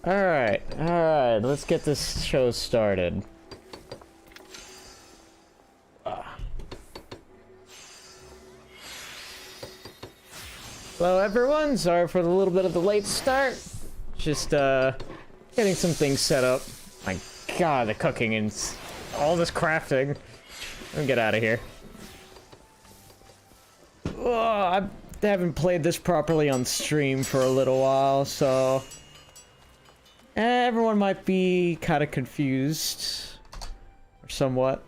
Alright, let's get this show started. Hello everyone, sorry for the little bit of the late start. Just getting some things set up. My god, the cooking and all this crafting. Let me get out of here. Oh, I haven't played this properly on stream for a little while, so everyone might be kind of confused, or somewhat,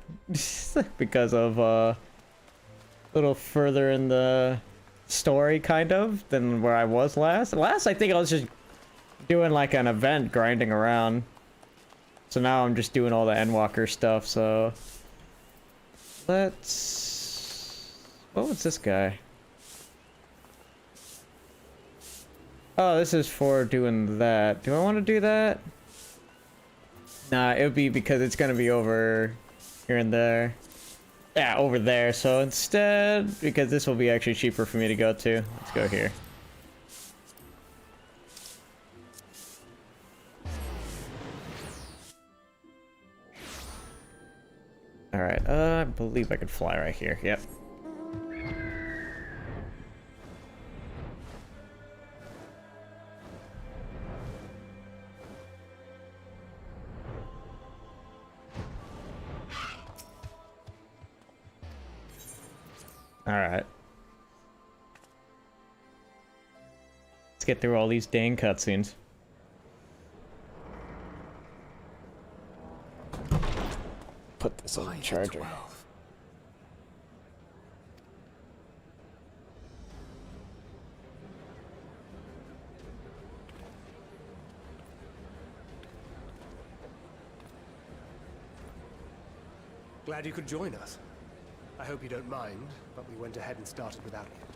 because of a little further in the story, kind of, than where I was last. Last, I think I was just doing like an event, grinding around. So now I'm just doing all the Endwalker stuff, so let's... What was this guy? Oh, this is for doing that. Do I want to do that? Nah, it would be because it's gonna be over here and there. Yeah, over there. So instead, because this will be actually cheaper for me to go to, let's go here. Alright, I believe I could fly right here. Yep. Alright. Let's get through all these dang cutscenes. Put this on the charger. Glad you could join us. I hope you don't mind, but we went ahead and started without you.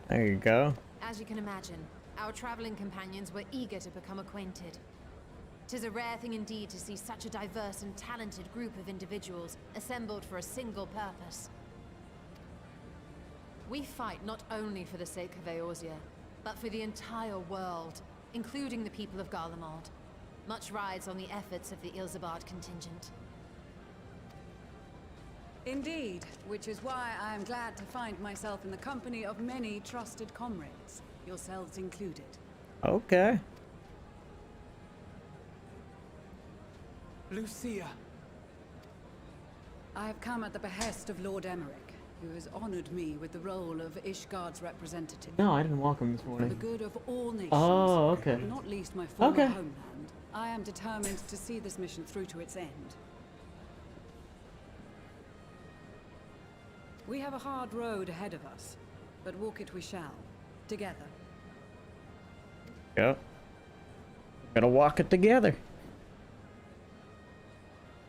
There you go. As you can imagine, our traveling companions were eager to become acquainted. 'Tis a rare thing indeed to see such a diverse and talented group of individuals assembled for a single purpose. We fight not only for the sake of Eorzea, but for the entire world, including the people of Garlemald. Much rides on the efforts of the Ilsabard contingent. Indeed, which is why I am glad to find myself in the company of many trusted comrades, yourselves included. Okay. Lucia. I have come at the behest of Lord Emmerich, who has honored me with the role of Ishgard's representative. No, I didn't welcome this For the morning. good of all nations, Oh, okay. not least my former Okay. homeland, I am determined to see this mission through to its end. We have a hard road ahead of us, but walk it we shall, together. Yep. Gotta walk it together.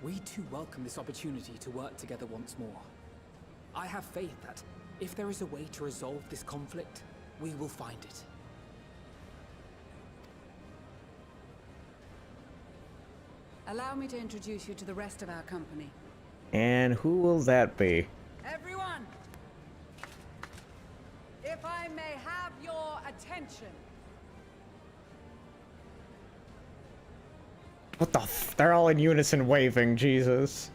We too welcome this opportunity to work together once more. I have faith that, if there is a way to resolve this conflict, we will find it. Allow me to introduce you to the rest of our company. And who will that be? Everyone! If I may have your attention. What the f- They're all in unison waving, Jesus.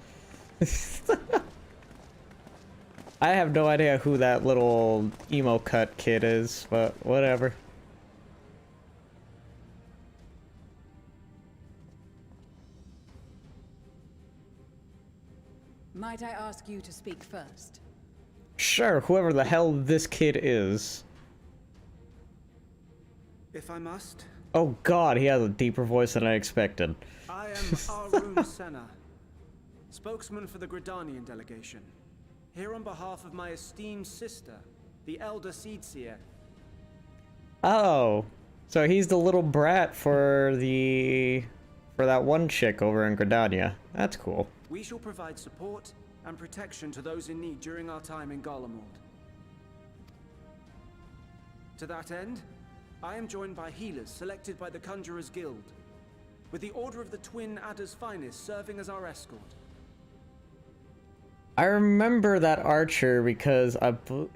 I have no idea who that little emo cut kid is, but whatever. Might I ask you to speak first? Sure, whoever the hell this kid is. If I must, Oh god, he has a deeper voice than I expected. I am Arun Senna, spokesman for the Gridanian delegation, here on behalf of my esteemed sister, the Elder Seedseer. Oh, so he's the little brat for that one chick over in Gridania. That's cool. We shall provide support and protection to those in need during our time in Garlemald. To that end, I am joined by healers selected by the Conjurers Guild, with the Order of the Twin Adder's Finest serving as our escort. I remember that archer because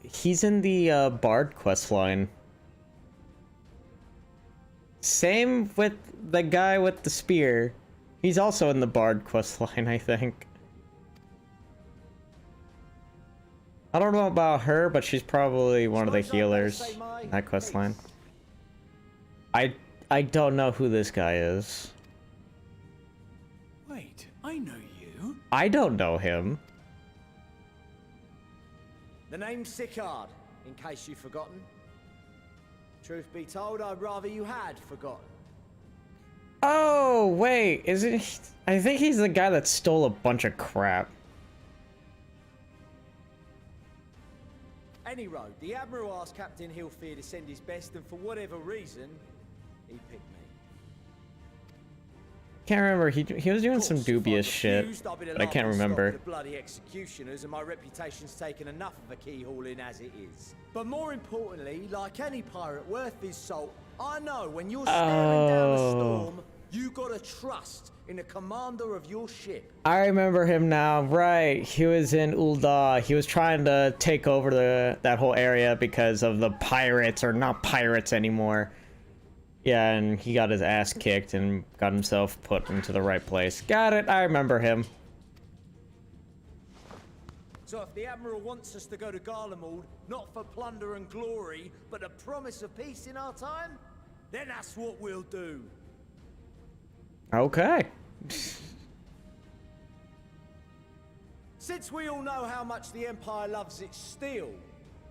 he's in the Bard quest line. Same with the guy with the spear. He's also in the Bard quest line, I think. I don't know about her, but she's probably one of the healers in that quest line. I don't know who this guy is. Wait, I know you. I don't know him. The name's Sicard, in case you've forgotten. Truth be told, I'd rather you had forgotten. Oh, wait, isn't he? I think he's the guy that stole a bunch of crap. Any road, the Admiral asked Captain Hillfear to send his best, and for whatever reason, he picked me. Can't remember, he was doing some dubious shit, but I can't remember. The bloody executioners, and my reputation's taken enough of a keyhauling as it is. But more importantly, like any pirate worth his salt, I know when you're staring down a storm, you gotta trust in the commander of your ship. I remember him now, right. He was in Ul'dah. He was trying to take over that whole area because of the pirates, or not pirates anymore. Yeah, and he got his ass kicked and got himself put into the right place. Got it, I remember him. So if the Admiral wants us to go to Garlemald, not for plunder and glory, but a promise of peace in our time, then that's what we'll do. Okay. Since we all know how much the Empire loves its steel,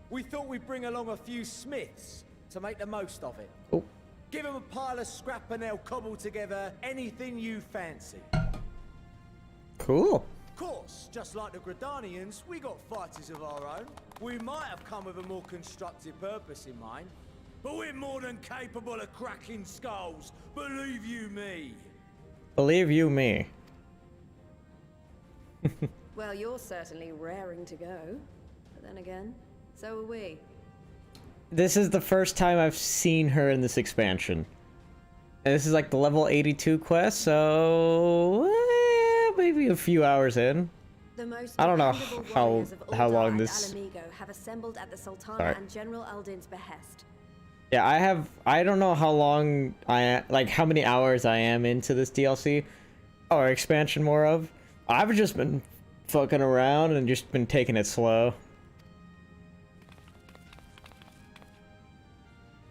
we thought we'd bring along a few smiths to make the most of it. Oh. Give them a pile of scrap and they'll cobble together anything you fancy. Cool. Of course, just like the Gridanians, we got fighters of our own. We might have come with a more constructive purpose in mind, but we're more than capable of cracking skulls, believe you me. Believe you me. Well, you're certainly raring to go. But then again, so are we. This is the first time I've seen her in this expansion. And this is like the level 82 quest, so maybe a few hours in. The most I don't know warriors of how Ul'dah long and this. Alamigo have assembled at the Sultana Sorry. and General Aldin's behest. Yeah, I don't know how long like how many hours I am into this DLC or expansion more of. I've just been fucking around and just been taking it slow.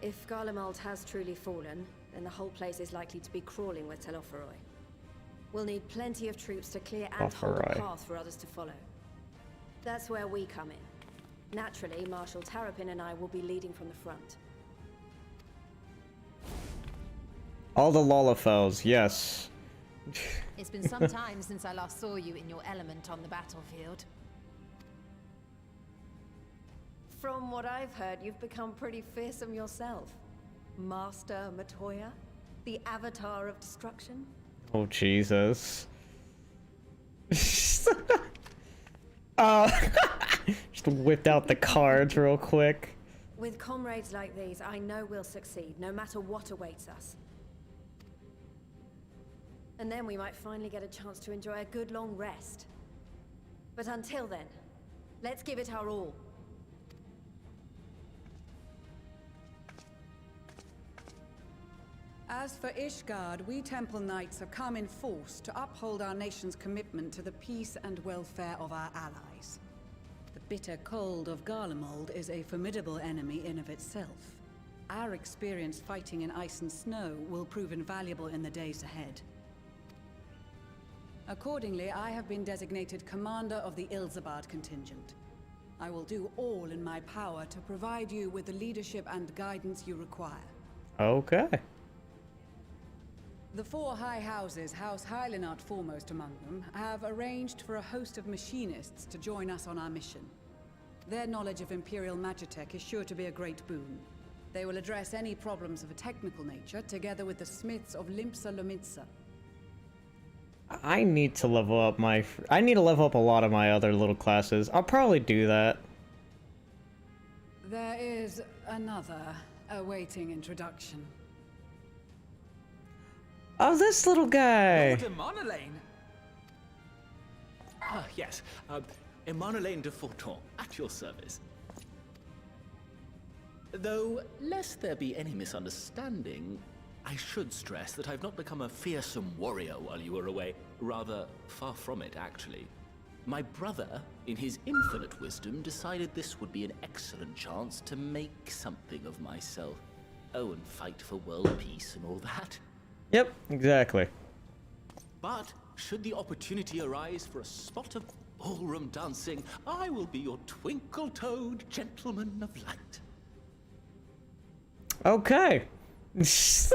If Garlemald has truly fallen, then the whole place is likely to be crawling with Telophoroi. We'll need plenty of troops to clear and hold a path for others to follow. That's where we come in. Naturally, Marshal Terrapin and I will be leading from the front. All the Lolafels, yes. It's been some time since I last saw you in your element on the battlefield. From what I've heard, you've become pretty fearsome yourself. Master Matoya? The Avatar of Destruction? Oh, Jesus. Just whipped out the cards real quick. With comrades like these, I know we'll succeed, no matter what awaits us. And then we might finally get a chance to enjoy a good long rest. But until then, let's give it our all. As for Ishgard, we Temple Knights have come in force to uphold our nation's commitment to the peace and welfare of our allies. The bitter cold of Garlemald is a formidable enemy in of itself. Our experience fighting in ice and snow will prove invaluable in the days ahead. Accordingly, I have been designated commander of the Ilzabard contingent. I will do all in my power to provide you with the leadership and guidance you require. Okay. The four high houses, House Hylinart foremost among them, have arranged for a host of machinists to join us on our mission. Their knowledge of Imperial Magitech is sure to be a great boon. They will address any problems of a technical nature, together with the smiths of Limpsa Lomitsa. I need to level up I need to level up a lot of my other little classes. I'll probably do that. There is another awaiting introduction. Oh, this little guy. Lord Emanolaine. Ah, yes. Emanolaine de Forton, at your service. Though, lest there be any misunderstanding, I should stress that I've not become a fearsome warrior while you were away. Rather, far from it, actually. My brother, in his infinite wisdom, decided this would be an excellent chance to make something of myself. Oh, and fight for world peace and all that. Yep, exactly. But should the opportunity arise for a spot of ballroom dancing, I will be your twinkle-toed gentleman of light. Okay. Chris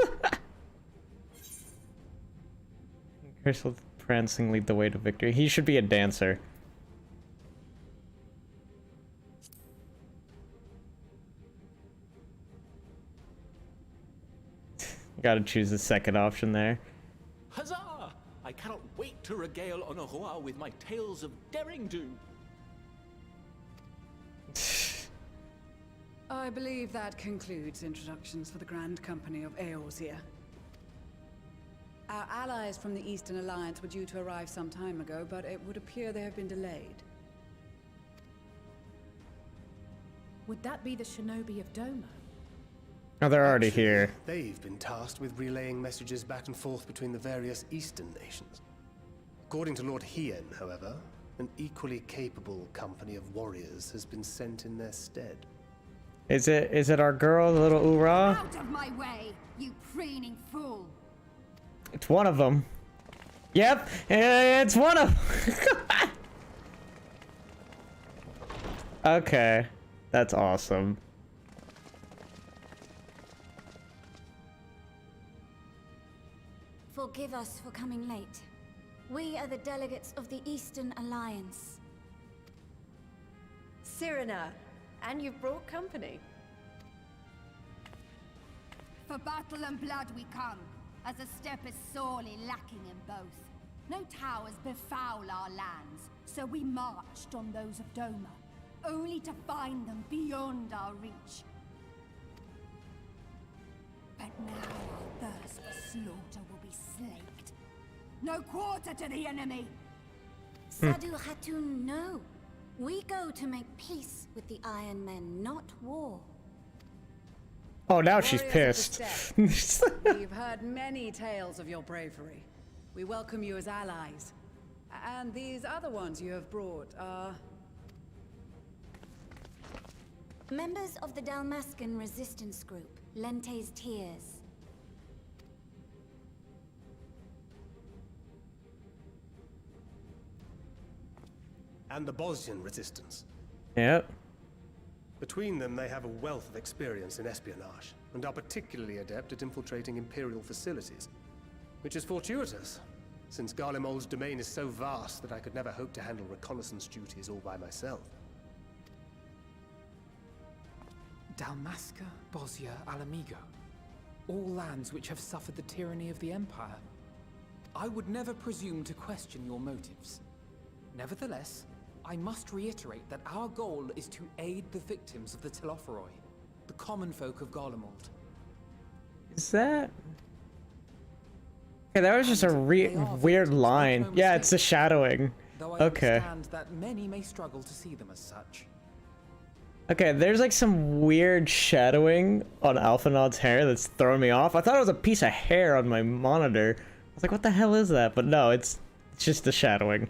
will prancing lead the way to victory. He should be a dancer. Gotta choose the second option there. Huzzah! I cannot wait to regale Honoroa with my tales of daring-do. I believe that concludes introductions for the Grand Company of Eorzea. Our allies from the Eastern Alliance were due to arrive some time ago, but it would appear they have been delayed. Would that be the shinobi of Doma? Oh, they're already Actually, here. They've been tasked with relaying messages back and forth between the various Eastern nations. According to Lord Hien, however, an equally capable company of warriors has been sent in their stead. Is it our girl, the little Ura? Out of my way, you preening fool! It's one of them. Yep, it's one of them. Okay, that's awesome. Forgive us for coming late. We are the delegates of the Eastern Alliance. Cyrena, and you've brought company. For battle and blood we come, as a step is sorely lacking in both. No towers befoul our lands, so we marched on those of Doma, only to find them beyond our reach. But now our thirst for slaughter will be slaked. No quarter to the enemy! Sadu Hatun, no. We go to make peace with the Iron Men, not war. Oh, now she's Warriors of pissed. the Steppe, we've heard many tales of your bravery. We welcome you as allies. And these other ones you have brought are... Members of the Dalmascan resistance group, Lente's Tears. And the Bosnian resistance. Yep. Between them, they have a wealth of experience in espionage, and are particularly adept at infiltrating Imperial facilities. Which is fortuitous, since Garlemald's domain is so vast that I could never hope to handle reconnaissance duties all by myself. Dalmasca, Bosnia, Alamigo. All lands which have suffered the tyranny of the Empire. I would never presume to question your motives. Nevertheless, I must reiterate that our goal is to aid the victims of the Telophoroi, the common folk of Garlemald. Is that? Okay, that was just a weird line. Yeah, it's the shadowing. Though I Okay. understand that many may struggle to see them as such. Okay, there's like some weird shadowing on Alphanod's hair that's throwing me off. I thought it was a piece of hair on my monitor. I was like, what the hell is that? But no, it's just the shadowing.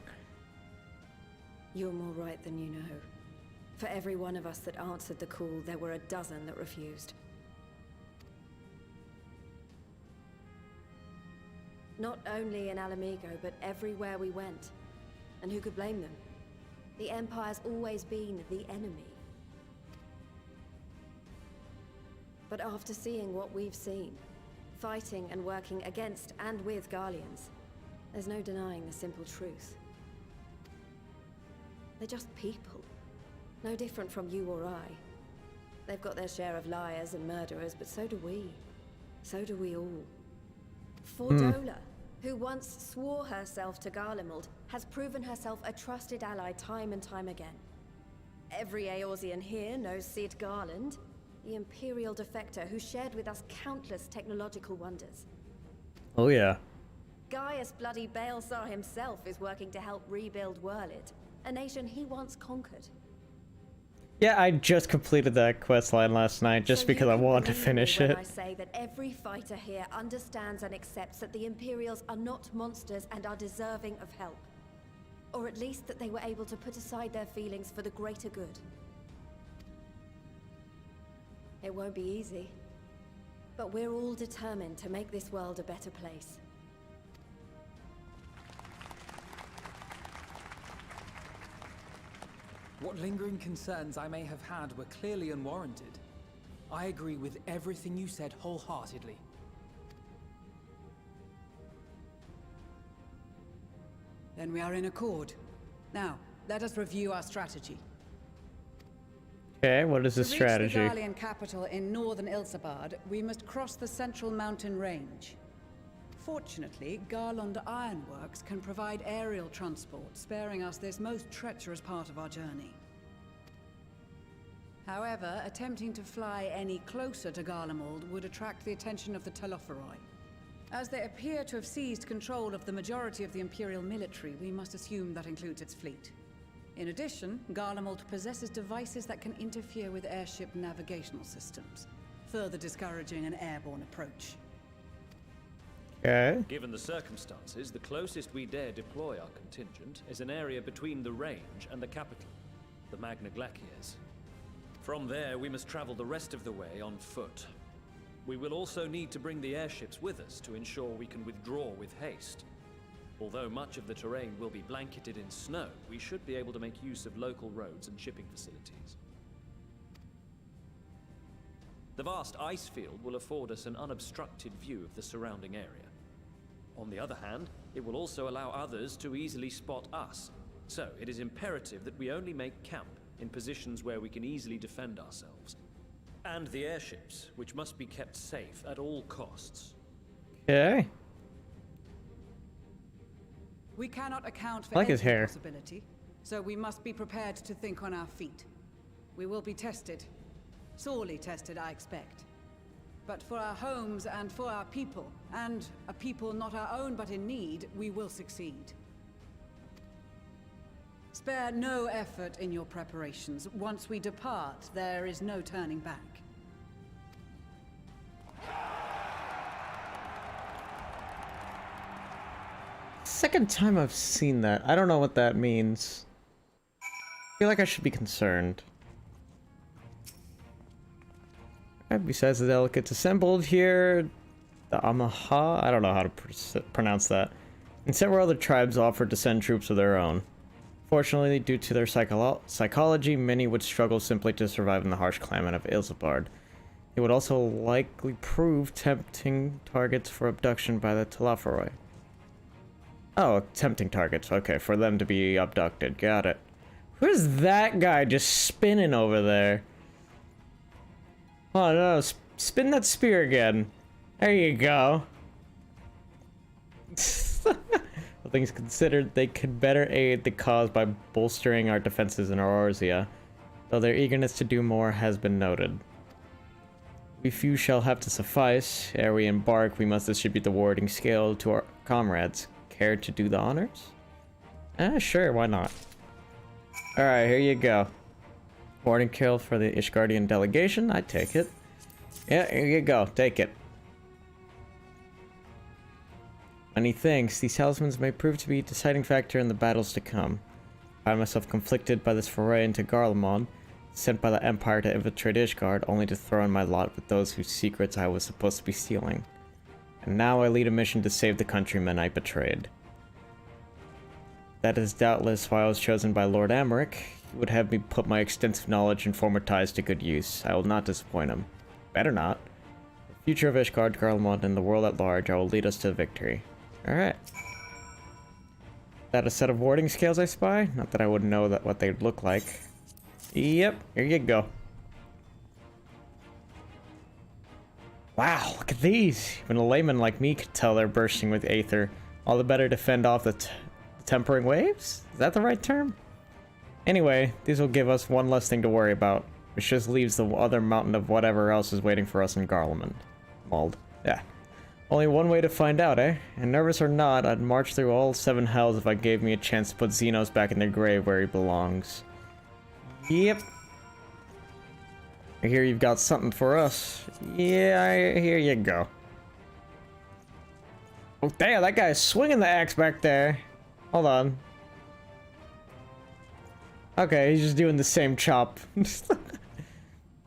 You're more right than you know. For every one of us that answered the call, there were a dozen that refused. Not only in Alamigo, but everywhere we went. And who could blame them? The Empire's always been the enemy. But after seeing what we've seen, fighting and working against and with Garleans, there's no denying the simple truth. They're just people. No different from you or I. They've got their share of liars and murderers, but so do we. So do we all. Fordola, who once swore herself to Garlemald, has proven herself a trusted ally time and time again. Every Eorzean here knows Cid Garland, the Imperial defector who shared with us countless technological wonders. Oh yeah. Gaius bloody Baelsar himself is working to help rebuild Wurlid, a nation he once conquered. Yeah, I just completed that quest line last night just So because you I can wanted to believe me finish when it. I say that every fighter here understands and accepts that the Imperials are not monsters and are deserving of help. Or at least that they were able to put aside their feelings for the greater good. It won't be easy. But we're all determined to make this world a better place. What lingering concerns I may have had were clearly unwarranted. I agree with everything you said wholeheartedly. Then we are in accord. Now, let us review our strategy. Okay, what is the strategy? To reach the Garlean capital in northern Ilsabard, we must cross the central mountain range. Fortunately, Garlond Ironworks can provide aerial transport, sparing us this most treacherous part of our journey. However, attempting to fly any closer to Garlemald would attract the attention of the Telophoroi. As they appear to have seized control of the majority of the Imperial military, we must assume that includes its fleet. In addition, Garlemald possesses devices that can interfere with airship navigational systems, further discouraging an airborne approach. Okay. Given the circumstances, the closest we dare deploy our contingent is an area between the range and the capital, the Magna Glaciers. From there, we must travel the rest of the way on foot. We will also need to bring the airships with us to ensure we can withdraw with haste. Although much of the terrain will be blanketed in snow, we should be able to make use of local roads and shipping facilities. The vast ice field will afford us an unobstructed view of the surrounding area. On the other hand, it will also allow others to easily spot us. So it is imperative that we only make camp in positions where we can easily defend ourselves. And the airships, which must be kept safe at all costs. Okay. We cannot account for I like his every hair. possibility, so we must be prepared to think on our feet. We will be tested. Sorely tested, I expect. But for our homes and for our people, and a people not our own but in need, we will succeed. Spare no effort in your preparations. Once we depart, there is no turning back. Second time I've seen that. I don't know what that means. I feel like I should be concerned. Besides the delegates assembled here, the Amaha, I don't know how to pronounce that, and several other tribes offered to send troops of their own. Fortunately, due to their psychology, many would struggle simply to survive in the harsh climate of Ilsabard. It would also likely prove tempting targets for abduction by the Telophoroi. Oh, tempting targets. Okay, for them to be abducted. Got it. Who's that guy just spinning over there? Oh no, spin that spear again. There you go. All things considered, they could better aid the cause by bolstering our defenses in Aorzia, though their eagerness to do more has been noted. We few shall have to suffice. Ere we embark, we must distribute the warding scale to our comrades. Care to do the honors? Sure, why not? Alright, here you go. Warding kill for the Ishgardian delegation. I take it. Yeah, here you go. Take it. Many thanks. These talismans may prove to be a deciding factor in the battles to come. I find myself conflicted by this foray into Garlemald, sent by the Empire to infiltrate Ishgard, only to throw in my lot with those whose secrets I was supposed to be stealing. And now I lead a mission to save the countrymen I betrayed. That is doubtless why I was chosen by Lord Amaric. He would have me put my extensive knowledge and former ties to good use. I will not disappoint him. Better not. The future of Ishgard, Garlemald, and the world at large, I will lead us to victory. Alright. That a set of warding scales I spy? Not that I would know that what they'd look like. Yep, here you go. Wow, look at these! Even a layman like me could tell they're bursting with aether. All the better to fend off the tempering waves? Is that the right term? Anyway, these will give us one less thing to worry about, which just leaves the other mountain of whatever else is waiting for us in Garlemald. Yeah. Only one way to find out, eh? And nervous or not, I'd march through all 7 hells if I gave me a chance to put Xenos back in their grave where he belongs. Yep. I hear you've got something for us. Yeah, here you go. Oh, damn, that guy's swinging the axe back there. Hold on. Okay, he's just doing the same chop.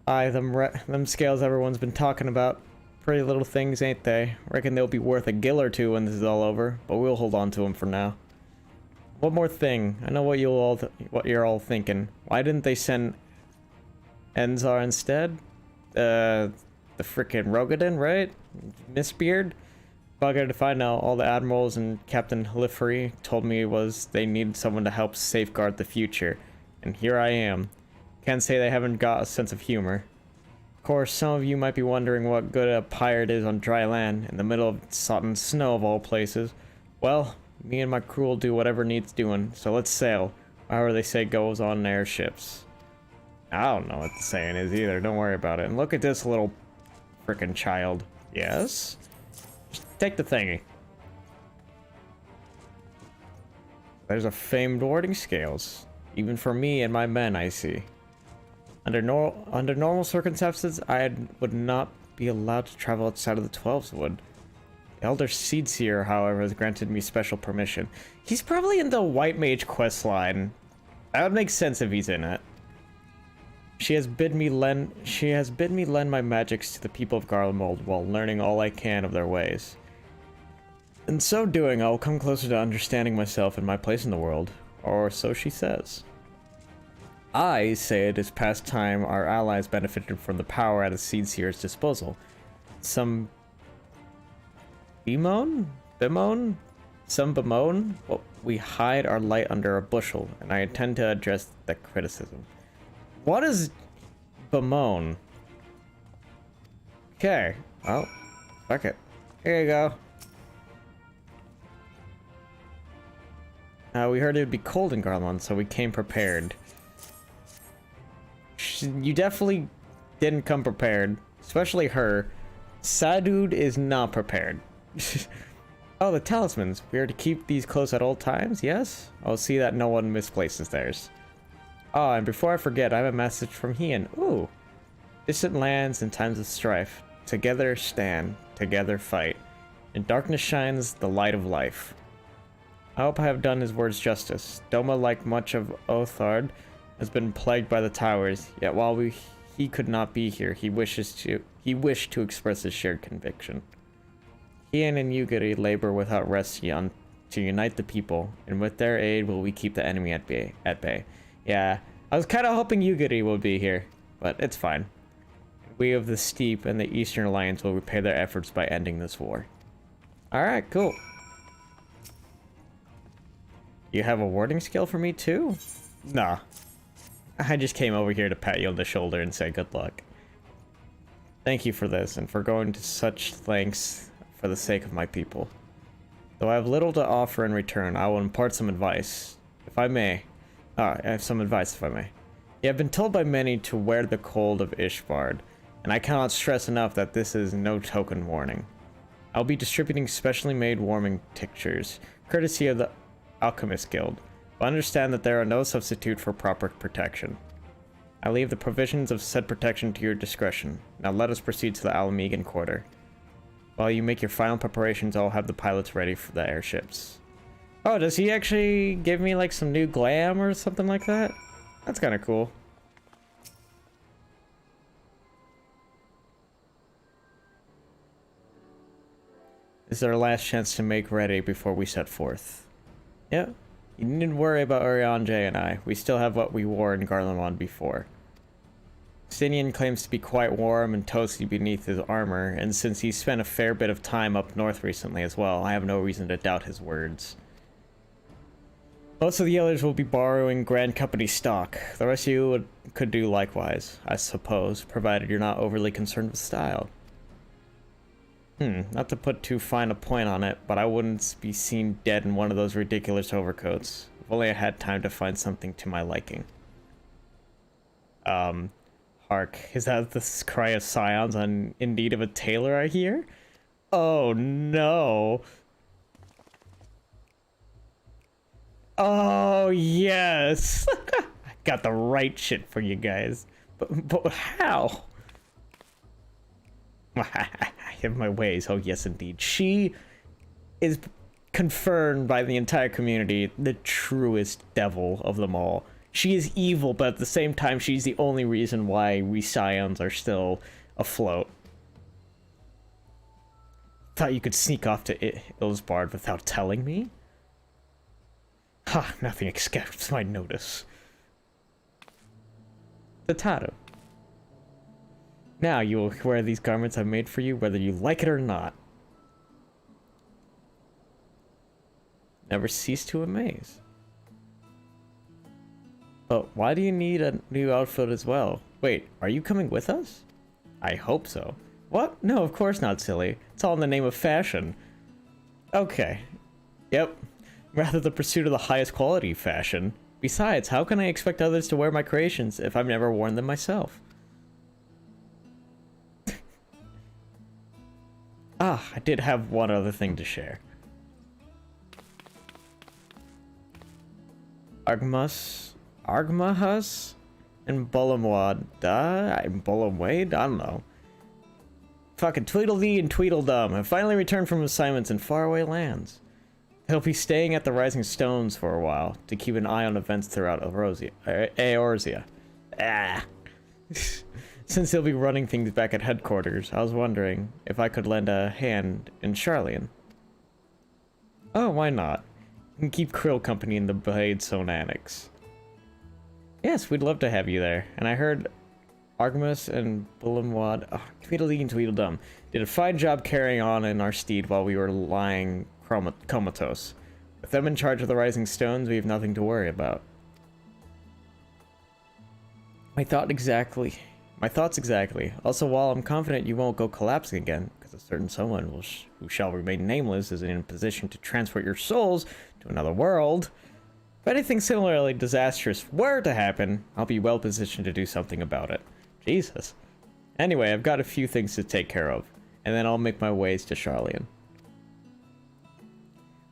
Aye, them scales everyone's been talking about. Pretty little things, ain't they? Reckon they'll be worth a gill or two when this is all over, but we'll hold on to them for now. One more thing. I know what you're all thinking. Why didn't they send Enzar instead? The frickin' Rogadin, right? Mistbeard? Buggered if I know. All the admirals and Captain Halifery told me was they needed someone to help safeguard the future. And here I am. Can't say they haven't got a sense of humor. Of course, some of you might be wondering what good a pirate is on dry land, in the middle of sodden snow of all places. Well, me and my crew will do whatever needs doing, so let's sail. However they say goes on airships. I don't know what the saying is either, don't worry about it. And look at this little frickin' child. Yes? Just take the thingy. There's a famed warding scales. Even for me and my men, I see. Under normal circumstances, would not be allowed to travel outside of the 12's wood. The Elder Seedseer, however, has granted me special permission. He's probably in the White Mage quest line. That would make sense if he's in it. She has bid me lend my magics to the people of Garlemald while learning all I can of their ways. In so doing, I will come closer to understanding myself and my place in the world, or so she says. I say it is past time our allies benefited from the power at a Seedseer's disposal. Some bemoan? Well, we hide our light under a bushel, and I intend to address the criticism. What is bemoan? Okay, well, fuck it. Here you go. We heard it would be cold in Garlemald, so we came prepared. You definitely didn't come prepared, especially her. Sadud is not prepared. Oh, the talismans. We are to keep these close at all times, yes? I'll see that no one misplaces theirs. Oh, and before I forget, I have a message from Hien. Ooh. Distant lands in times of strife. Together stand, together fight. In darkness shines the light of life. I hope I have done his words justice. Doma, like much of Othard, has been plagued by the towers, yet while he could not be here, he wished to express his shared conviction. Hien and Yugiri labor without rest to unite the people, and with their aid will we keep the enemy at bay. Yeah, I was kind of hoping Yugiri would be here, but it's fine. We of the Steep and the Eastern Alliance will repay their efforts by ending this war. Alright, cool. You have a warding skill for me too? Nah. I just came over here to pat you on the shoulder and say good luck. Thank you for this, and for going to such lengths for the sake of my people. Though I have little to offer in return, I will impart some advice, if I may. I have some advice, if I may. You have been told by many to wear the cold of Ishbard, and I cannot stress enough that this is no token warning. I'll be distributing specially made warming tinctures, courtesy of the Alchemist Guild, but understand that there are no substitute for proper protection. I leave the provisions of said protection to your discretion. Now let us proceed to the Alamegan Quarter. While you make your final preparations, I'll have the pilots ready for the airships. Oh, does he actually give me like some new glam or something like that? That's kind of cool. This is our last chance to make ready before we set forth. Yeah, you needn't worry about Urianger and I. We still have what we wore in Garlemald before. Stinian claims to be quite warm and toasty beneath his armor, and since he's spent a fair bit of time up north recently as well, I have no reason to doubt his words. Most of the others will be borrowing Grand Company stock. The rest of you could do likewise, I suppose, provided you're not overly concerned with style. Not to put too fine a point on it, but I wouldn't be seen dead in one of those ridiculous overcoats. If only I had time to find something to my liking. Hark, is that the cry of scions in need of a tailor, I hear? Oh no. Oh yes. I got the right shit for you guys. But how? I have my ways. Oh, yes, indeed. She is confirmed by the entire community the truest devil of them all. She is evil, but at the same time, she's the only reason why we Scions are still afloat. Thought you could sneak off to Ilsbard without telling me? Ha, nothing escapes my notice. The tattoo. Now you will wear these garments I've made for you, whether you like it or not. Never cease to amaze. But why do you need a new outfit as well? Wait, are you coming with us? I hope so. What? No, of course not, silly. It's all in the name of fashion. Okay. Yep. Rather the pursuit of the highest quality fashion. Besides, how can I expect others to wear my creations if I've never worn them myself? Ah, I did have one other thing to share. Argmas, and Bullumwad. Bullumwade? I don't know. Fucking Tweedledee and Tweedledum have finally returned from assignments in faraway lands. They'll be staying at the Rising Stones for a while to keep an eye on events throughout Eorzea. Ah. Since they'll be running things back at headquarters, I was wondering if I could lend a hand in Chillin. Oh, why not? You can keep Krill company in the Bladestone Annex. Yes, we'd love to have you there. And I heard Argmas and Bullumwad, Tweedledee and Tweedledum, did a fine job carrying on in our steed while we were lying comatose. With them in charge of the Rising Stones, we have nothing to worry about. My thoughts exactly. Also, while I'm confident you won't go collapsing again, because a certain someone who shall remain nameless is in a position to transport your souls to another world, if anything similarly disastrous were to happen, I'll be well positioned to do something about it. Jesus. Anyway, I've got a few things to take care of, and then I'll make my ways to Charlian.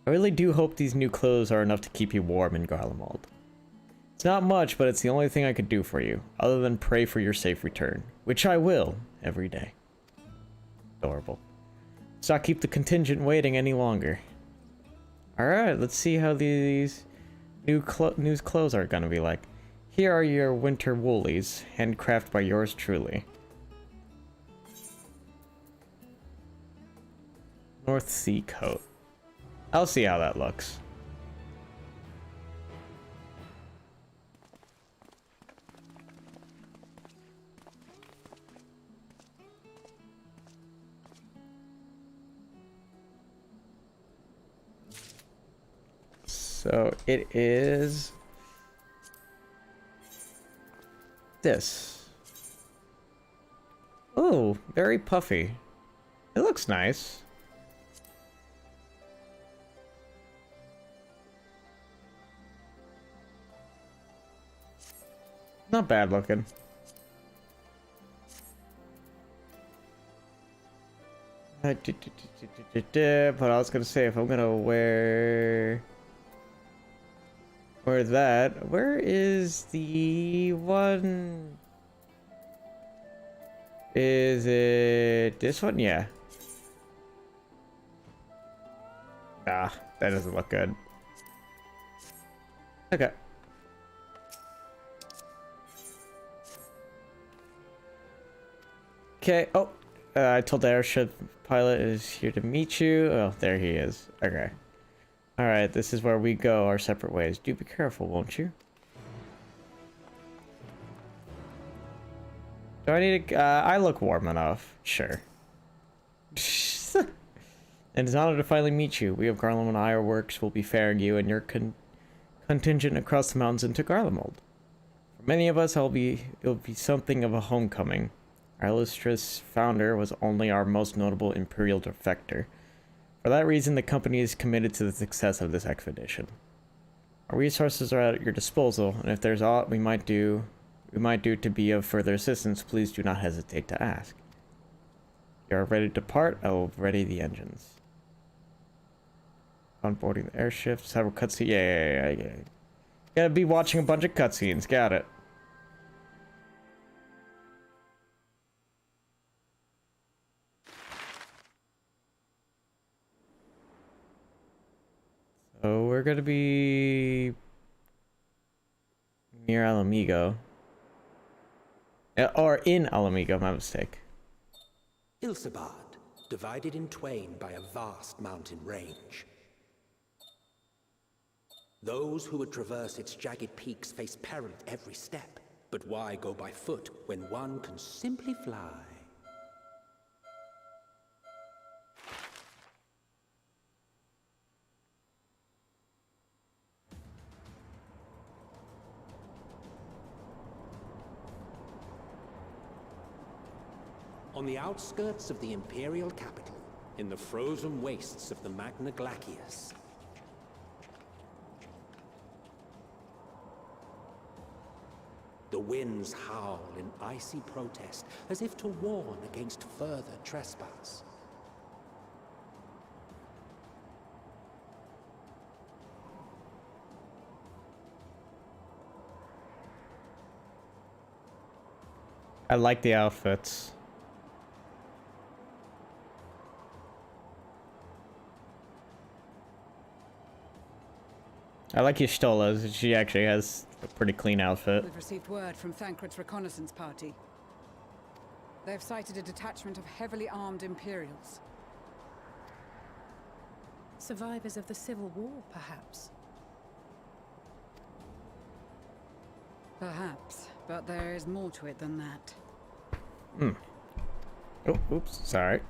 I really do hope these new clothes are enough to keep you warm in Garlemald. It's not much, but it's the only thing I could do for you, other than pray for your safe return, which I will, every day. Adorable. Let's not keep the contingent waiting any longer. Alright, let's see how these new clothes are gonna be like. Here are your winter woolies, handcrafted by yours truly. North Sea coat. I'll see how that looks. So it is this. Oh, very puffy. It looks nice. Not bad looking. But I was gonna say, if I'm gonna wear that, where is the one? Is it this one? Yeah. Ah, that doesn't look good. Okay. Okay. Oh, I told the airship pilot is here to meet you. Oh, there he is. Okay. Alright, this is where we go our separate ways. Do be careful, won't you? Do I need to... I look warm enough. Sure. And it's an honor to finally meet you. We of Garlemald Ironworks will be ferrying you and your contingent across the mountains into Garlemald. For many of us, it'll be something of a homecoming. Our illustrious founder was only our most notable imperial defector. For that reason, the company is committed to the success of this expedition. Our resources are at your disposal, and if there's aught we might do to be of further assistance, please do not hesitate to ask. If you are ready to depart, I will ready the engines. Onboarding the airship, several cutscenes. Yeah. Gotta be watching a bunch of cutscenes. Got it. we're gonna be near Alamigo. Or in Alamigo, my mistake. Ilsabad, divided in twain by a vast mountain range. Those who would traverse its jagged peaks face peril at every step. But why go by foot when one can simply fly? On the outskirts of the Imperial capital, in the frozen wastes of the Magna Glacius, the winds howl in icy protest, as if to warn against further trespass. I like the outfits. I like Y'shtola's. She actually has a pretty clean outfit. We've received word from Thancred's reconnaissance party. They've sighted a detachment of heavily armed Imperials. Survivors of the Civil War, perhaps? Perhaps, but there is more to it than that. Oh, oops, sorry.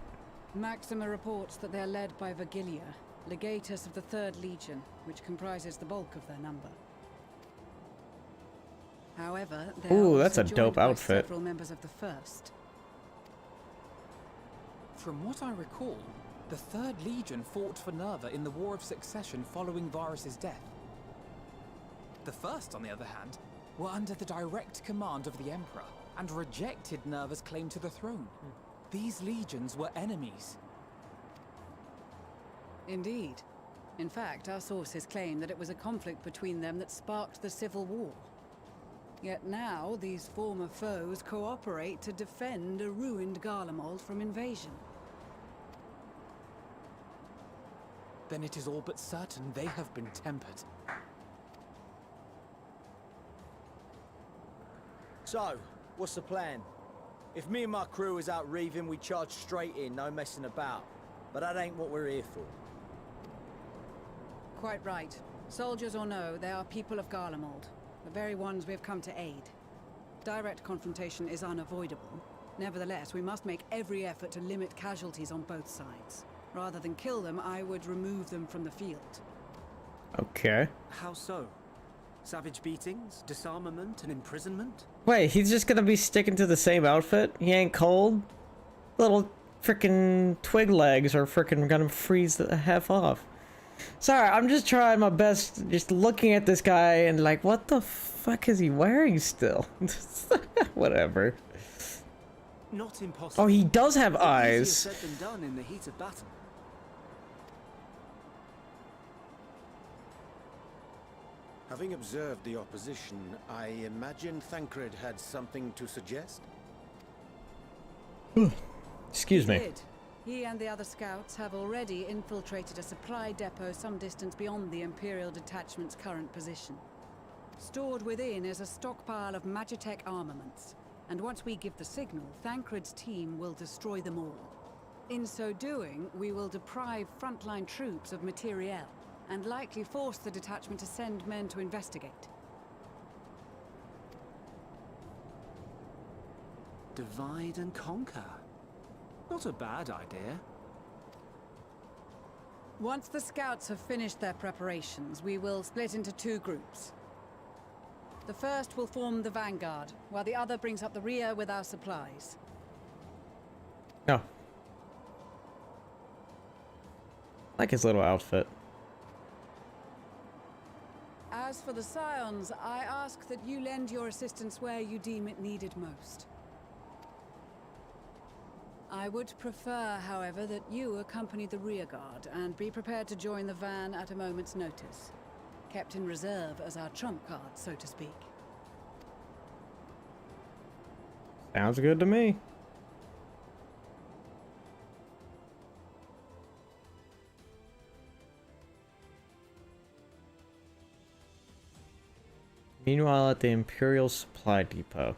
Maxima reports that they're led by Vergilia, legatus of the 3rd Legion, which comprises the bulk of their number. However, they're Ooh, that's also a dope joined by outfit. several members of the 1st. From what I recall, the 3rd Legion fought for Nerva in the War of Succession following Varus's death. The 1st, on the other hand, were under the direct command of the Emperor and rejected Nerva's claim to the throne. These legions were enemies. Indeed. In fact, our sources claim that it was a conflict between them that sparked the Civil War. Yet now, these former foes cooperate to defend a ruined Garlemald from invasion. Then it is all but certain they have been tempered. So, what's the plan? If me and my crew is out reaving, we charge straight in, no messing about. But that ain't what we're here for. Quite right. Soldiers or no, they are people of Garlemald, the very ones we've come to aid. Direct confrontation is unavoidable. Nevertheless, we must make every effort to limit casualties on both sides. Rather than kill them, I would remove them from the field. Okay. How so? Savage beatings, disarmament, and imprisonment? Wait, he's just gonna be sticking to the same outfit? He ain't cold? Little frickin' twig legs are frickin' gonna freeze the F off. Sorry, I'm just trying my best, just looking at this guy and like, what the fuck is he wearing still? Whatever. Not impossible. Oh, he does have But eyes. easier said than done in the heat of battle. Having observed the opposition, I imagine Thancred had something to suggest? Excuse me. He did. He and the other scouts have already infiltrated a supply depot some distance beyond the Imperial detachment's current position. Stored within is a stockpile of Magitech armaments, and once we give the signal, Thancred's team will destroy them all. In so doing, we will deprive frontline troops of materiel, and likely force the detachment to send men to investigate. Divide and conquer. Not a bad idea. Once the scouts have finished their preparations, we will split into 2 groups. The first will form the vanguard, while the other brings up the rear with our supplies. No. Like his little outfit. As for the Scions, I ask that you lend your assistance where you deem it needed most. I would prefer, however, that you accompany the rearguard and be prepared to join the van at a moment's notice. Kept in reserve as our trump card, so to speak. Sounds good to me. Meanwhile, at the Imperial Supply Depot.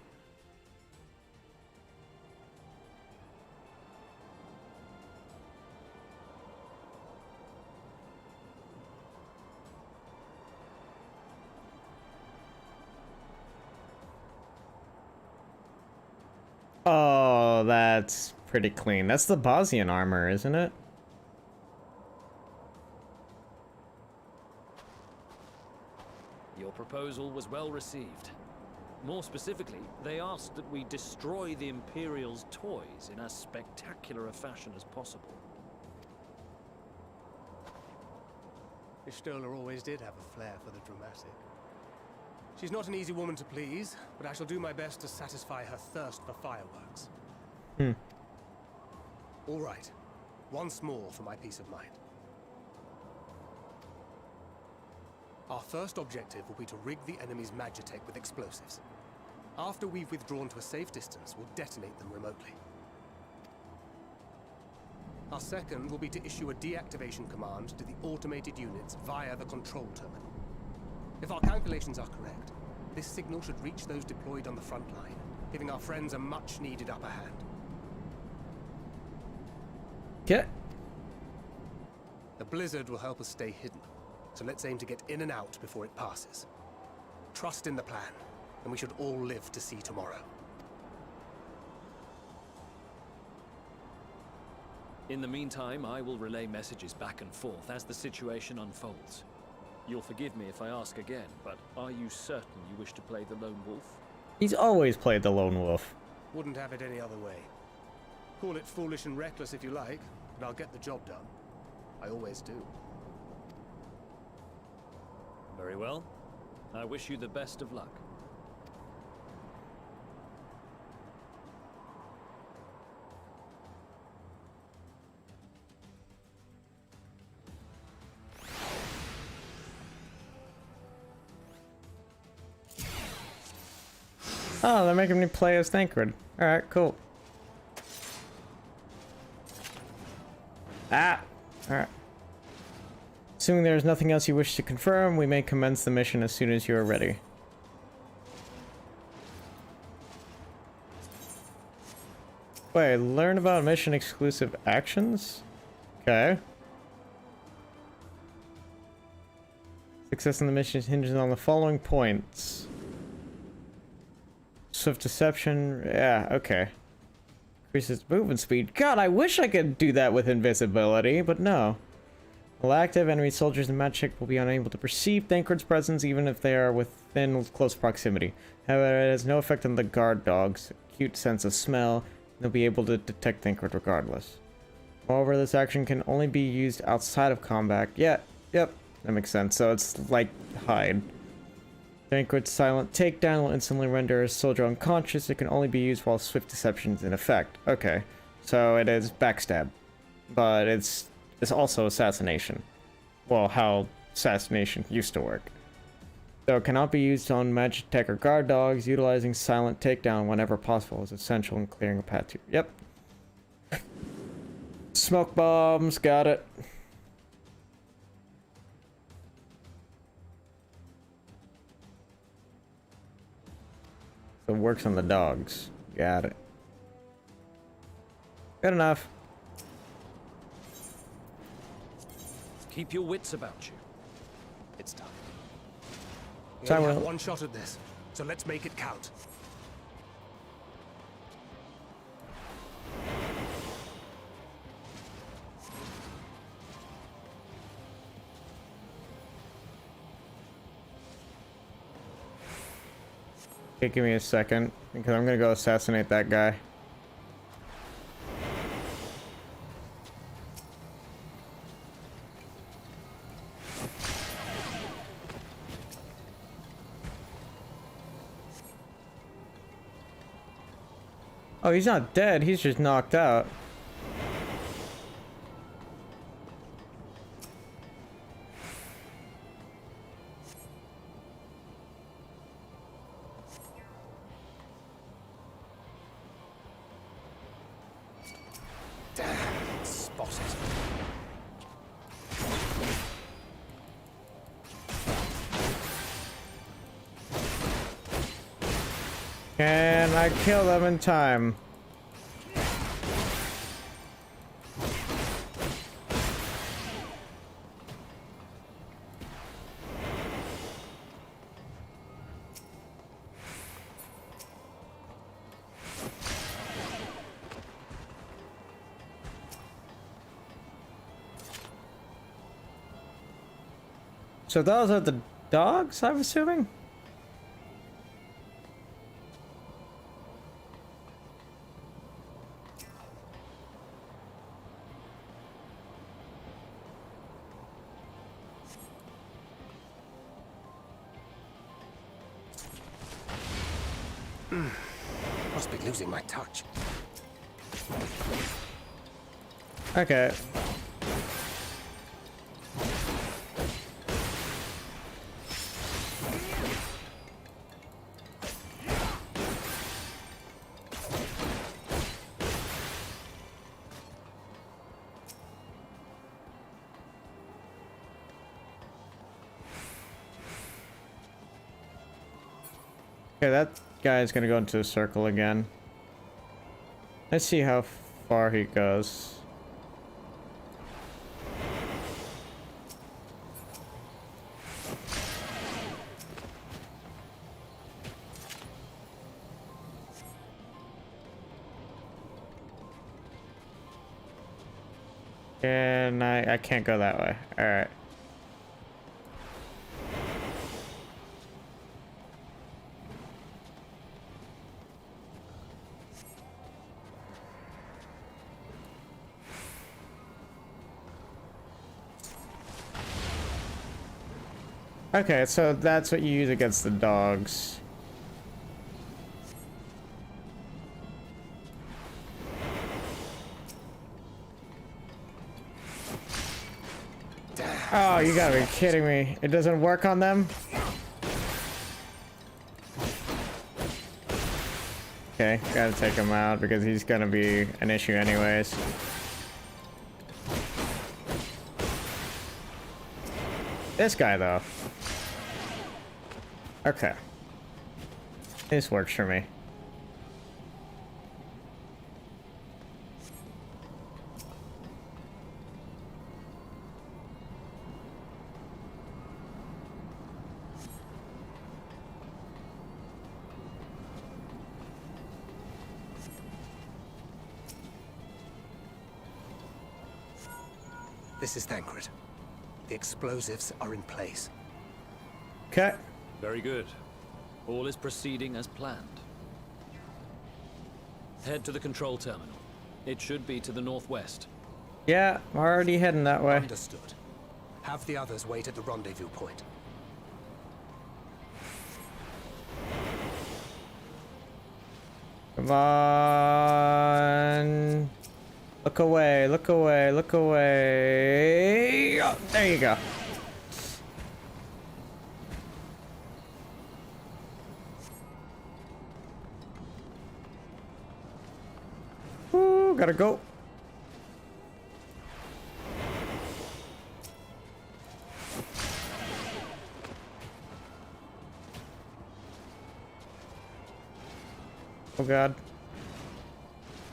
Oh, that's pretty clean. That's the Bosnian armor, isn't it? Your proposal was well received. More specifically, they asked that we destroy the Imperial's toys in as spectacular a fashion as possible. Ishtola always did have a flair for the dramatic. She's not an easy woman to please, but I shall do my best to satisfy her thirst for fireworks. All right. Once more for my peace of mind. Our first objective will be to rig the enemy's Magitech with explosives. After we've withdrawn to a safe distance, we'll detonate them remotely. Our second will be to issue a deactivation command to the automated units via the control terminal. If our calculations are correct, this signal should reach those deployed on the front line, giving our friends a much-needed upper hand. Okay. The blizzard will help us stay hidden, so let's aim to get in and out before it passes. Trust in the plan, and we should all live to see tomorrow. In the meantime, I will relay messages back and forth as the situation unfolds. You'll forgive me if I ask again, but are you certain you wish to play the lone wolf? He's always played the lone wolf. Wouldn't have it any other way. Call it foolish and reckless if you like, but I'll get the job done. I always do. Very well. I wish you the best of luck. Oh, they're making me play as Thancred. Alright, cool. Ah! Alright. Assuming there is nothing else you wish to confirm, we may commence the mission as soon as you are ready. Wait, learn about mission exclusive actions? Okay. Success in the mission hinges on the following points. Swift deception, yeah, okay. Increases movement speed. God, I wish I could do that with invisibility, but no. While active, enemy soldiers and Magitech will be unable to perceive Thancred's presence even if they are within close proximity. However, it has no effect on the guard dogs' acute sense of smell, and they'll be able to detect Thancred regardless. Moreover, this action can only be used outside of combat. Yeah, yep, that makes sense. So it's like hide. Thancred's silent takedown will instantly render a soldier unconscious. It can only be used while swift deception is in effect. Okay, so it is backstab, but it's also assassination. Well, how assassination used to work. Though it cannot be used on Magitech or guard dogs, utilizing silent takedown whenever possible is essential in clearing a path to. Yep. Smoke bombs, got it. So it works on the dogs. Got it. Good enough. Keep your wits about you. It's time. We So I only have will. one shot at this, so let's make it count. Okay, give me a second, because I'm gonna go assassinate that guy. Oh, he's not dead, he's just knocked out. Damn, spotted. Can I kill them in time? So those are the dogs, I'm assuming? Must be losing my touch. Okay. Okay, that guy's gonna go into a circle again. Let's see how far he goes. And I can't go that way. All right. Okay, so that's what you use against the dogs. Oh, you gotta be kidding me. It doesn't work on them? Okay, gotta take him out because he's gonna be an issue anyways. This guy, though. Okay. This works for me. This is Thancred. The explosives are in place. Okay. Very good. All is proceeding as planned. Head to the control terminal. It should be to the northwest. Yeah, I'm already heading that way. Understood. Have the others wait at the rendezvous point. Come on. Look away, look away, look away. Oh, there you go. Ooh, gotta go. Oh God.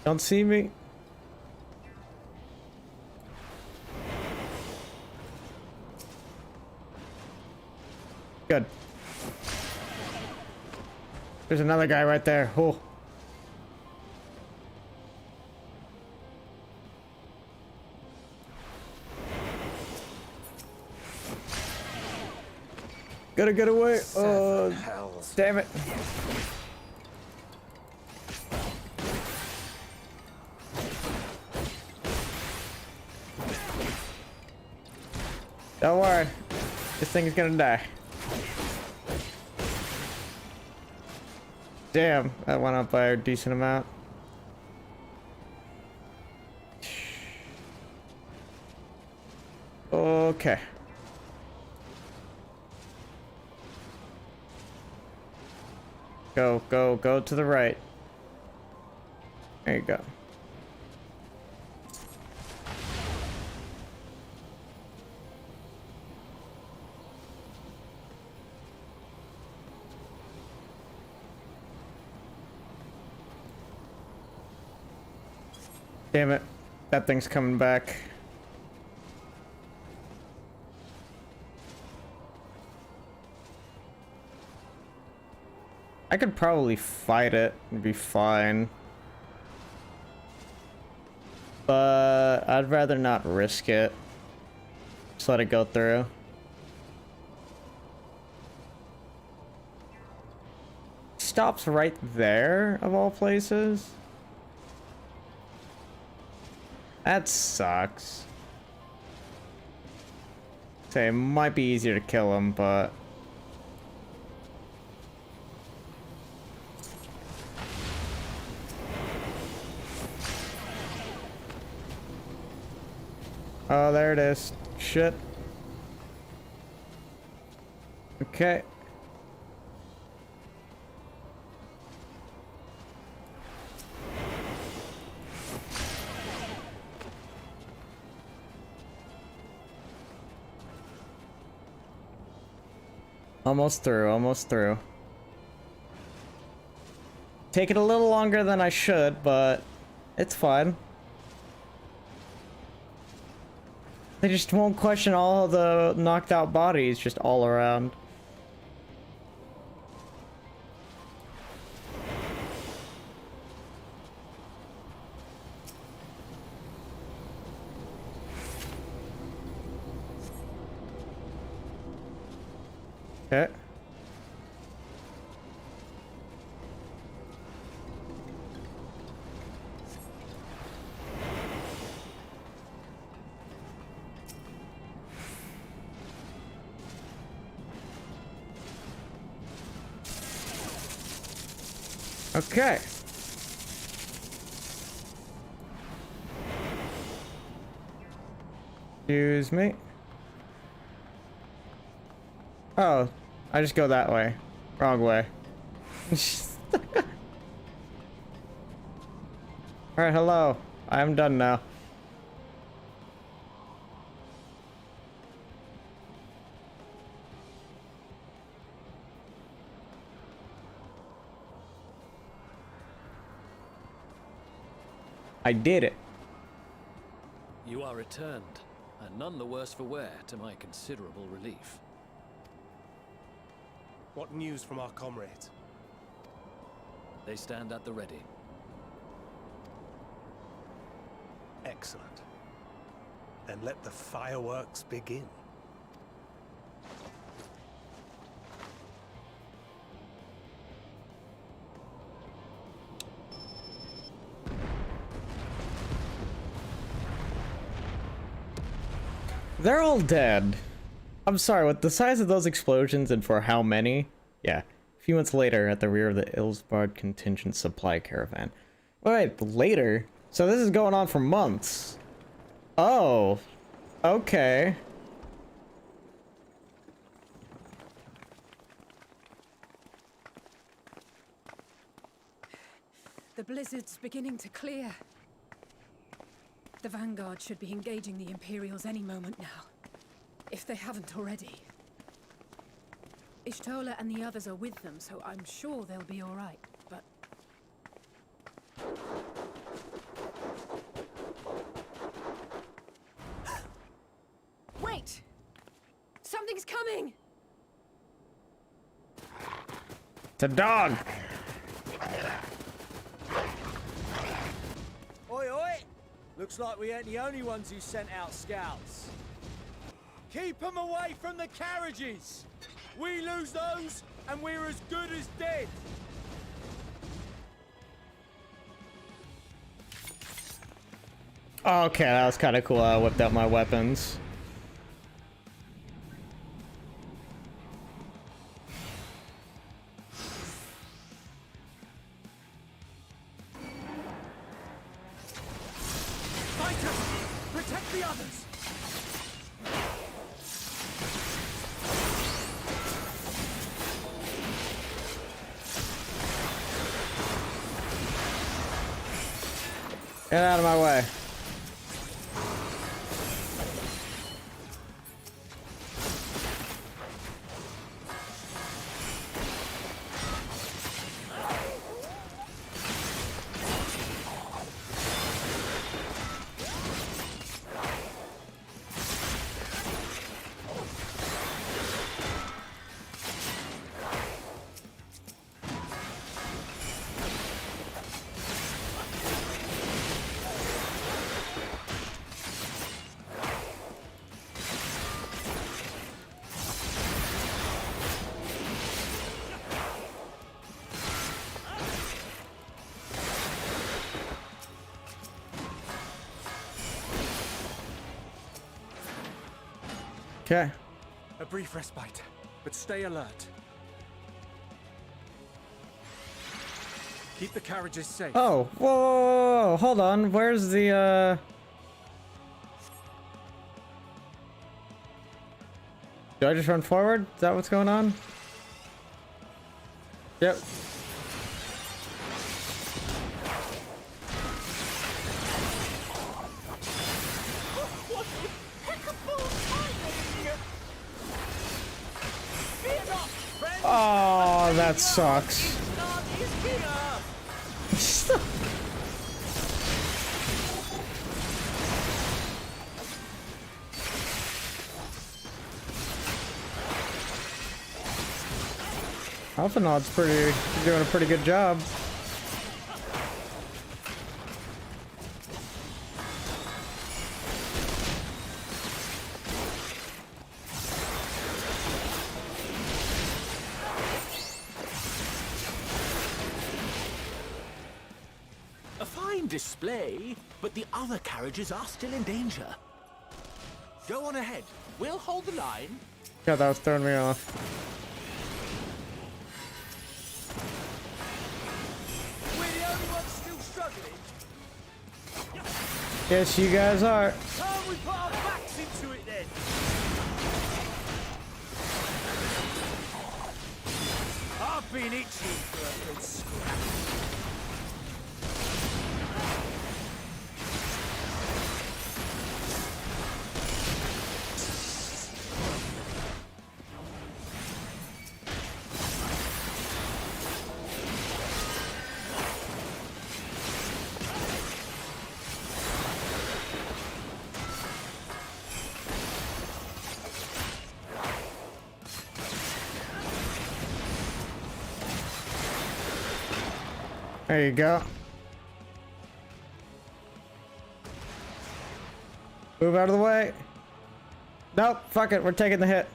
Don't see me. Good. There's another guy right there. Oh. Gotta get away. Oh, damn it. Don't worry. This thing is gonna die. Damn, that went up by a decent amount. Okay. Go, go, go to the right. There you go. Damn it. That thing's coming back. I could probably fight it and be fine. But I'd rather not risk it. Just let it go through. Stops right there, of all places. That sucks. Say, it might be easier to kill him, but... Oh, there it is. Shit. Okay. Almost through, almost through. Taking a little longer than I should, but it's fine. They just won't question all the knocked out bodies just all around. Okay. Okay. Excuse me. Oh, I just go that way. Wrong way. Alright, hello. I'm done now. I did it. You are returned, and none the worse for wear, to my considerable relief. What news from our comrades? They stand at the ready. Excellent. Then let the fireworks begin. They're all dead. I'm sorry, with the size of those explosions and for how many? Yeah. A few months later, at the rear of the Ilsbard contingent supply caravan. Wait, later? So this is going on for months. Oh. Okay. The blizzard's beginning to clear. The Vanguard should be engaging the Imperials any moment now, if they haven't already. Ishtola and the others are with them, so I'm sure they'll be all right, but... Wait! Something's coming! It's a dog! Oi, oi! Looks like we ain't the only ones who sent out scouts. Keep them away from the carriages! We lose those, and we're as good as dead! Okay, that was kind of cool. I whipped out my weapons. Protect the others! Get out of my way. Okay. A brief respite, but stay alert. Keep the carriages safe. Oh, whoa, hold on. Where's the, Do I just run forward? Is that what's going on? Yep. Oh, that sucks. Alphanaud's doing a pretty good job. A fine display, but the other carriages are still in danger. Go on ahead. We'll hold the line. God, that was throwing me off. We're the only ones still struggling. Yes, you guys are. Can't we put our backs into it then? I've been itching for a good scrap. There you go. Move out of the way. Nope, fuck it, we're taking the hit.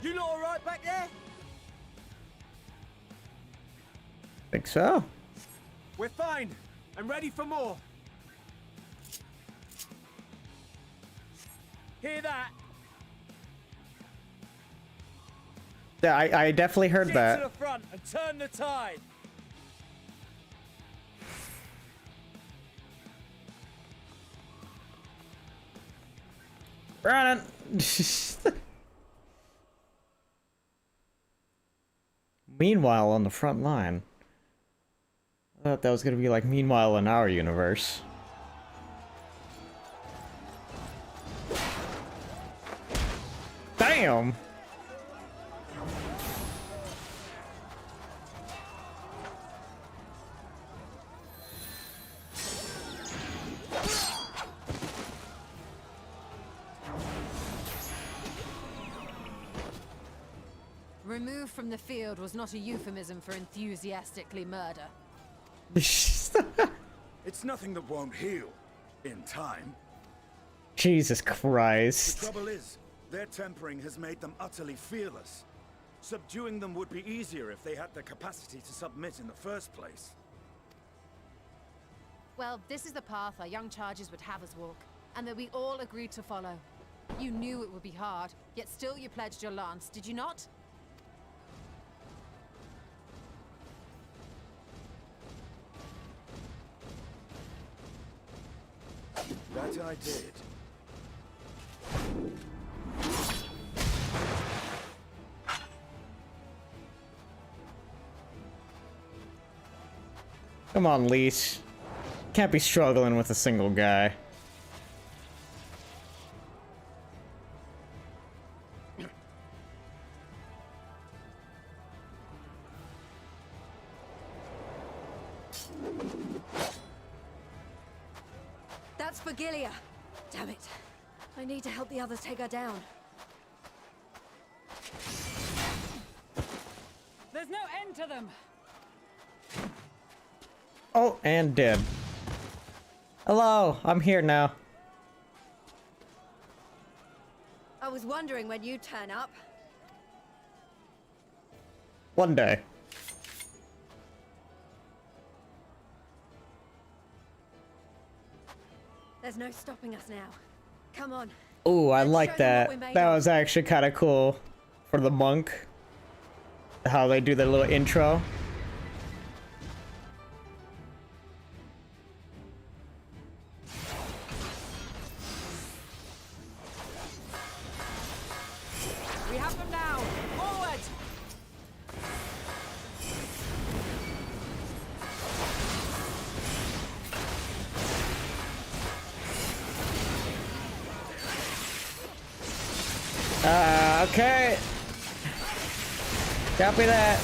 You lot alright back there? Think so. We're fine. I'm ready for more. Hear that? Yeah, I definitely heard Get that. to the front and turn the tide. Running. Meanwhile, on the front line. I thought that was gonna be like meanwhile in our universe. Damn! Removed from the field was not a euphemism for enthusiastically murder. It's nothing that won't heal in time. Jesus The Christ. trouble is, their tempering has made them utterly fearless. Subduing them would be easier if they had the capacity to submit in the first place. Well, this is the path our young charges would have us walk, and that we all agreed to follow. You knew it would be hard, yet still you pledged your lance, did you not? That I did. Come on, Leash. Can't be struggling with a single guy. That's Vigilia. Damn it. I need to help the others take her down. There's no end to them. Oh, and dead. Hello, I'm here now. I was wondering when you'd turn up. One day. There's no stopping us now. Come on. Ooh, I Let's like show them what that. we're made That of. was actually kind of cool for the monk. How they do their little intro. We have them now. Forward. Okay. Copy that.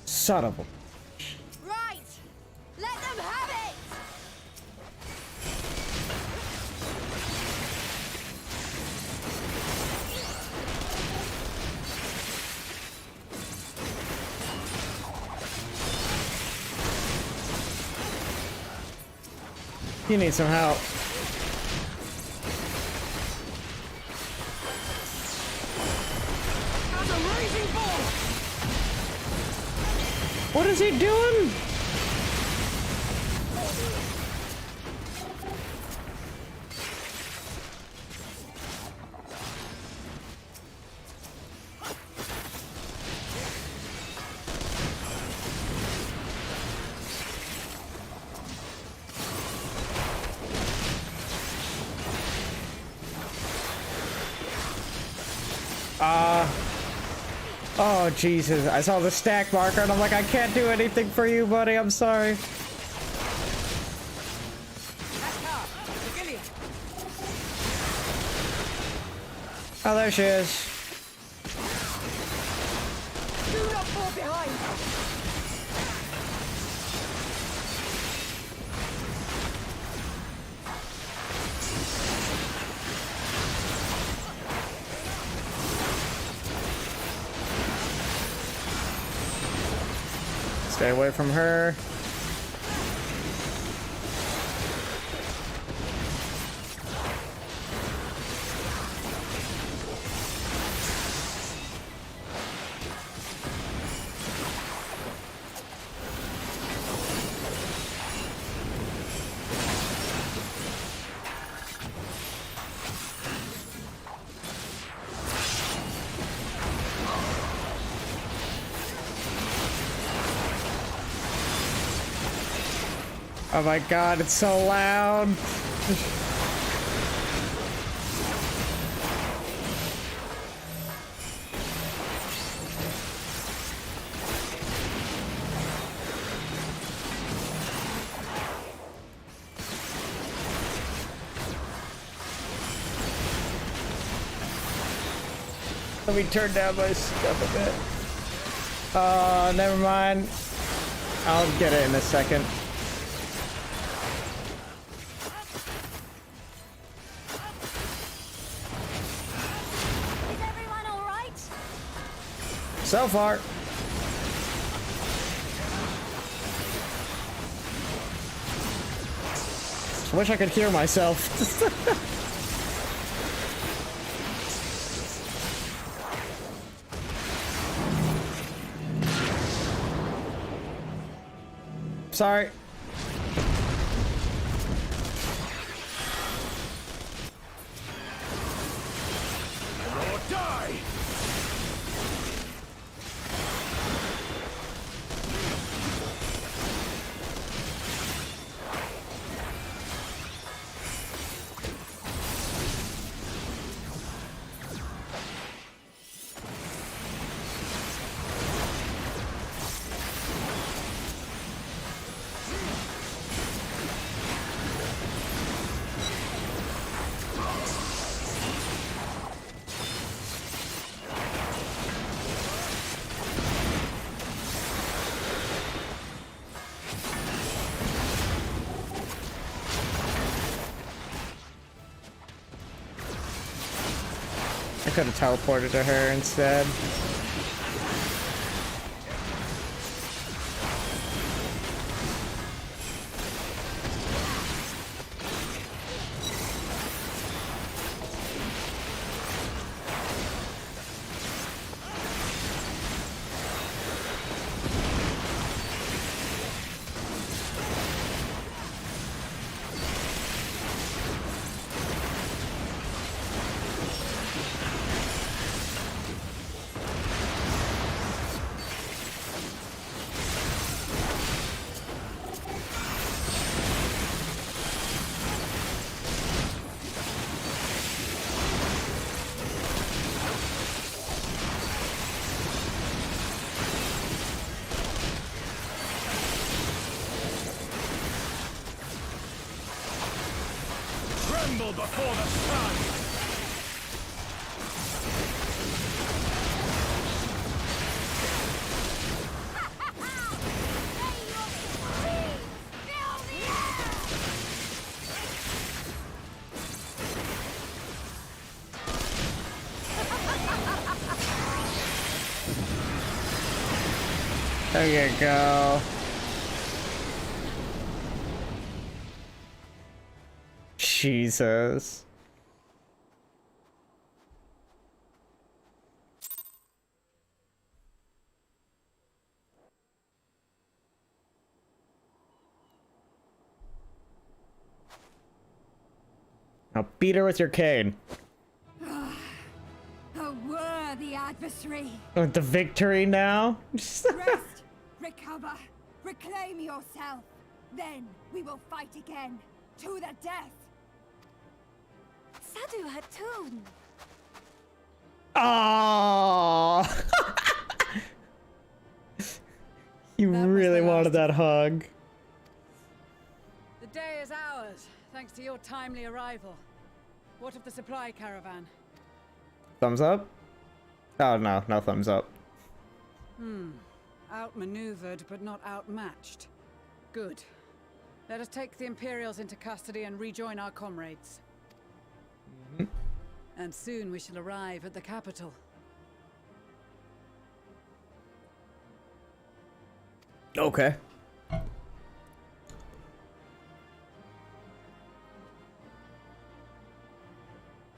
Son of a... Right! Let them have it! You need some help. What is he doing? Oh, Jesus. I saw the stack marker and I'm like, I can't do anything for you, buddy. I'm sorry. Oh, there she is. Do not fall behind! Stay away from her. Oh my god, it's so loud. Let me turn down my stuff a bit. Never mind. I'll get it in a second. So far. I wish I could hear myself. Sorry. Or die! Could have teleported to her instead. Tremble before the sun! There you go. Jesus. Now beat her with your cane. A worthy adversary. With the victory now? Rest, recover, reclaim yourself. Then we will fight again, to the death. Sadu Hatun. Oh. You really wanted that hug. The day is ours, thanks to your timely arrival. What of the supply caravan? Thumbs up? Oh no, no thumbs up. Outmaneuvered, but not outmatched. Good. Let us take the Imperials into custody and rejoin our comrades. And soon we shall arrive at the capital. Okay.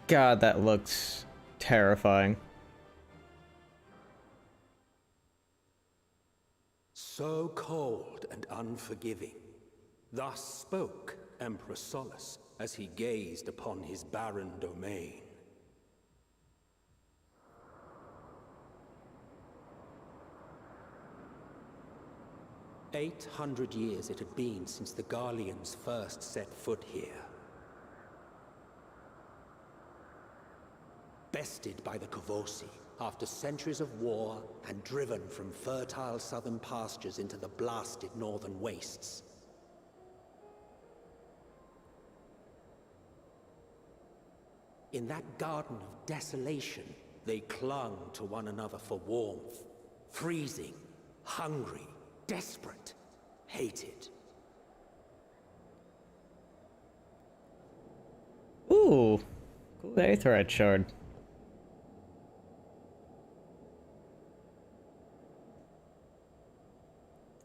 God, that looks terrifying. So cold and unforgiving. Thus spoke Emperor Solus as he gazed upon his barren domain. "800 years it had been since the Garleans first set foot here. Bested by the Kavosi after centuries of war and driven from fertile southern pastures into the blasted northern wastes. In that garden of desolation, they clung to one another for warmth, freezing, hungry, desperate, hated. Ooh, cool Aetheryte shard.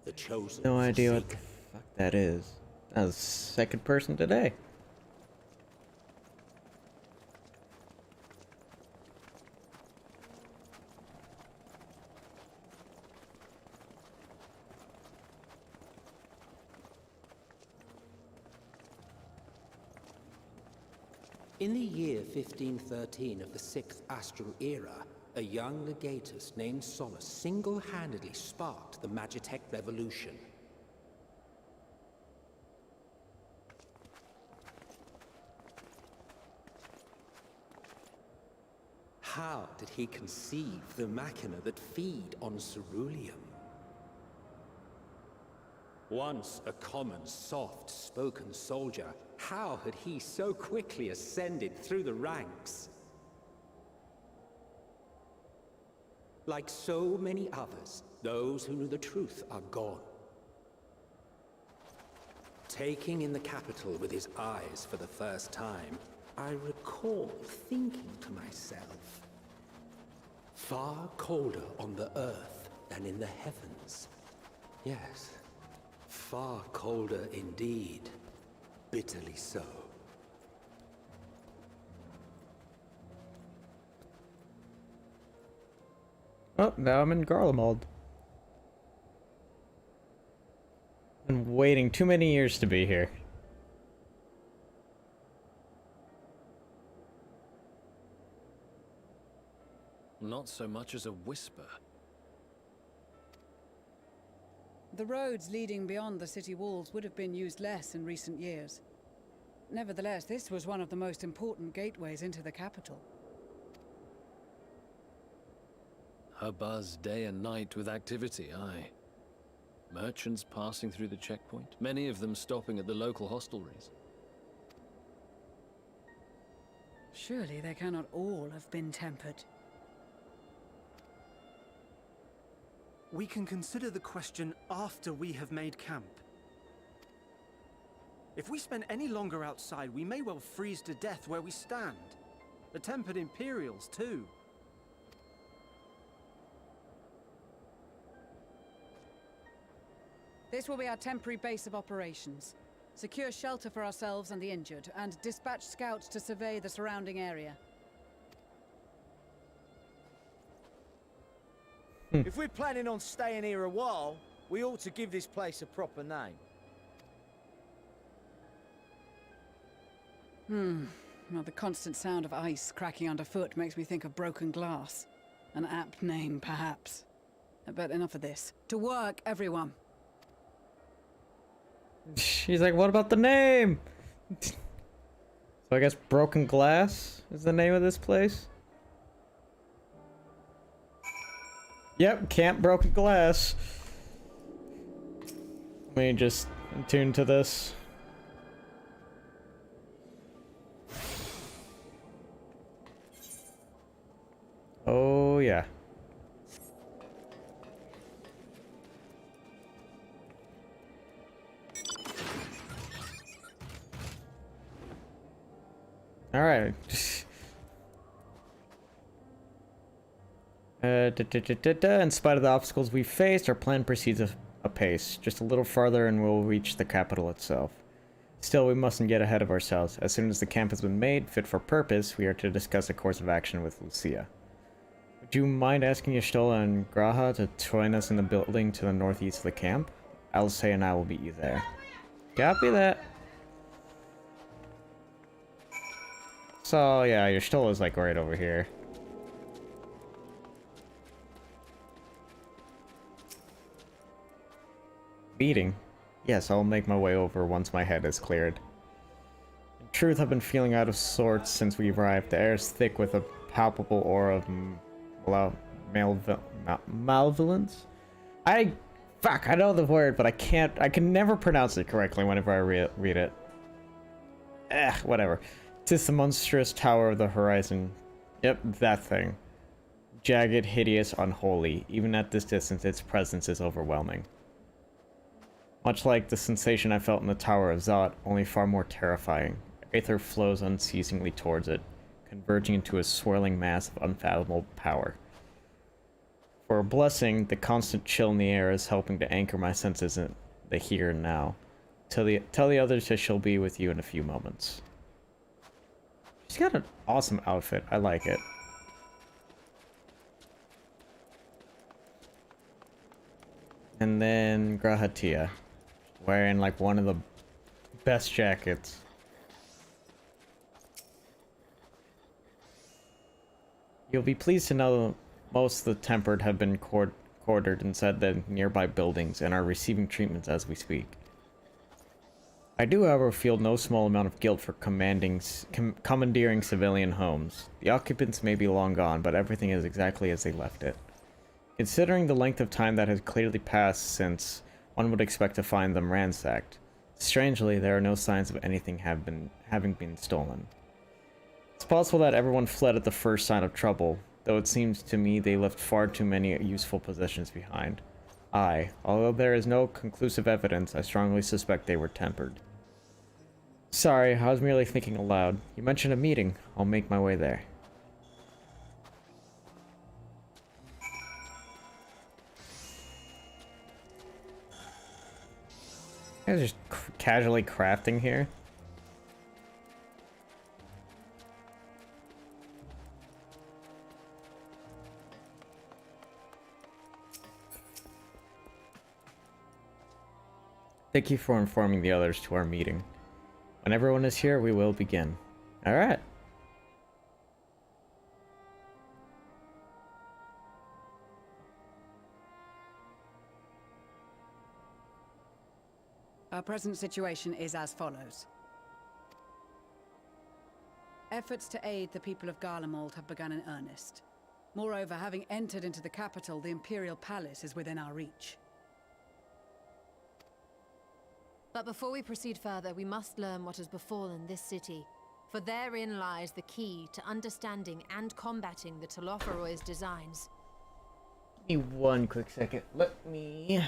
The chosen. No idea what the fuck that is. That was second person today. In the year 1513 of the 6th Astral Era, a young legatus named Solus single-handedly sparked the Magitech Revolution. How did he conceive the machina that feed on ceruleum? Once a common, soft-spoken soldier, how had he so quickly ascended through the ranks? Like so many others, those who knew the truth are gone. Taking in the capital with his eyes for the first time, I recall thinking to myself, Far colder on the earth than in the heavens. Yes, far colder indeed. Bitterly so. Oh, now I'm in Garlemald. Been waiting too many years to be here. Not so much as a whisper. The roads leading beyond the city walls would have been used less in recent years. Nevertheless, this was one of the most important gateways into the capital. A buzz day and night with activity, aye. Merchants passing through the checkpoint, many of them stopping at the local hostelries. Surely they cannot all have been tempered. We can consider the question after we have made camp. If we spend any longer outside, we may well freeze to death where we stand. The tempered Imperials, too. This will be our temporary base of operations. Secure shelter for ourselves and the injured, and dispatch scouts to survey the surrounding area. If we're planning on staying here a while, we ought to give this place a proper name. Well, the constant sound of ice cracking underfoot makes me think of broken glass. An apt name, perhaps. But enough of this. To work, everyone! She's like, what about the name? So I guess Broken Glass is the name of this place? Yep, Camp Broken Glass. Let me just attune to this. Oh, yeah. All right. In spite of the obstacles we faced, our plan proceeds apace. Just a little farther and we'll reach the capital itself. Still, we mustn't get ahead of ourselves. As soon as the camp has been made fit for purpose, we are to discuss a course of action with Lucia. Would you mind asking Y'shtola and Graha to join us in the building to the northeast of the camp? Alice and I will meet you there. Copy that. So, yeah, Y'shtola's like right over here. Meeting? Yes, I'll make my way over once my head is cleared. In truth, I've been feeling out of sorts since we arrived. The air is thick with a palpable aura of malevolence? Fuck, I know the word, but I can never pronounce it correctly whenever I read it. Whatever. 'Tis the monstrous tower of the horizon. Yep, that thing. Jagged, hideous, unholy. Even at this distance, its presence is overwhelming. Much like the sensation I felt in the Tower of Zot, only far more terrifying. Aether flows unceasingly towards it, converging into a swirling mass of unfathomable power. For a blessing, the constant chill in the air is helping to anchor my senses in the here and now. Tell the others I shall be with you in a few moments. She's got an awesome outfit. I like it. And then Grahatia, wearing like one of the best jackets. You'll be pleased to know most of the tempered have been quartered inside the nearby buildings and are receiving treatments as we speak. I do, however, feel no small amount of guilt for commandeering civilian homes. The occupants may be long gone, but everything is exactly as they left it. Considering the length of time that has clearly passed since, one would expect to find them ransacked. Strangely, there are no signs of anything having been stolen. It's possible that everyone fled at the first sign of trouble, though it seems to me they left far too many useful possessions behind. Although there is no conclusive evidence, I strongly suspect they were tempered. Sorry, I was merely thinking aloud. You mentioned a meeting. I'll make my way there. Guys just casually crafting here. Thank you for informing the others to our meeting. When everyone is here, we will begin. Alright. Our present situation is as follows. Efforts to aid the people of Garlemald have begun in earnest. Moreover, having entered into the capital, the Imperial Palace is within our reach. But before we proceed further, we must learn what has befallen this city. For therein lies the key to understanding and combating the Telophoroid's designs. Give me one quick second. Let me...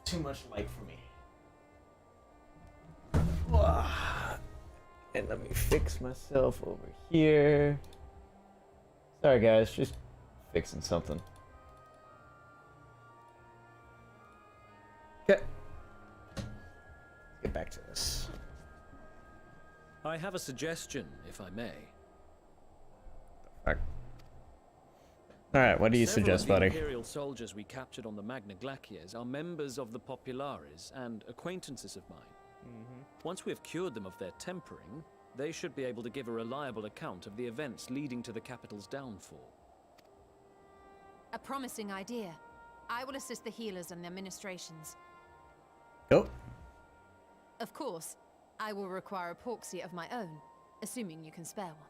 Too much light for me. And let me fix myself over here. Sorry guys, just fixing something. Okay. Let's get back to this. I have a suggestion, if I may. Alright, what do you suggest, buddy? Several of the Imperial soldiers we captured on the Magna Glaciers are members of the Populares and acquaintances of mine. Once we have cured them of their tempering, they should be able to give a reliable account of the events leading to the capital's downfall. A promising idea. I will assist the healers and their ministrations. Go. Of course, I will require a proxy of my own, assuming you can spare one.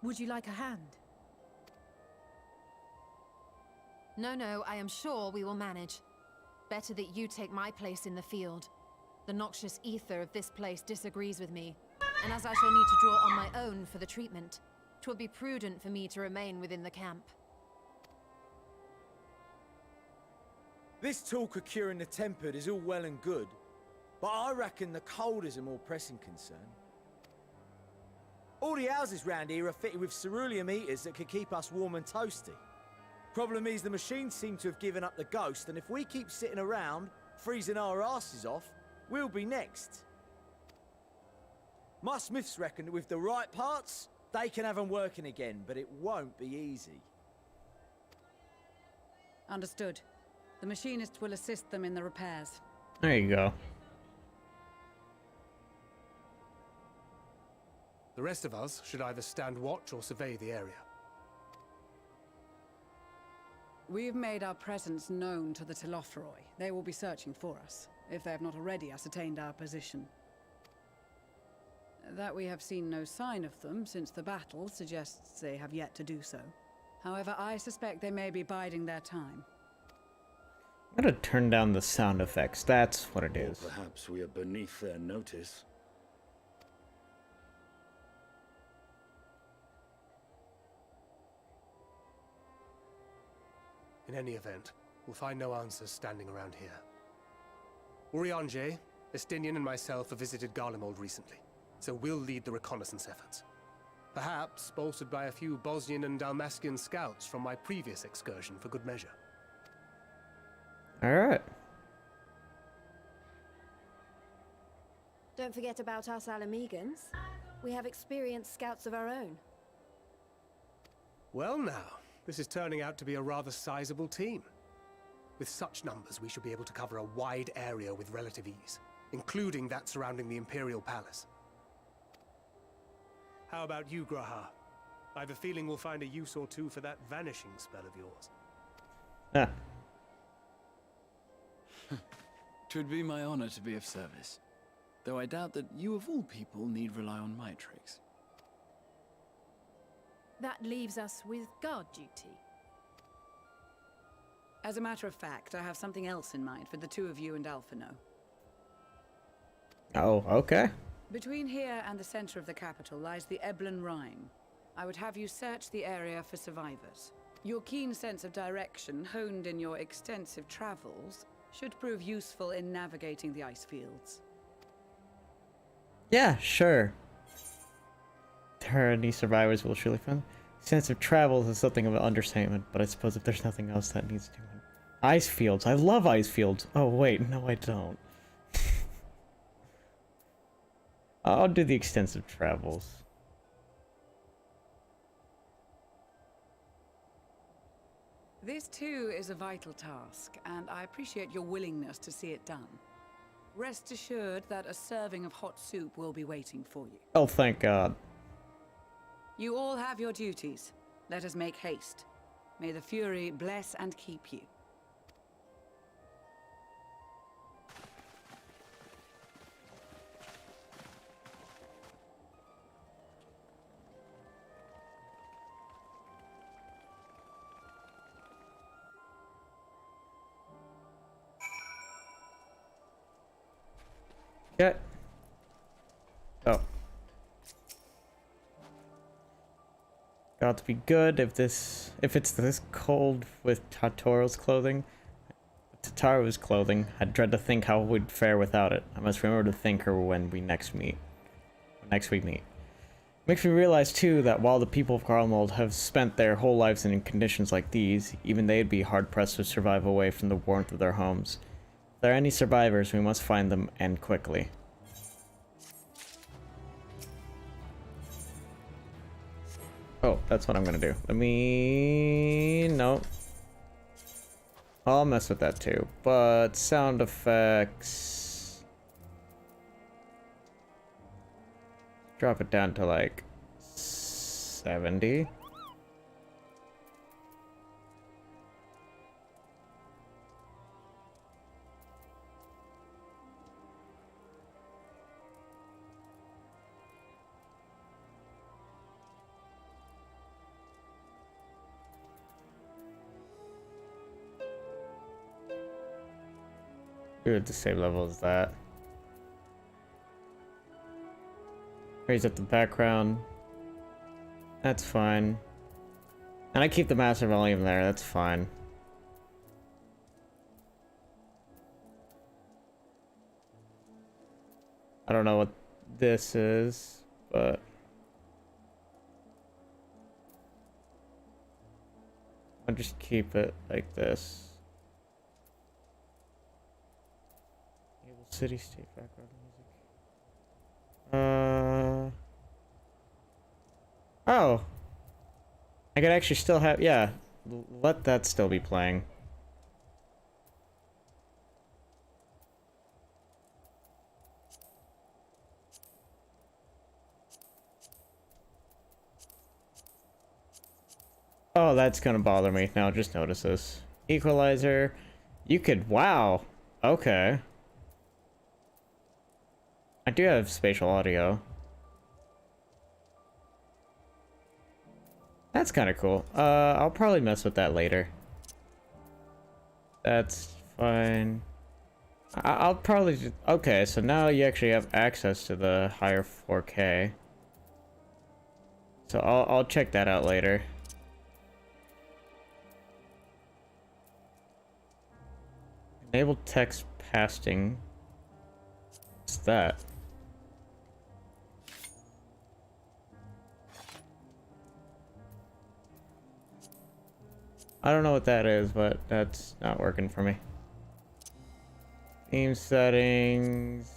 Would you like a hand? No, I am sure we will manage. Better that you take my place in the field. The noxious ether of this place disagrees with me, and as I shall need to draw on my own for the treatment, 'twill be prudent for me to remain within the camp. This talk of curing the tempered is all well and good, but I reckon the cold is a more pressing concern. All the houses round here are fitted with ceruleum heaters that could keep us warm and toasty. Problem is, the machines seem to have given up the ghost, and if we keep sitting around, freezing our asses off, we'll be next. My smiths reckon that with the right parts, they can have them working again, but it won't be easy. Understood. The machinist will assist them in the repairs. There you go. The rest of us should either stand watch or survey the area. We've made our presence known to the Telophoroi. They will be searching for us, if they have not already ascertained our position. That we have seen no sign of them since the battle suggests they have yet to do so. However, I suspect they may be biding their time. I'm gonna turn down the sound effects. That's what it is. Or perhaps we are beneath their notice. In any event, we'll find no answers standing around here. Urianger, Estinian and myself have visited Garlemald recently, so we'll lead the reconnaissance efforts. Perhaps bolstered by a few Bosnian and Dalmatian scouts from my previous excursion for good measure. Alright. Don't forget about us Alamegans. We have experienced scouts of our own. Well now, this is turning out to be a rather sizable team. With such numbers, we should be able to cover a wide area with relative ease, including that surrounding the Imperial Palace. How about you, Graha? I have a feeling we'll find a use or two for that vanishing spell of yours. Ah. 'Twould be my honor to be of service, though I doubt that you of all people need rely on my tricks. That leaves us with guard duty. As a matter of fact, I have something else in mind for the two of you and Alphino. Oh, okay. Between here and the center of the capital lies the Eblan Rhine. I would have you search the area for survivors. Your keen sense of direction, honed in your extensive travels, should prove useful in navigating the ice fields. Yeah, sure. there are any survivors, we'll surely find them. Sense of travel is something of an understatement, but I suppose if there's nothing else that needs doing. Ice fields. I love ice fields. Oh wait, no I don't. I'll do the extensive travels. This too is a vital task, and I appreciate your willingness to see it done. Rest assured that a serving of hot soup will be waiting for you. Oh, thank God. You all have your duties. Let us make haste. May the Fury bless and keep you. Okay. Oh. Got to be good if it's this cold with Tataro's clothing. Tataro's clothing. I'd dread to think how we'd fare without it. I must remember to thank her when we next meet. Makes me realize too that while the people of Garlemald have spent their whole lives in conditions like these, even they'd be hard pressed to survive away from the warmth of their homes. If there are any survivors, we must find them, and quickly. Oh, that's what I'm gonna do. No. I'll mess with that too, but sound effects... Drop it down to like 70. Good, the same level as that. Raise up the background. That's fine. And I keep the master volume there, that's fine. I don't know what this is, but... I'll just keep it like this. City state background music. Oh. I could actually still have, yeah. Let that still be playing. Oh, that's gonna bother me. Now just notice this. Equalizer. You could, wow. Okay. I do have spatial audio. That's kind of cool. I'll probably mess with that later. That's fine. I'll probably just... Okay, so now you actually have access to the higher 4K. So I'll check that out later. Enable text pasting. What's that? I don't know what that is, but that's not working for me. Theme settings.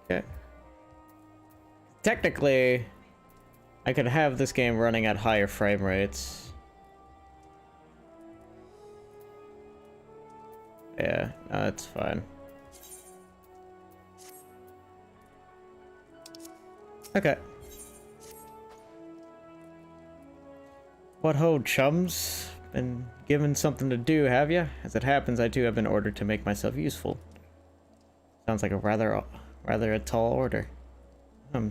Okay. Technically, I could have this game running at higher frame rates. Yeah, no, that's fine. Okay. What ho, chums? Been given something to do, have you? As it happens, I too have been ordered to make myself useful. Sounds like a rather a tall order.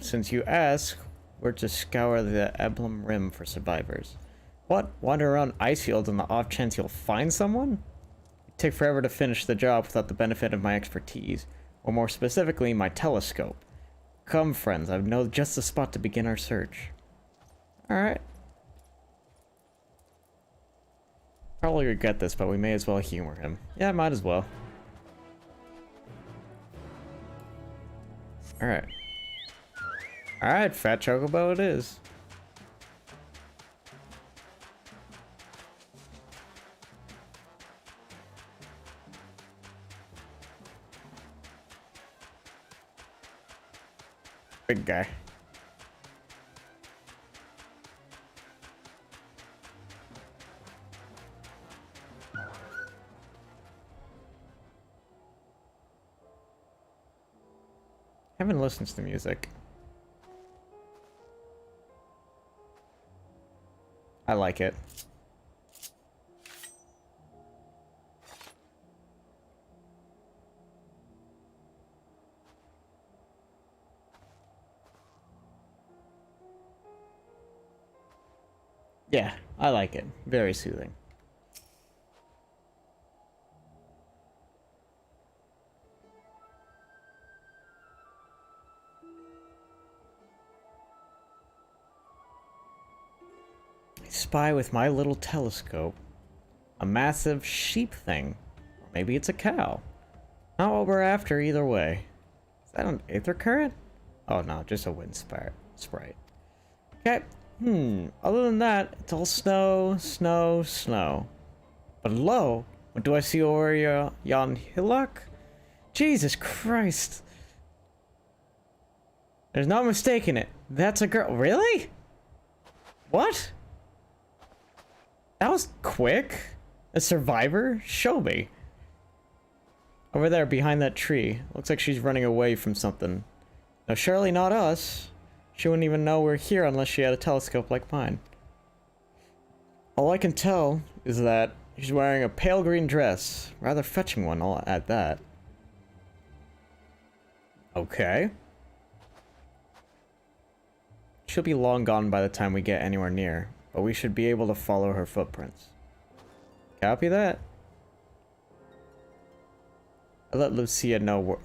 Since you ask, we're to scour the Emblem Rim for survivors. What? Wander around ice fields on the off chance you'll find someone? It'd take forever to finish the job without the benefit of my expertise. Or more specifically, my telescope. Come, friends, I know just the spot to begin our search. Alright. Probably regret this, but we may as well humor him. Yeah, might as well. Alright. Alright, fat chocobo it is. Big guy. Haven't listened to the music. I like it. Yeah, I like it. Very soothing. I spy with my little telescope a massive sheep thing. Or maybe it's a cow. Not what we're after either way. Is that an aether current? Oh no, just a wind sprite. Okay. Other than that, it's all snow, snow, snow. But lo, what do I see over yon hillock? Jesus Christ. There's no mistaking it. That's a girl. Really? What? That was quick. A survivor? Show me. Over there behind that tree. Looks like she's running away from something. No, surely not us. She wouldn't even know we're here unless she had a telescope like mine. All I can tell is that she's wearing a pale green dress. Rather fetching one, I'll add that. Okay. She'll be long gone by the time we get anywhere near, but we should be able to follow her footprints. Copy that. I'll let Lucia know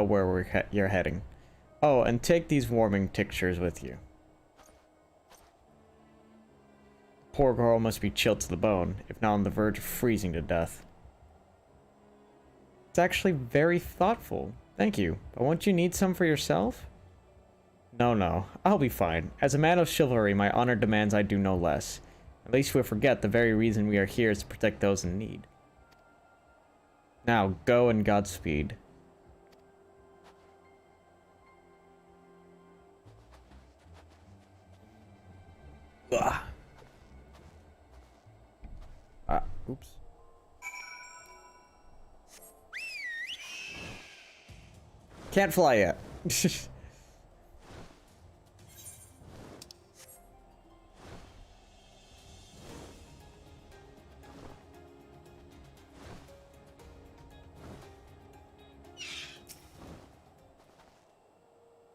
where you're heading. Oh, and take these warming tinctures with you. Poor girl must be chilled to the bone, if not on the verge of freezing to death. It's actually very thoughtful. Thank you. But won't you need some for yourself? No. I'll be fine. As a man of chivalry, my honor demands I do no less. At least we'll forget the very reason we are here is to protect those in need. Now, go and Godspeed. Ugh. Oops. Can't fly yet.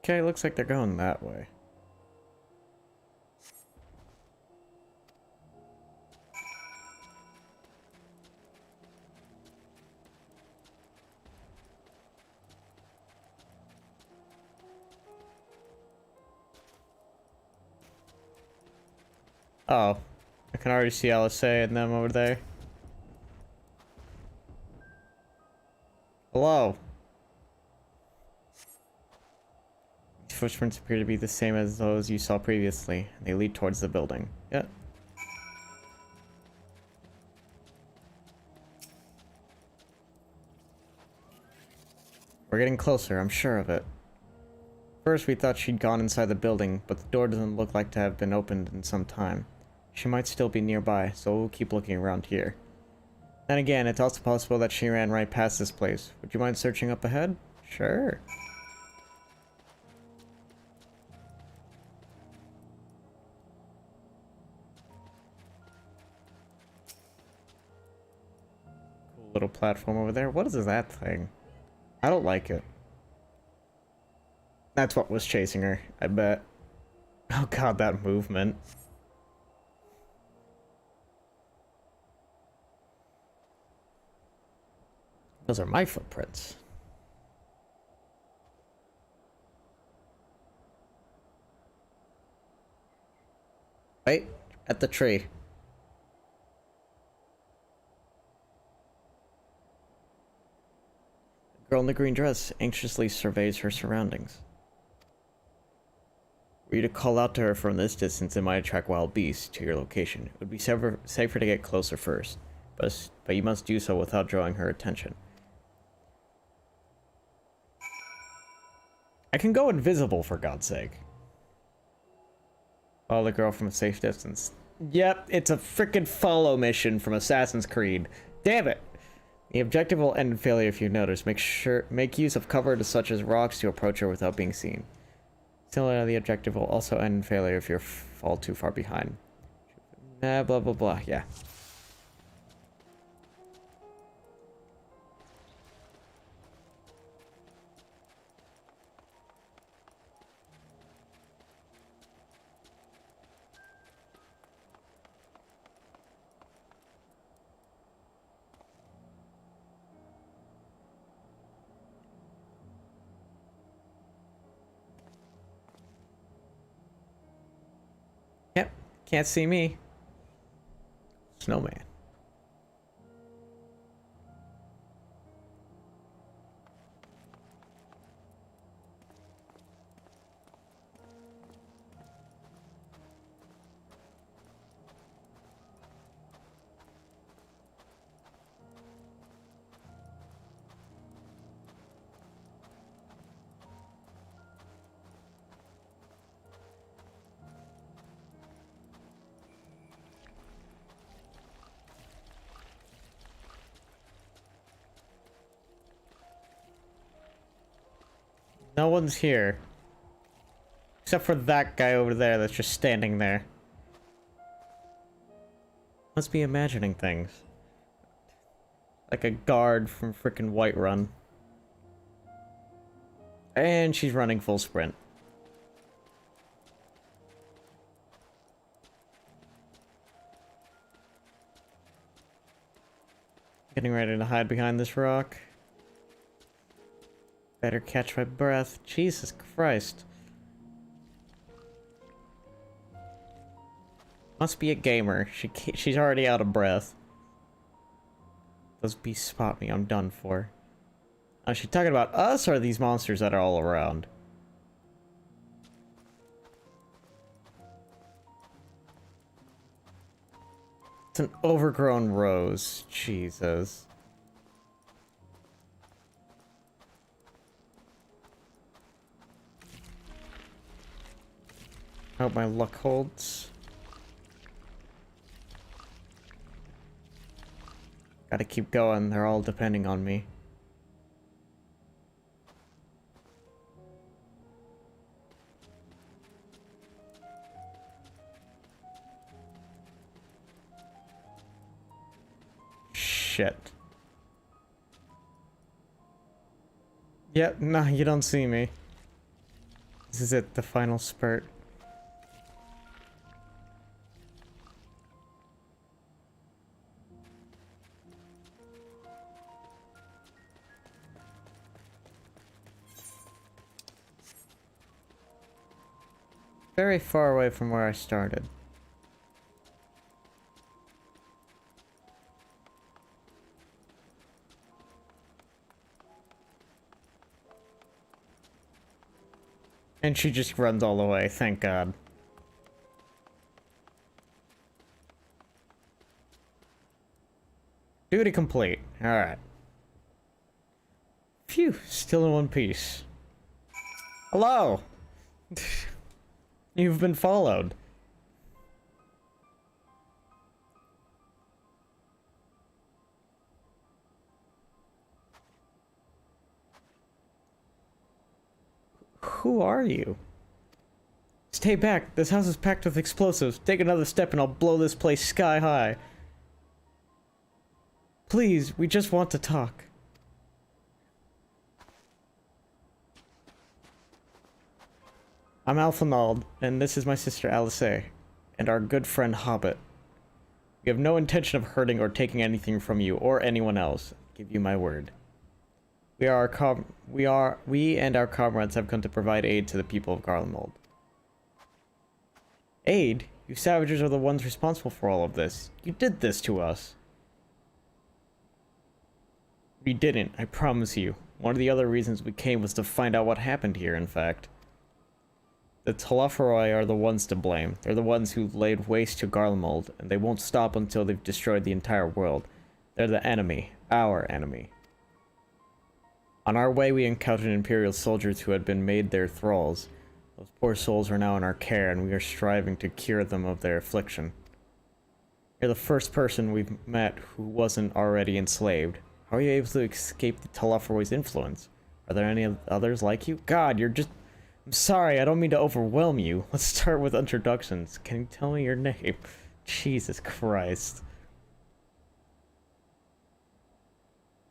Okay, looks like they're going that way. Oh, I can already see LSA and them over there. Hello. These footprints appear to be the same as those you saw previously. They lead towards the building. Yep. We're getting closer, I'm sure of it. First, we thought she'd gone inside the building, but the door doesn't look like to have been opened in some time. She might still be nearby, so we'll keep looking around here. Then again, it's also possible that she ran right past this place. Would you mind searching up ahead? Sure. Cool little platform over there. What is that thing? I don't like it. That's what was chasing her, I bet. Oh god, that movement. Those are my footprints. Right at the tree. The girl in the green dress anxiously surveys her surroundings. Were you to call out to her from this distance, it might attract wild beasts to your location. It would be safer to get closer first, but you must do so without drawing her attention. I can go invisible, for God's sake. Follow the girl from a safe distance. Yep, it's a frickin' follow mission from Assassin's Creed. Damn it! The objective will end in failure if you notice. Make use of cover such as rocks to approach her without being seen. Similarly, the objective will also end in failure if you fall too far behind. Blah blah blah, yeah. Yep, can't see me. Snowman. No one's here. Except for that guy over there that's just standing there. Must be imagining things. Like a guard from frickin' Whiterun. And she's running full sprint. Getting ready to hide behind this rock. Better catch my breath. Jesus Christ. Must be a gamer. She's already out of breath. Those beasts spot me. I'm done for. Is she talking about us or these monsters that are all around? It's an overgrown rose. Jesus. I hope my luck holds. Gotta keep going, they're all depending on me. Shit. Yep, nah, you don't see me. This is it, the final spurt. Very far away from where I started. And she just runs all the way, thank God. Duty complete. Alright. Phew, still in one piece. Hello! You've been followed. Who are you? Stay back. This house is packed with explosives. Take another step and I'll blow this place sky high. Please, we just want to talk. I'm Alphanald, and this is my sister Alice, and our good friend Hobbit. We have no intention of hurting or taking anything from you or anyone else. I give you my word. We and our comrades have come to provide aid to the people of Garlemald. Aid? You savages are the ones responsible for all of this. You did this to us. We didn't, I promise you. One of the other reasons we came was to find out what happened here, in fact. The Telophoroi are the ones to blame. They're the ones who laid waste to Garlemald, and they won't stop until they've destroyed the entire world. They're the enemy. Our enemy. On our way, we encountered Imperial soldiers who had been made their thralls. Those poor souls are now in our care, and we are striving to cure them of their affliction. You're the first person we've met who wasn't already enslaved. How are you able to escape the Telophoroi's influence? Are there any others like you? God, you're just... I'm sorry, I don't mean to overwhelm you. Let's start with introductions. Can you tell me your name? Jesus Christ.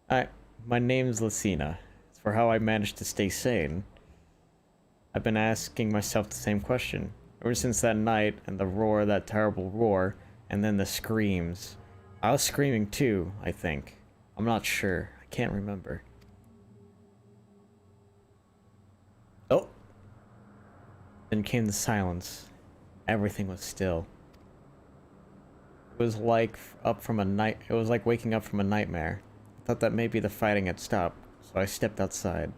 My name's Lucina. It's for how I managed to stay sane. I've been asking myself the same question. Ever since that night, and the roar, that terrible roar, and then the screams. I was screaming too, I think. I'm not sure. I can't remember. Oh! Then came the silence. Everything was still. It was like it was like waking up from a nightmare. I thought that maybe the fighting had stopped, so I stepped outside.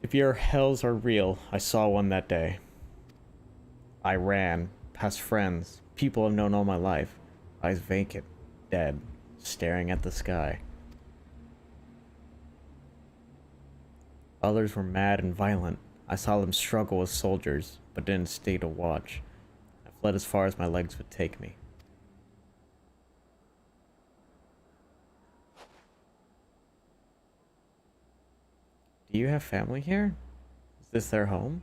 If your hells are real, I saw one that day. I ran, past friends, people I've known all my life, eyes vacant, dead, staring at the sky. Others were mad and violent. I saw them struggle with soldiers, but didn't stay to watch. I fled as far as my legs would take me. Do you have family here? Is this their home?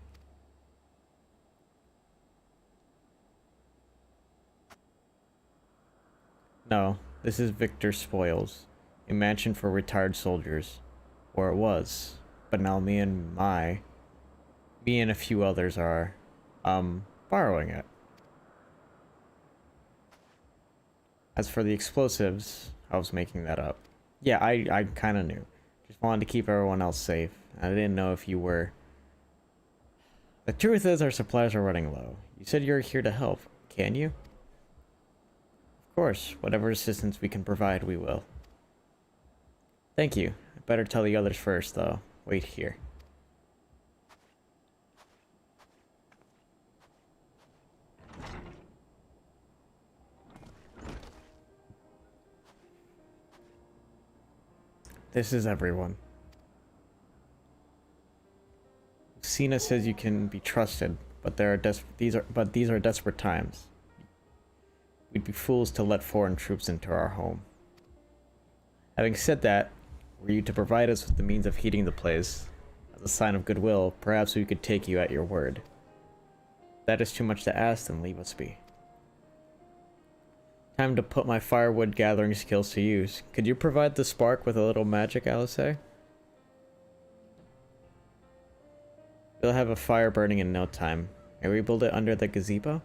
No, this is Victor Spoils, a mansion for retired soldiers. Or it was. But now me and a few others are, borrowing it. As for the explosives, I was making that up. Yeah, I kinda knew. Just wanted to keep everyone else safe. I didn't know if you were... The truth is our supplies are running low. You said you're here to help. Can you? Of course, whatever assistance we can provide, we will. Thank you. I better tell the others first, though. Wait here. This is everyone. Cena says you can be trusted, but these are desperate times. We'd be fools to let foreign troops into our home. Having said that, were you to provide us with the means of heating the place, as a sign of goodwill, perhaps we could take you at your word. If that is too much to ask, then leave us be. Time to put my firewood gathering skills to use. Could you provide the spark with a little magic, Alice? We'll have a fire burning in no time. May we build it under the gazebo?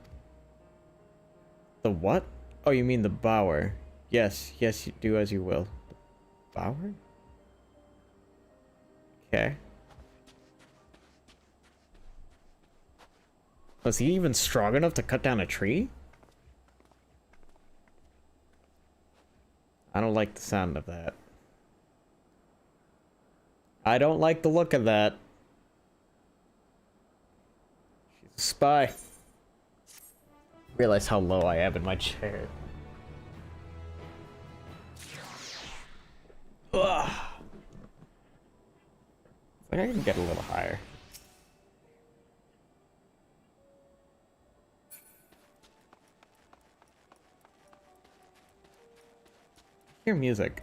The what? Oh, you mean the bower. Yes, you do as you will. The bower? Okay. Was he even strong enough to cut down a tree? I don't like the sound of that. I don't like the look of that. She's a spy. Realize how low I am in my chair. Ugh. I think I can get a little higher. Hear music.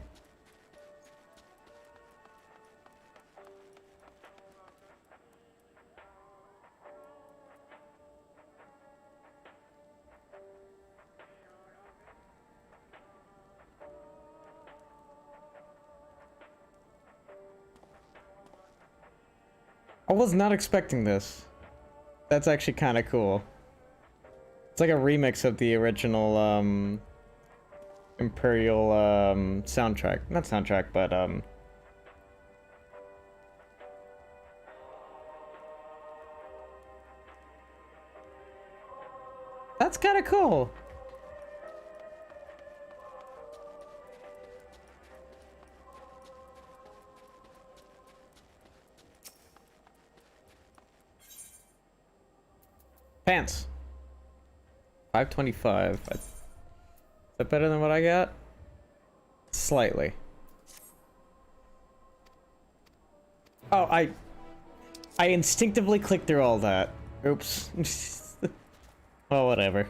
I was not expecting this. That's actually kind of cool. It's like a remix of the original, Imperial, soundtrack. Not soundtrack, but, That's kind of cool. Pants. 525. Is that better than what I got? Slightly. Oh, I instinctively clicked through all that. Oops. Well, whatever.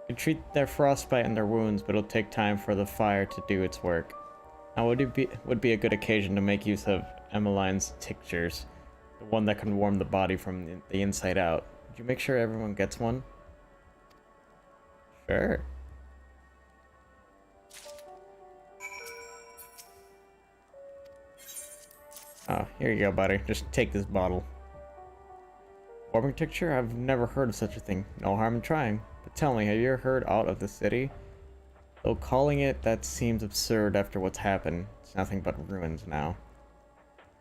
You can treat their frostbite and their wounds, but it'll take time for the fire to do its work. Now, would be a good occasion to make use of Emmeline's tinctures, the one that can warm the body from the inside out. Would you make sure everyone gets one? Sure. Oh, here you go, buddy. Just take this bottle. Warming tincture? I've never heard of such a thing. No harm in trying. But tell me, have you ever heard aught of the city? Though calling it that seems absurd after what's happened. It's nothing but ruins now.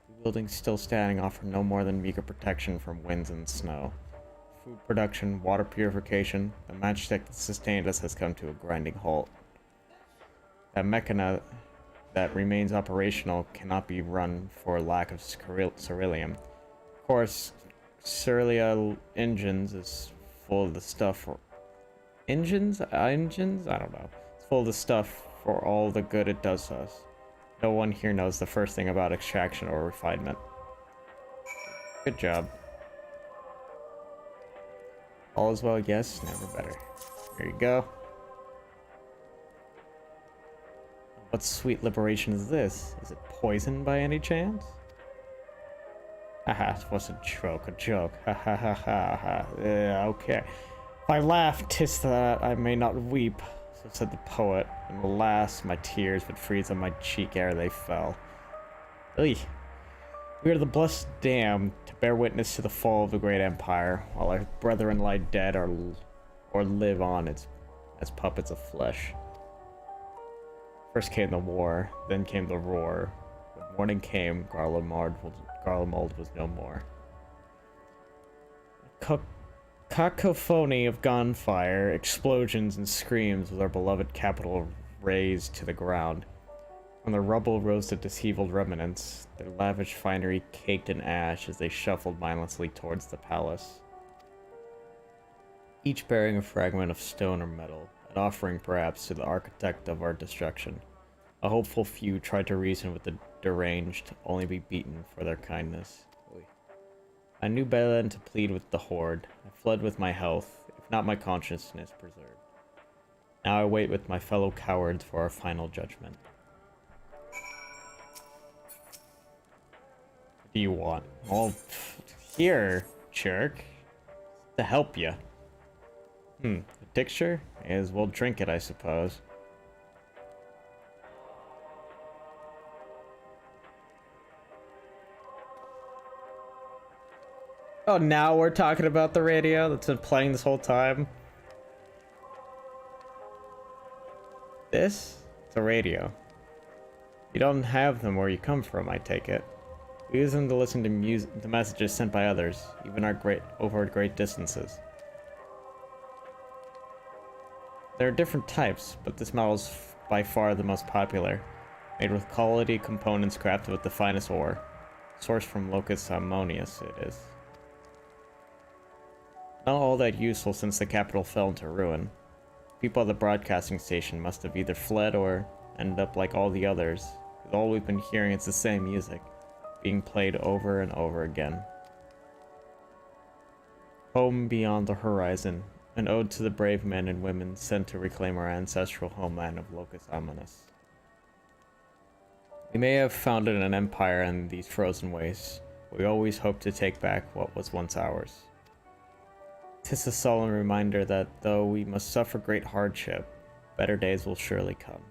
The buildings still standing offer no more than meager protection from winds and snow. Food production, water purification, the matchstick that sustained us has come to a grinding halt. That mechana that remains operational cannot be run for lack of ceruleum. Of course, Cerulia engines is full of the stuff for... Engines? Engines? I don't know. It's full of the stuff for all the good it does to us. No one here knows the first thing about extraction or refinement. Good job. All is well, yes, never better. There you go. What sweet liberation is this? Is it poison by any chance? Haha, it was a joke. Ha ha ha ha ha. Yeah, okay. If I laugh, 'tis that I may not weep, so said the poet, and alas, my tears would freeze on my cheek ere they fell. Oy. We are the blessed damned to bear witness to the fall of the great empire, while our brethren lie dead or live on as puppets of flesh. First came the war, then came the roar. When morning came, Garlemald was no more. Cacophony of gunfire, explosions, and screams was our beloved capital razed to the ground. From the rubble rose the disheveled remnants, their lavish finery caked in ash as they shuffled mindlessly towards the palace. Each bearing a fragment of stone or metal, an offering perhaps to the architect of our destruction. A hopeful few tried to reason with the deranged, only be beaten for their kindness. I knew better than to plead with the horde. I fled with my health, if not my consciousness preserved. Now I wait with my fellow cowards for our final judgment. What do you want? Well, here, jerk. To help you. The tincture? Is we'll drink it, I suppose. Oh, now we're talking about the radio that's been playing this whole time. This? It's a radio. You don't have them where you come from, I take it. We use them to listen to messages sent by others, even over great distances. There are different types, but this model is by far the most popular. Made with quality components crafted with the finest ore. Sourced from Locus Ammonius, it is. Not all that useful since the capital fell into ruin. People at the broadcasting station must have either fled or ended up like all the others, because all we've been hearing is the same music, being played over and over again. Home beyond the horizon, an ode to the brave men and women sent to reclaim our ancestral homeland of Locus Ammonius. We may have founded an empire in these frozen wastes, but we always hope to take back what was once ours. 'Tis a solemn reminder that, though we must suffer great hardship, better days will surely come.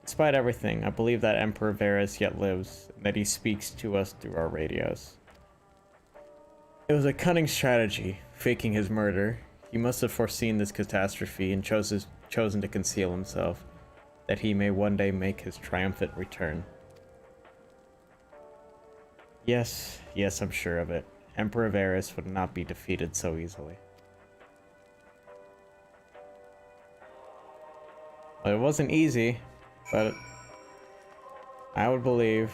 Despite everything, I believe that Emperor Varus yet lives, and that he speaks to us through our radios. It was a cunning strategy, faking his murder. He must have foreseen this catastrophe and chosen to conceal himself. that he may one day make his triumphant return. Yes, yes, I'm sure of it. Emperor Varys would not be defeated so easily. Well, it wasn't easy, but I would believe,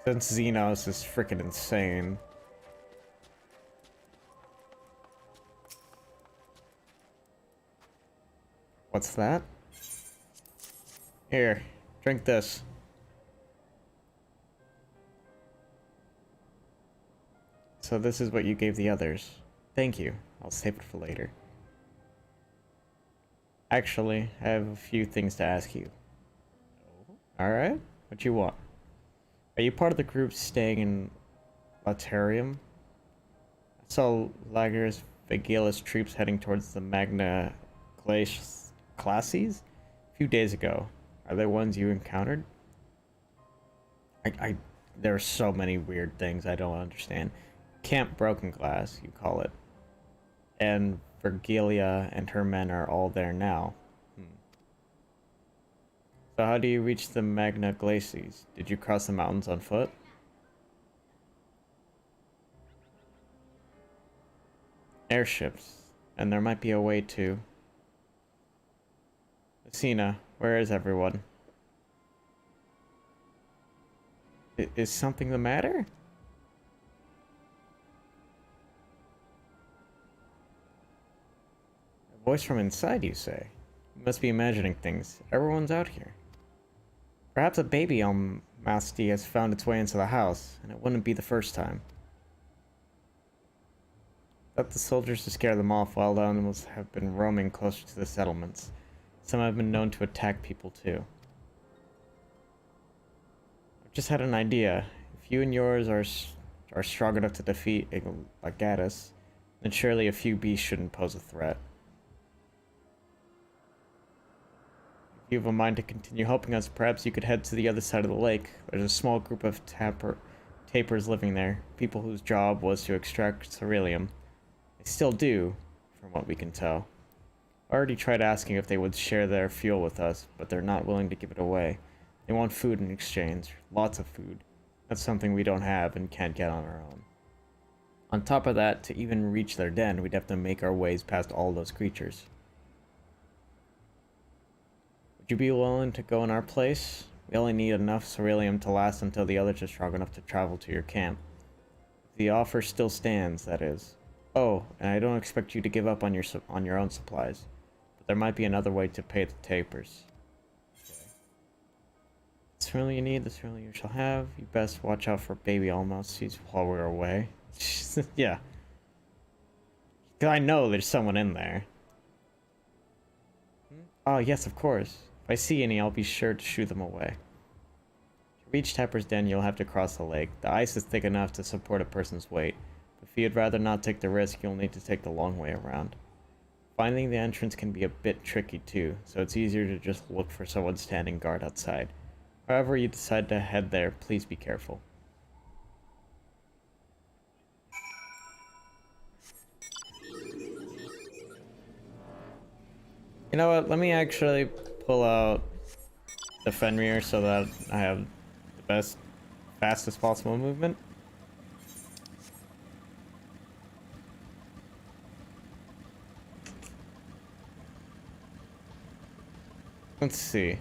since Xenos is freaking insane. What's that? Here, drink this. So this is what you gave the others. Thank you. I'll save it for later. Actually, I have a few things to ask you. Alright, what you want? Are you part of the group staying in Laterium? I saw Lager's Vigilis troops heading towards the Magna Classes a few days ago. Are they ones you encountered? There are so many weird things I don't understand. Camp Broken Glass, you call it. And Virgilia and her men are all there now. So how do you reach the Magna Glacies? Did you cross the mountains on foot? Airships. And there might be a way to... Messina, where is everyone? Is something the matter? A voice from inside, you say? You must be imagining things. Everyone's out here. Perhaps a baby Almasty has found its way into the house, and it wouldn't be the first time. Let the soldiers to scare them off. Wild animals have been roaming closer to the settlements. Some have been known to attack people too. I've just had an idea. If you and yours are strong enough to defeat Agatus, then surely a few beasts shouldn't pose a threat. If you have a mind to continue helping us, perhaps you could head to the other side of the lake. There's a small group of tapers living there, people whose job was to extract ceruleum. They still do, from what we can tell. I already tried asking if they would share their fuel with us, but they're not willing to give it away. They want food in exchange, lots of food. That's something we don't have and can't get on our own. On top of that, to even reach their den, we'd have to make our ways past all those creatures. Would you be willing to go in our place? We only need enough ceruleum to last until the others are strong enough to travel to your camp. If the offer still stands, that is. Oh, and I don't expect you to give up on your own supplies. But there might be another way to pay the tapers. The ceruleum you need, the ceruleum you shall have. You best watch out for baby Almasties while we're away. Yeah. Because I know there's someone in there. Oh, yes, of course. If I see any, I'll be sure to shoo them away. To reach Tapper's Den, you'll have to cross the lake. The ice is thick enough to support a person's weight. But if you'd rather not take the risk, you'll need to take the long way around. Finding the entrance can be a bit tricky too, so it's easier to just look for someone standing guard outside. However you decide to head there, please be careful. You know what, let me actually pull out the Fenrir so that I have the fastest possible movement. Let's see.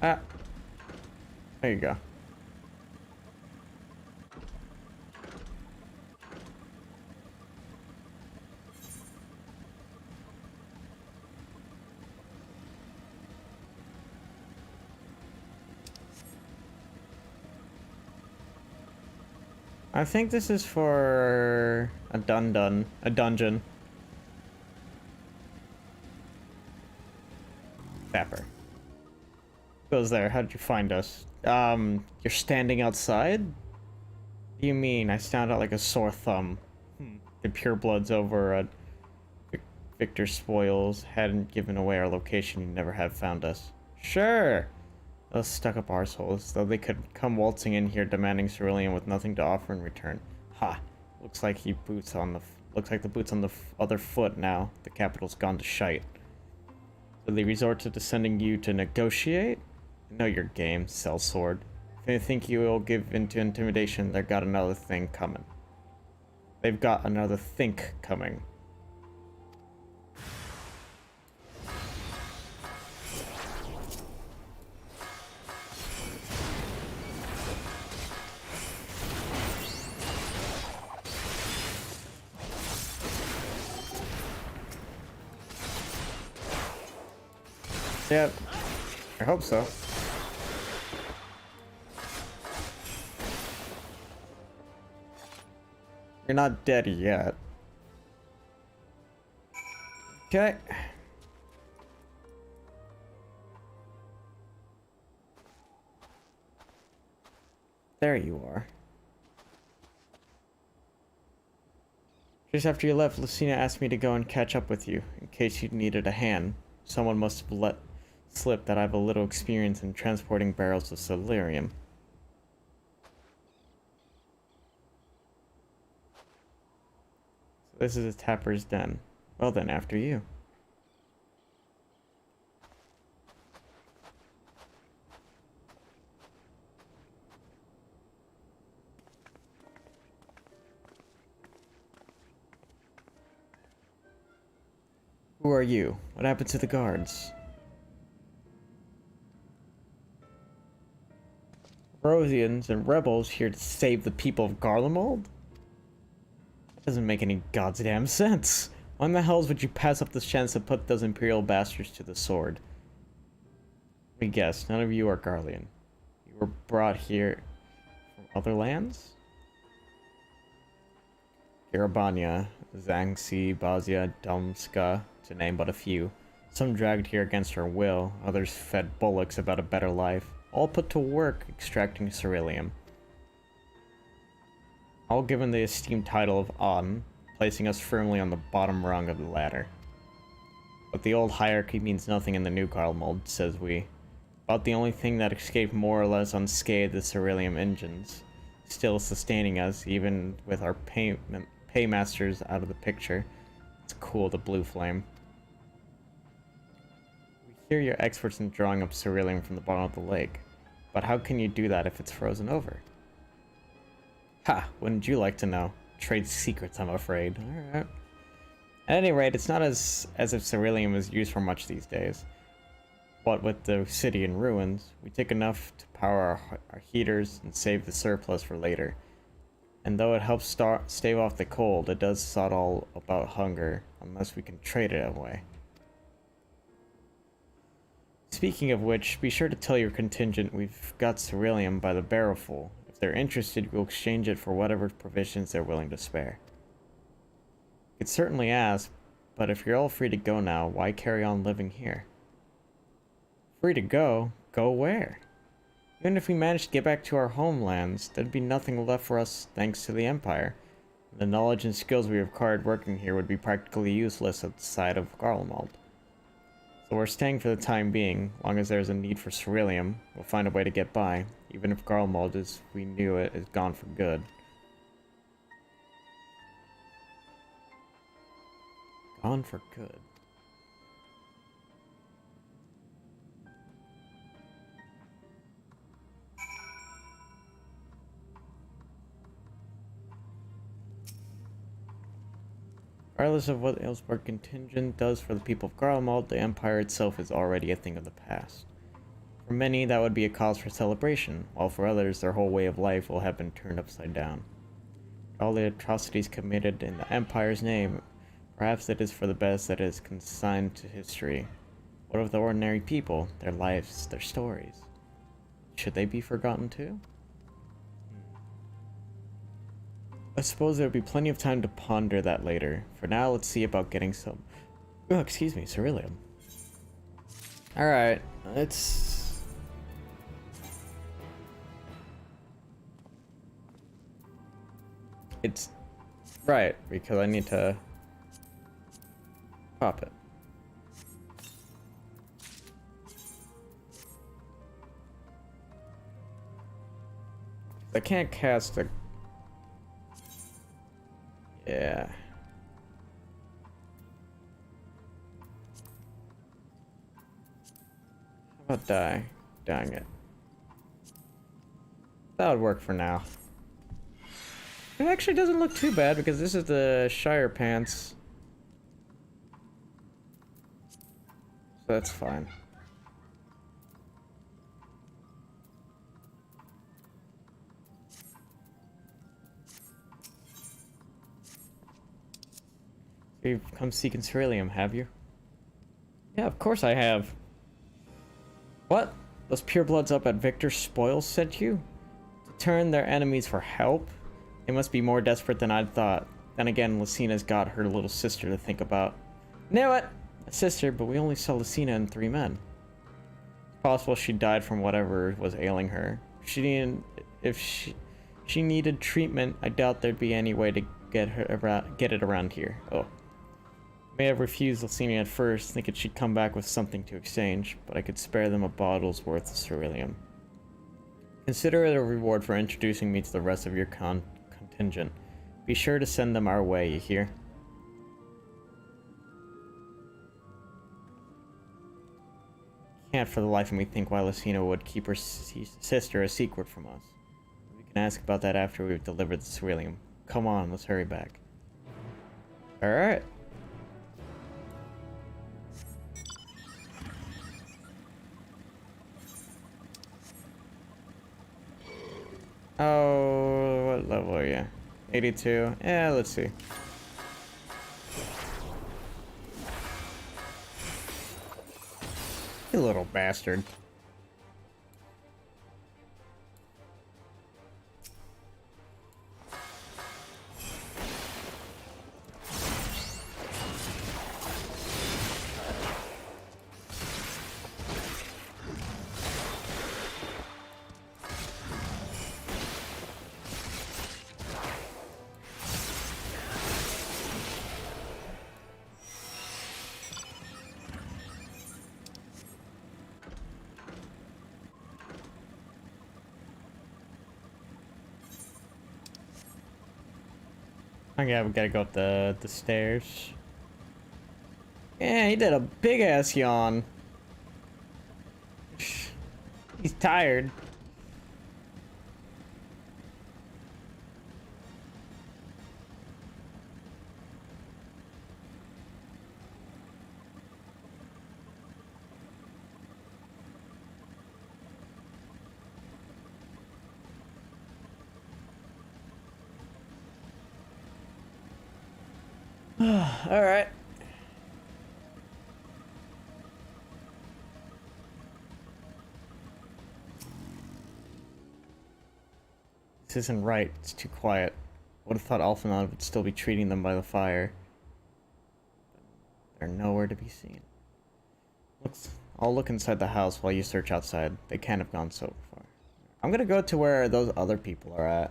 Ah. There you go. I think this is for a dungeon. Dapper. Goes there. How did you find us? You're standing outside? What do you mean? I stand out like a sore thumb. The purebloods over at Victor Spoils hadn't given away our location. You never have found us. Sure. Those stuck-up arseholes, though they could come waltzing in here demanding cerulean with nothing to offer in return. Ha! Looks like the boot's on the other foot now. The capital's gone to shite. So they resort to sending you to negotiate? I know your game, sellsword. If they think you will give in to intimidation, they've got another thing coming. They've got another think coming. Yeah, I hope so. You're not dead yet. Okay. There you are. Just after you left, Lucina asked me to go and catch up with you, in case you needed a hand. Someone must have let slip that I have a little experience in transporting barrels of celerium. So this is a tapper's den. Well then, after you. Who are you? What happened to the guards? Rosians and rebels here to save the people of Garlemald? That doesn't make any goddamn sense. Why in the hells would you pass up this chance to put those Imperial bastards to the sword? Let me guess, none of you are Garlean. You were brought here from other lands? Garabania, Zangsi, Bazia, Domska, to name but a few. Some dragged here against our will, others fed bullocks about a better life, all put to work extracting ceruleum. All given the esteemed title of Auden, placing us firmly on the bottom rung of the ladder. But the old hierarchy means nothing in the new Garlemald, says we. About the only thing that escaped more or less unscathed is ceruleum engines, still sustaining us even with our paymasters out of the picture. It's cool, the blue flame. We hear you're experts in drawing up ceruleum from the bottom of the lake, but how can you do that if it's frozen over? Ha! Wouldn't you like to know? Trade secrets, I'm afraid. Alright. At any rate, it's not as if ceruleum is used for much these days. What with the city in ruins, we take enough to power our heaters and save the surplus for later. And though it helps stave off the cold, it does sod all about hunger, unless we can trade it away. Speaking of which, be sure to tell your contingent we've got ceruleum by the barrelful. If they're interested, we'll exchange it for whatever provisions they're willing to spare. You could certainly ask, but if you're all free to go now, why carry on living here? Free to go? Go where? Even if we managed to get back to our homelands, there'd be nothing left for us thanks to the Empire. The knowledge and skills we acquired working here would be practically useless outside of Garlemald. So we're staying for the time being. Long as there's a need for ceruleum, we'll find a way to get by, even if Garlemald, as we knew it, is gone for good. Gone for good. Regardless of what Aylesbury contingent does for the people of Garlemald, the Empire itself is already a thing of the past. For many, that would be a cause for celebration, while for others, their whole way of life will have been turned upside down. All the atrocities committed in the Empire's name, perhaps it is for the best that it is consigned to history. What of the ordinary people, their lives, their stories? Should they be forgotten too? I suppose there'll be plenty of time to ponder that later. For now, let's see about getting some... Oh, excuse me, ceruleum. Alright, let's... It's... Right, because I need to... pop it. I can't cast a... Yeah. How about die? Dang it. That would work for now. It actually doesn't look too bad because this is the Shire Pants. So that's fine. You've come seeking Ceruleum, have you? Yeah, of course I have. What? Those purebloods up at Victor's Spoils sent you? To turn their enemies for help? They must be more desperate than I'd thought. Then again, Lucina's got her little sister to think about. Knew it! A sister, but we only saw Lucina and 3 men. It's possible she died from whatever was ailing her. If she needed treatment, I doubt there'd be any way to get it around here. Oh. May have refused Lucina at first, thinking she'd come back with something to exchange, but I could spare them a bottle's worth of ceruleum. Consider it a reward for introducing me to the rest of your contingent. Be sure to send them our way, you hear? Can't for the life of me think why Lucina would keep her sister a secret from us. We can ask about that after we've delivered the ceruleum. Come on, let's hurry back. Alright. Oh, what level are you? 82? Yeah, let's see. You little bastard. Okay, we gotta go up the stairs. Yeah, he did a big ass yawn. He's tired. All right. This isn't right. It's too quiet. Would have thought Alphanon would still be treating them by the fire. They're nowhere to be seen. I'll look inside the house while you search outside. They can't have gone so far. I'm gonna go to where those other people are at.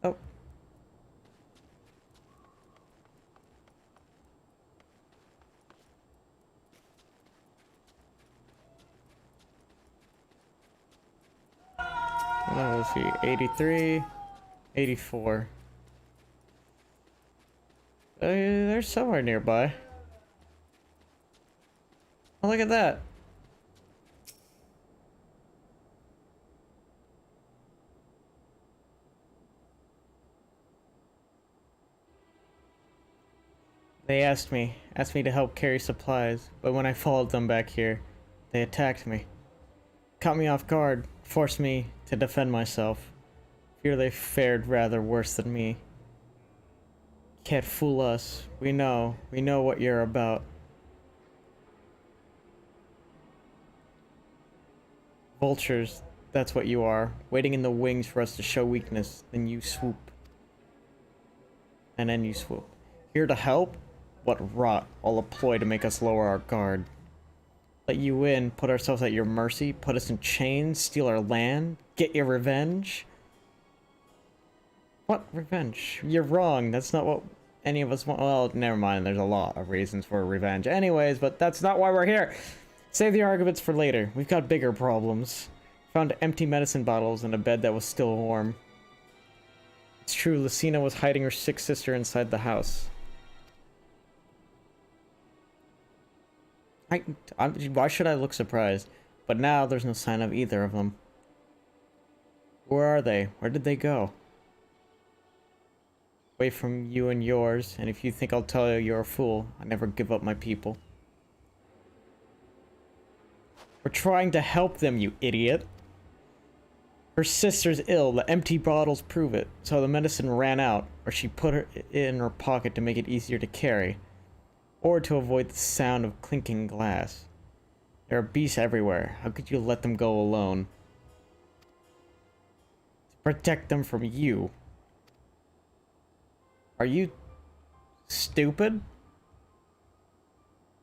Oh. Let's see, 83, 84. They're somewhere nearby. Oh, look at that. They asked me to help carry supplies, but when I followed them back here, they attacked me. Caught me off guard, forced me to defend myself. Fear they fared rather worse than me. Can't fool us. We know what you're about. Vultures, that's what you are, waiting in the wings for us to show weakness, then you swoop. And then you swoop. Here to help? What rot, all a ploy to make us lower our guard. Let you in, put ourselves at your mercy, put us in chains, steal our land, get your revenge? What revenge? You're wrong, that's not what any of us want. Well, never mind, there's a lot of reasons for revenge anyways, but that's not why we're here. Save the arguments for later. We've got bigger problems. Found empty medicine bottles and a bed that was still warm. It's true, Lucina was hiding her sick sister inside the house. Why should I look surprised? But now there's no sign of either of them. Where are they? Where did they go? Away from you and yours, and if you think I'll tell you, you're a fool. I never give up my people. We're trying to help them, you idiot. Her sister's ill. The empty bottles prove it. So the medicine ran out, or she put it in her pocket to make it easier to carry, or to avoid the sound of clinking glass. There are beasts everywhere. How could you let them go alone? To protect them from you. Are you stupid?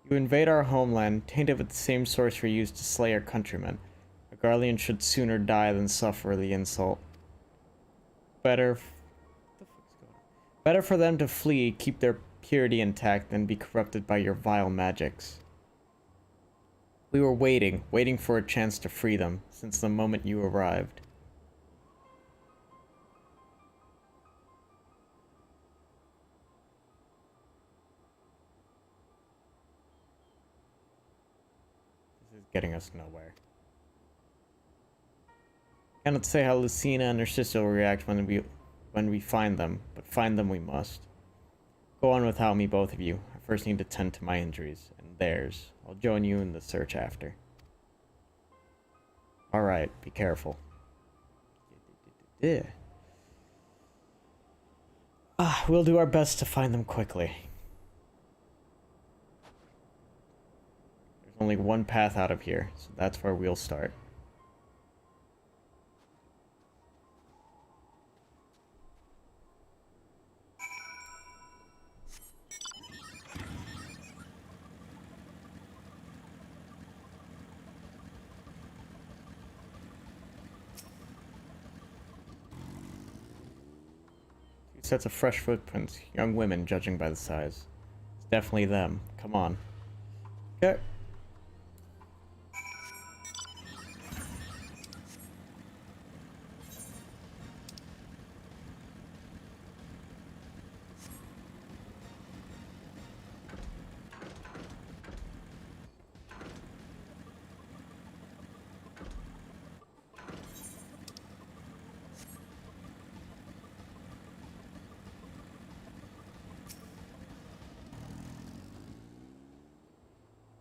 You invade our homeland, tainted with the same source we used to slay our countrymen. A Garlean should sooner die than suffer the insult. Better for them to flee, keep their purity intact, than be corrupted by your vile magics. We were waiting for a chance to free them, since the moment you arrived. This is getting us nowhere. Cannot say how Lucina and her sister will react when we find them, but find them we must. Go on without me, both of you. I first need to tend to my injuries, and theirs. I'll join you in the search after. Alright, be careful. We'll do our best to find them quickly. There's only one path out of here, so that's where we'll start. Sets of fresh footprints. Young women, judging by the size. It's definitely them. Come on. Okay.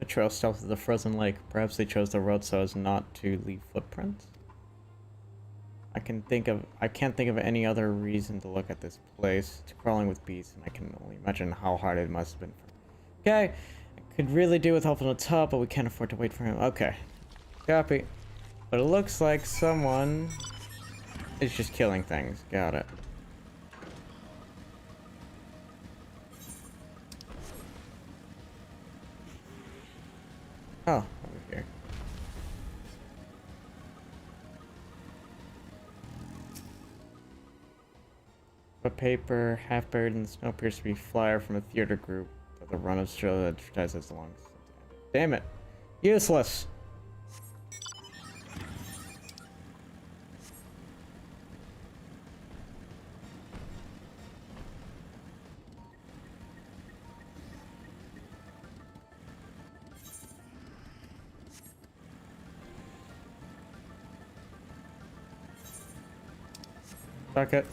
Trail south of the frozen lake. Perhaps they chose the road so as not to leave footprints. I can't think of any other reason to look at this place. It's crawling with beasts, and I can only imagine how hard it must have been for. Okay, I could really do with help on the top, but we can't afford to wait for him. Okay, copy. But it looks like someone is just killing things. Got it. Oh, over here. A paper, half buried in the snow, appears to be a flyer from a theater group that the run of show that advertises along. Damn it. Useless. Fuck it.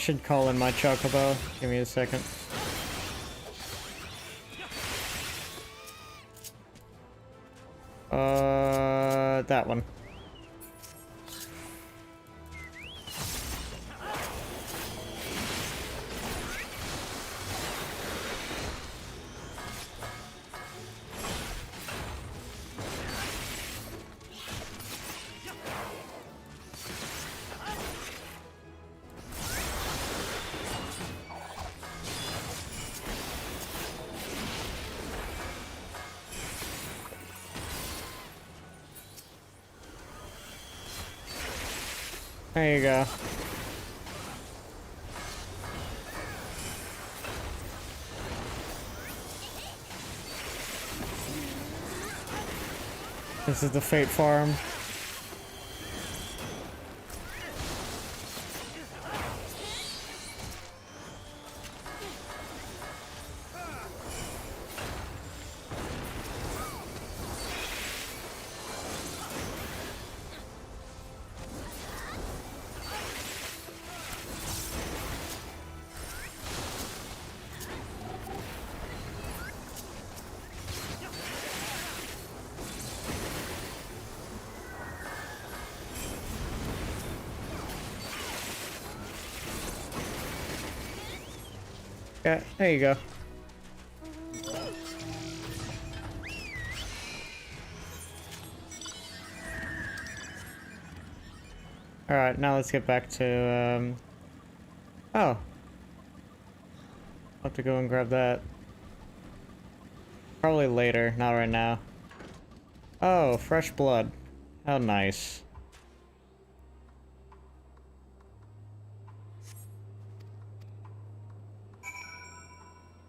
should call in my chocobo. Give me a second. That one. There you go. This is the Fate Farm. Yeah, there you go. Alright, now let's get back to, oh. I'll have to go and grab that. Probably later, not right now. Oh, fresh blood. How nice.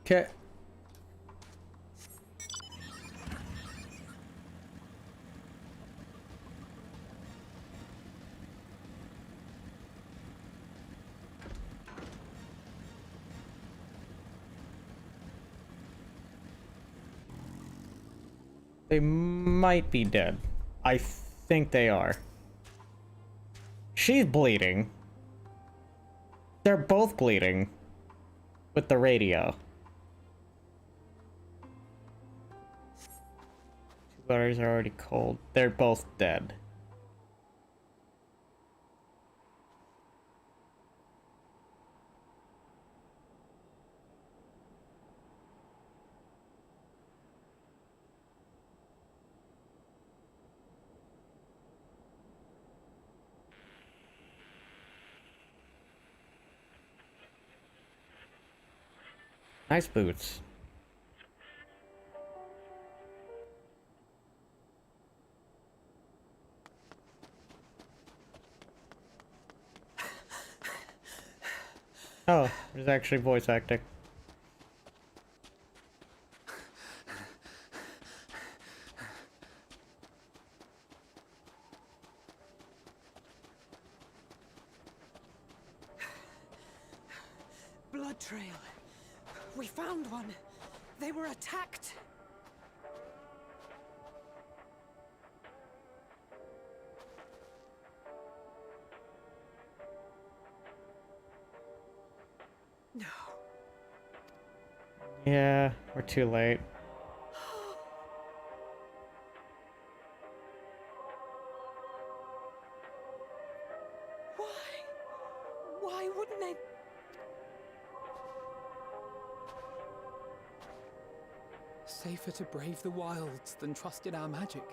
Okay. They might be dead. I think they are. She's bleeding. They're both bleeding. With the radio. Two bodies are already cold. They're both dead. Nice boots. Oh, there's actually voice acting. Blood trail. We found one. They were attacked. No. Yeah, we're too late. Why wouldn't they? Safer to brave the wilds than trust in our magic.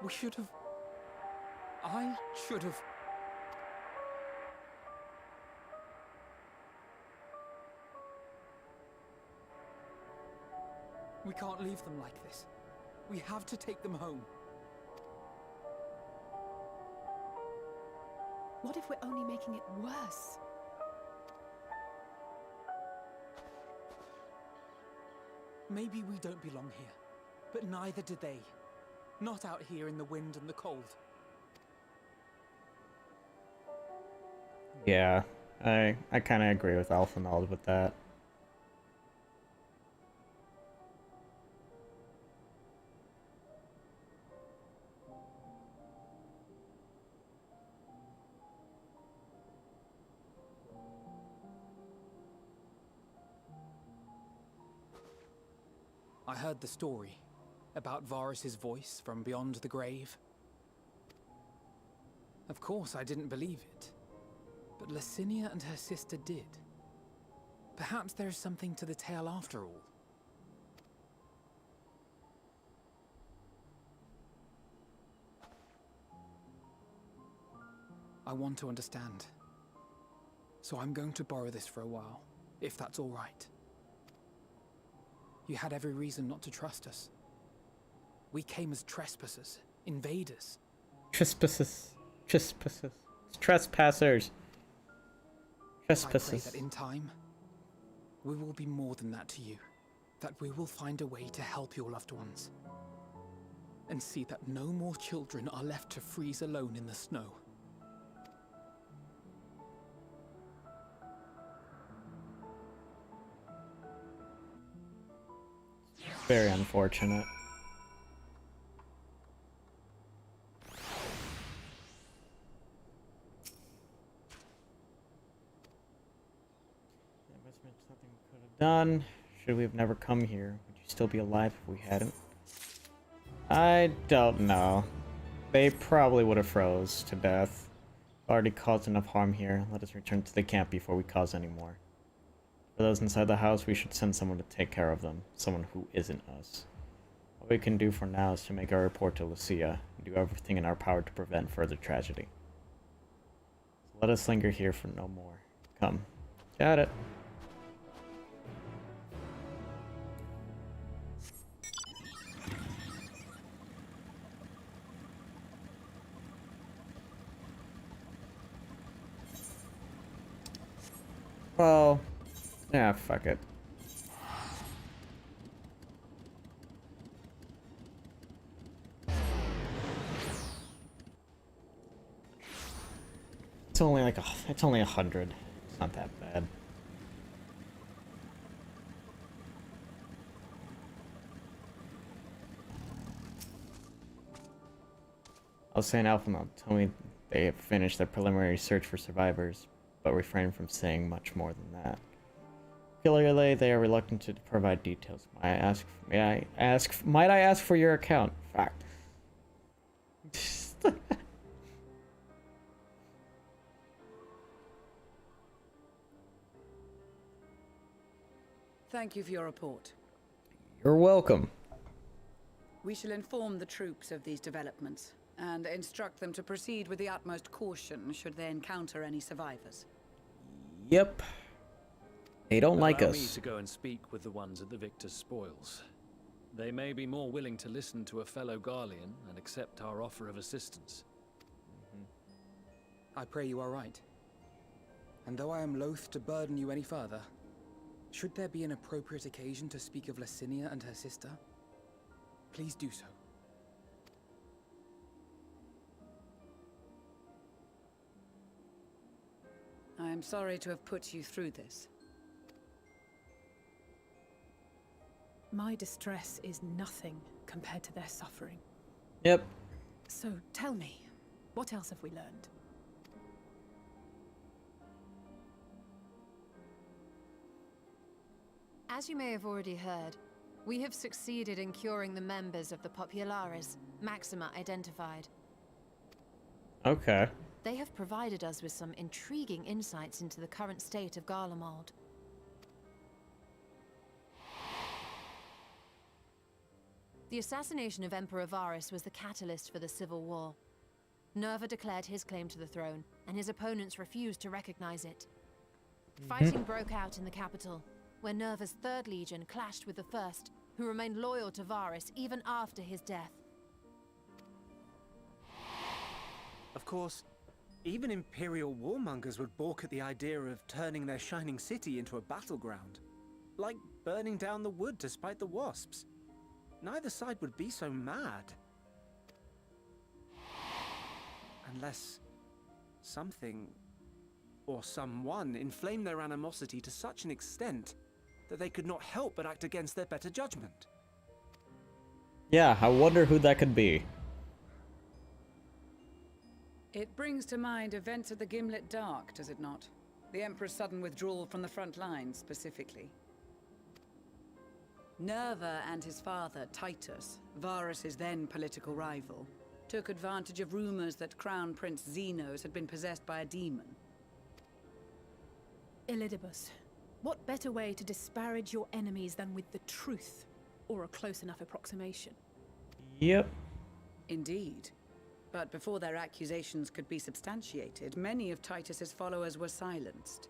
We should have... I should have... We can't leave them like this. We have to take them home. What if we're only making it worse? Maybe we don't belong here, but neither do they. Not out here in the wind and the cold. Yeah, I kind of agree with Alphanald with that. I heard the story about Varus's voice from beyond the grave. Of course, I didn't believe it, but Licinia and her sister did. Perhaps there is something to the tale after all. I want to understand. So I'm going to borrow this for a while, if that's all right. You had every reason not to trust us. We came as trespassers, invaders. Trespassers. Trespassers. Trespassers. Trespassers. I pray that in time, we will be more than that to you. That we will find a way to help your loved ones. And see that no more children are left to freeze alone in the snow. Very unfortunate. Nothing we could have done. Should we have never come here? Would you still be alive if we hadn't? I don't know. They probably would have froze to death. Already caused enough harm here. Let us return to the camp before we cause any more. For those inside the house, we should send someone to take care of them. Someone who isn't us. What we can do for now is to make our report to Lucia and do everything in our power to prevent further tragedy. So let us linger here for no more. Come. Got it. Well, yeah, fuck it. It's only like it's only 100. It's not that bad. I was saying Alpha told me they have finished their preliminary search for survivors, but refrain from saying much more than that. Clearly, they are reluctant to provide details. Might I ask for your account? Fuck. Thank you for your report. You're welcome. We shall inform the troops of these developments and instruct them to proceed with the utmost caution should they encounter any survivors. Yep. They don't like Allow us. me to go and speak with the ones at the victor's spoils. They may be more willing to listen to a fellow Garlean and accept our offer of assistance. I pray you are right. And though I am loath to burden you any further, should there be an appropriate occasion to speak of Licinia and her sister, please do so. I am sorry to have put you through this. My distress is nothing compared to their suffering. Yep. So tell me, what else have we learned? As you may have already heard, we have succeeded in curing the members of the Populares, Maxima identified. Okay. They have provided us with some intriguing insights into the current state of Garlemald. The assassination of Emperor Varus was the catalyst for the civil war. Nerva declared his claim to the throne, and his opponents refused to recognize it. Fighting broke out in the capital, where Nerva's 3rd Legion clashed with the 1st, who remained loyal to Varus even after his death. Of course, even Imperial warmongers would balk at the idea of turning their shining city into a battleground. Like burning down the wood to spite the wasps. Neither side would be so mad. Unless something or someone inflamed their animosity to such an extent that they could not help but act against their better judgment. Yeah, I wonder who that could be. It brings to mind events of the Gimlet Dark, does it not? The Emperor's sudden withdrawal from the front lines, specifically. Nerva and his father, Titus, Varus's then political rival, took advantage of rumors that Crown Prince Xenos had been possessed by a demon. Elidibus, what better way to disparage your enemies than with the truth, or a close enough approximation? Yep. Indeed. But before their accusations could be substantiated, many of Titus's followers were silenced.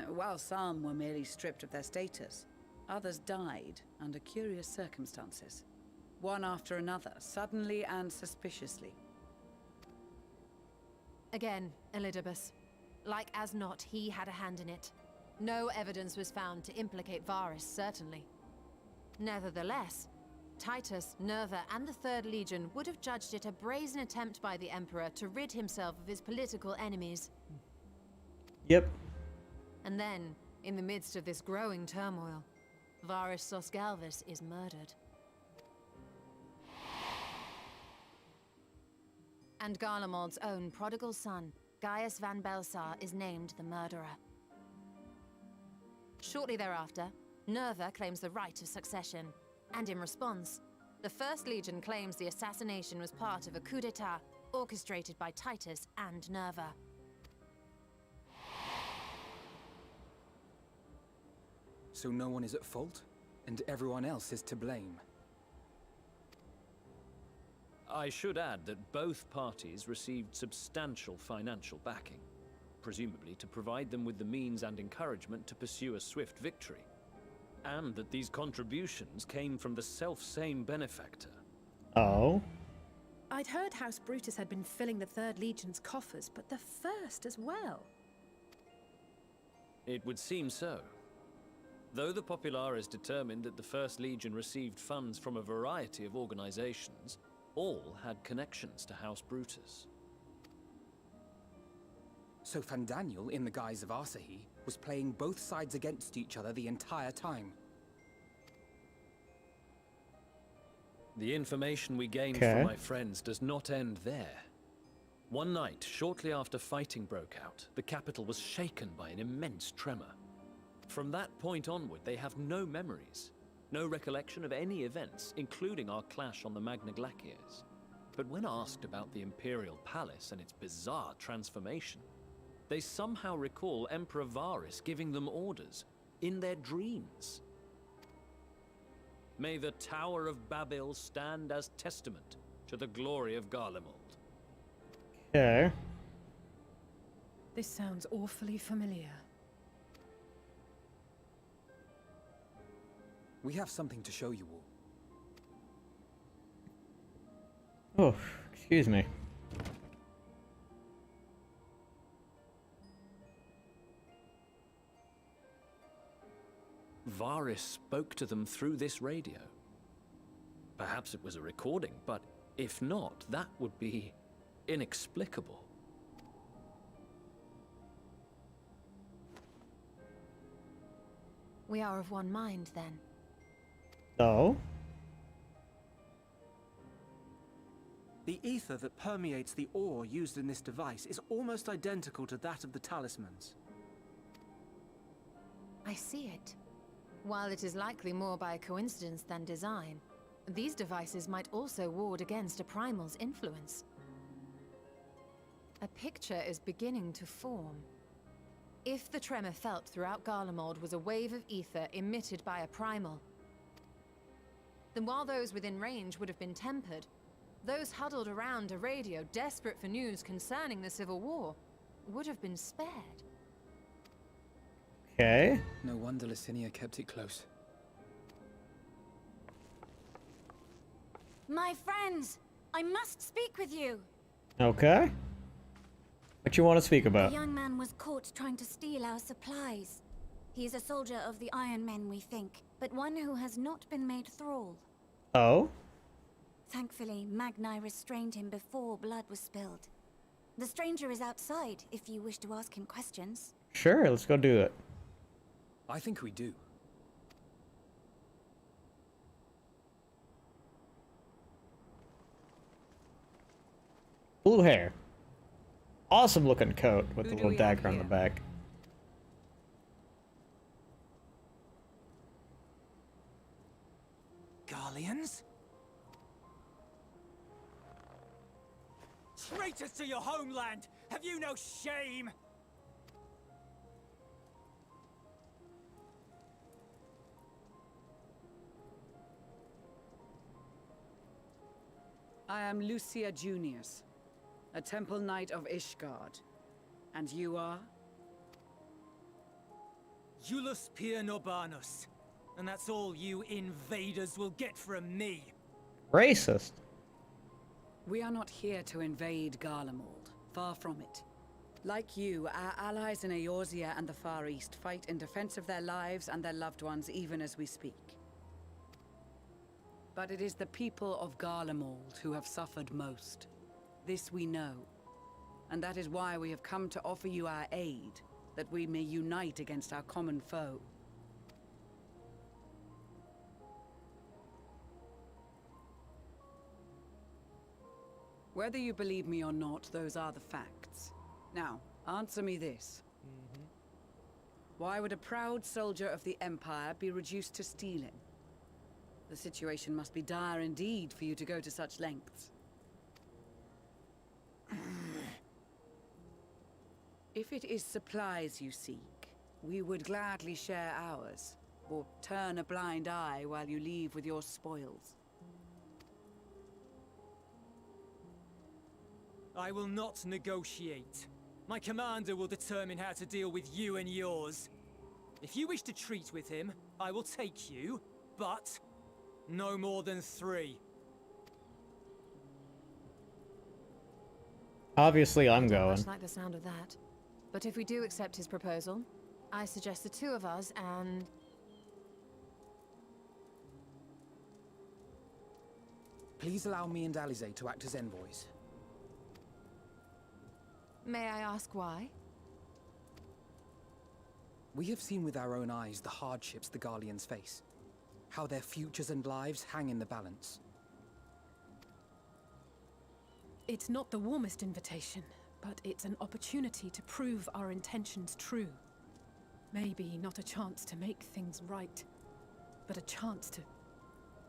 While some were merely stripped of their status, others died under curious circumstances. One after another, suddenly and suspiciously. Again, Elidibus. Like as not, he had a hand in it. No evidence was found to implicate Varus, certainly. Nevertheless, Titus, Nerva, and the Third Legion would have judged it a brazen attempt by the Emperor to rid himself of his political enemies. Yep. And then, in the midst of this growing turmoil, Varus Sosgalvus is murdered. And Garlemald's own prodigal son, Gaius van Belsar, is named the murderer. Shortly thereafter, Nerva claims the right of succession, and in response, the First Legion claims the assassination was part of a coup d'etat orchestrated by Titus and Nerva. So no one is at fault, and everyone else is to blame. I should add that both parties received substantial financial backing, presumably to provide them with the means and encouragement to pursue a swift victory. And that these contributions came from the self-same benefactor. Oh? I'd heard House Brutus had been filling the Third Legion's coffers, but the First as well. It would seem so. Though the Populares determined that the First Legion received funds from a variety of organizations, all had connections to House Brutus. So Fandaniel, in the guise of Asahi, was playing both sides against each other the entire time. The information we gained from my friends does not end there. One night, shortly after fighting broke out, the capital was shaken by an immense tremor. From that point onward, they have no memories, no recollection of any events, including our clash on the Magna Glaciers. But when asked about the Imperial Palace and its bizarre transformation, they somehow recall Emperor Varus giving them orders in their dreams. May the Tower of Babel stand as testament to the glory of Garlemald. Okay. This sounds awfully familiar. We have something to show you all. Oh, excuse me. Varus spoke to them through this radio. Perhaps it was a recording, but if not, that would be inexplicable. We are of one mind, then. Oh? The ether that permeates the ore used in this device is almost identical to that of the talismans. I see it. While it is likely more by coincidence than design, these devices might also ward against a primal's influence. A picture is beginning to form. If the tremor felt throughout Garlemald was a wave of ether emitted by a primal, then while those within range would have been tempered, those huddled around a radio desperate for news concerning the Civil War would have been spared. Okay. No wonder Licinia kept it close. My friends, I must speak with you. Okay. What you want to speak A about? young man was caught trying to steal our supplies. He is a soldier of the Iron Men, we think, but one who has not been made thrall. Oh? Thankfully, Magni restrained him before blood was spilled. The stranger is outside, if you wish to ask him questions. Sure, let's go do it. I think we do. Blue hair. Awesome looking coat with Who the do little we have dagger on the here? back. Garleans? Traitors to your homeland! Have you no shame? I am Lucia Junius, a Temple Knight of Ishgard. And you are? Jullus Pier Norbanus. And that's all you invaders will get from me. Racist. We are not here to invade Garlemald. Far from it. Like you, our allies in Eorzea and the Far East fight in defense of their lives and their loved ones even as we speak. But it is the people of Garlemald who have suffered most. This we know. And that is why we have come to offer you our aid, that we may unite against our common foe. Whether you believe me or not, those are the facts. Now, answer me this. Why would a proud soldier of the Empire be reduced to stealing? The situation must be dire indeed for you to go to such lengths. If it is supplies you seek, we would gladly share ours, or turn a blind eye while you leave with your spoils. I will not negotiate. My commander will determine how to deal with you and yours. If you wish to treat with him, I will take you, but no more than 3. Obviously, I'm I don't going. much like the sound of that. But if we do accept his proposal, I suggest the 2 of us and... Please allow me and Alize to act as envoys. May I ask why? We have seen with our own eyes the hardships the Garleans face. How their futures and lives hang in the balance. It's not the warmest invitation, but it's an opportunity to prove our intentions true. Maybe not a chance to make things right, but a chance to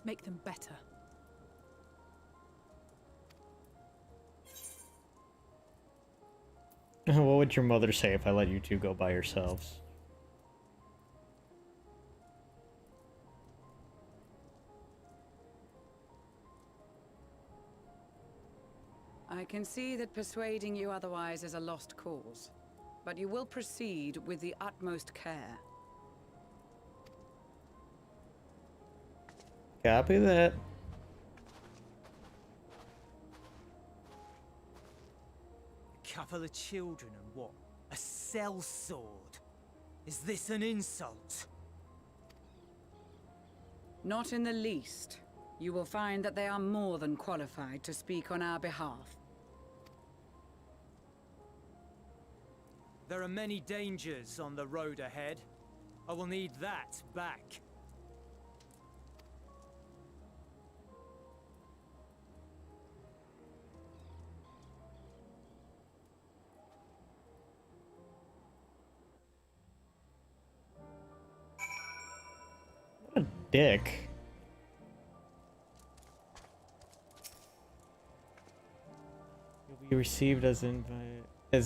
make them better. What would your mother say if I let you two go by yourselves? I can see that persuading you otherwise is a lost cause, but you will proceed with the utmost care. Copy that. Couple of children and what? A sellsword? Is this an insult? Not in the least. You will find that they are more than qualified to speak on our behalf. There are many dangers on the road ahead. I will need that back. What a dick. You'll be received as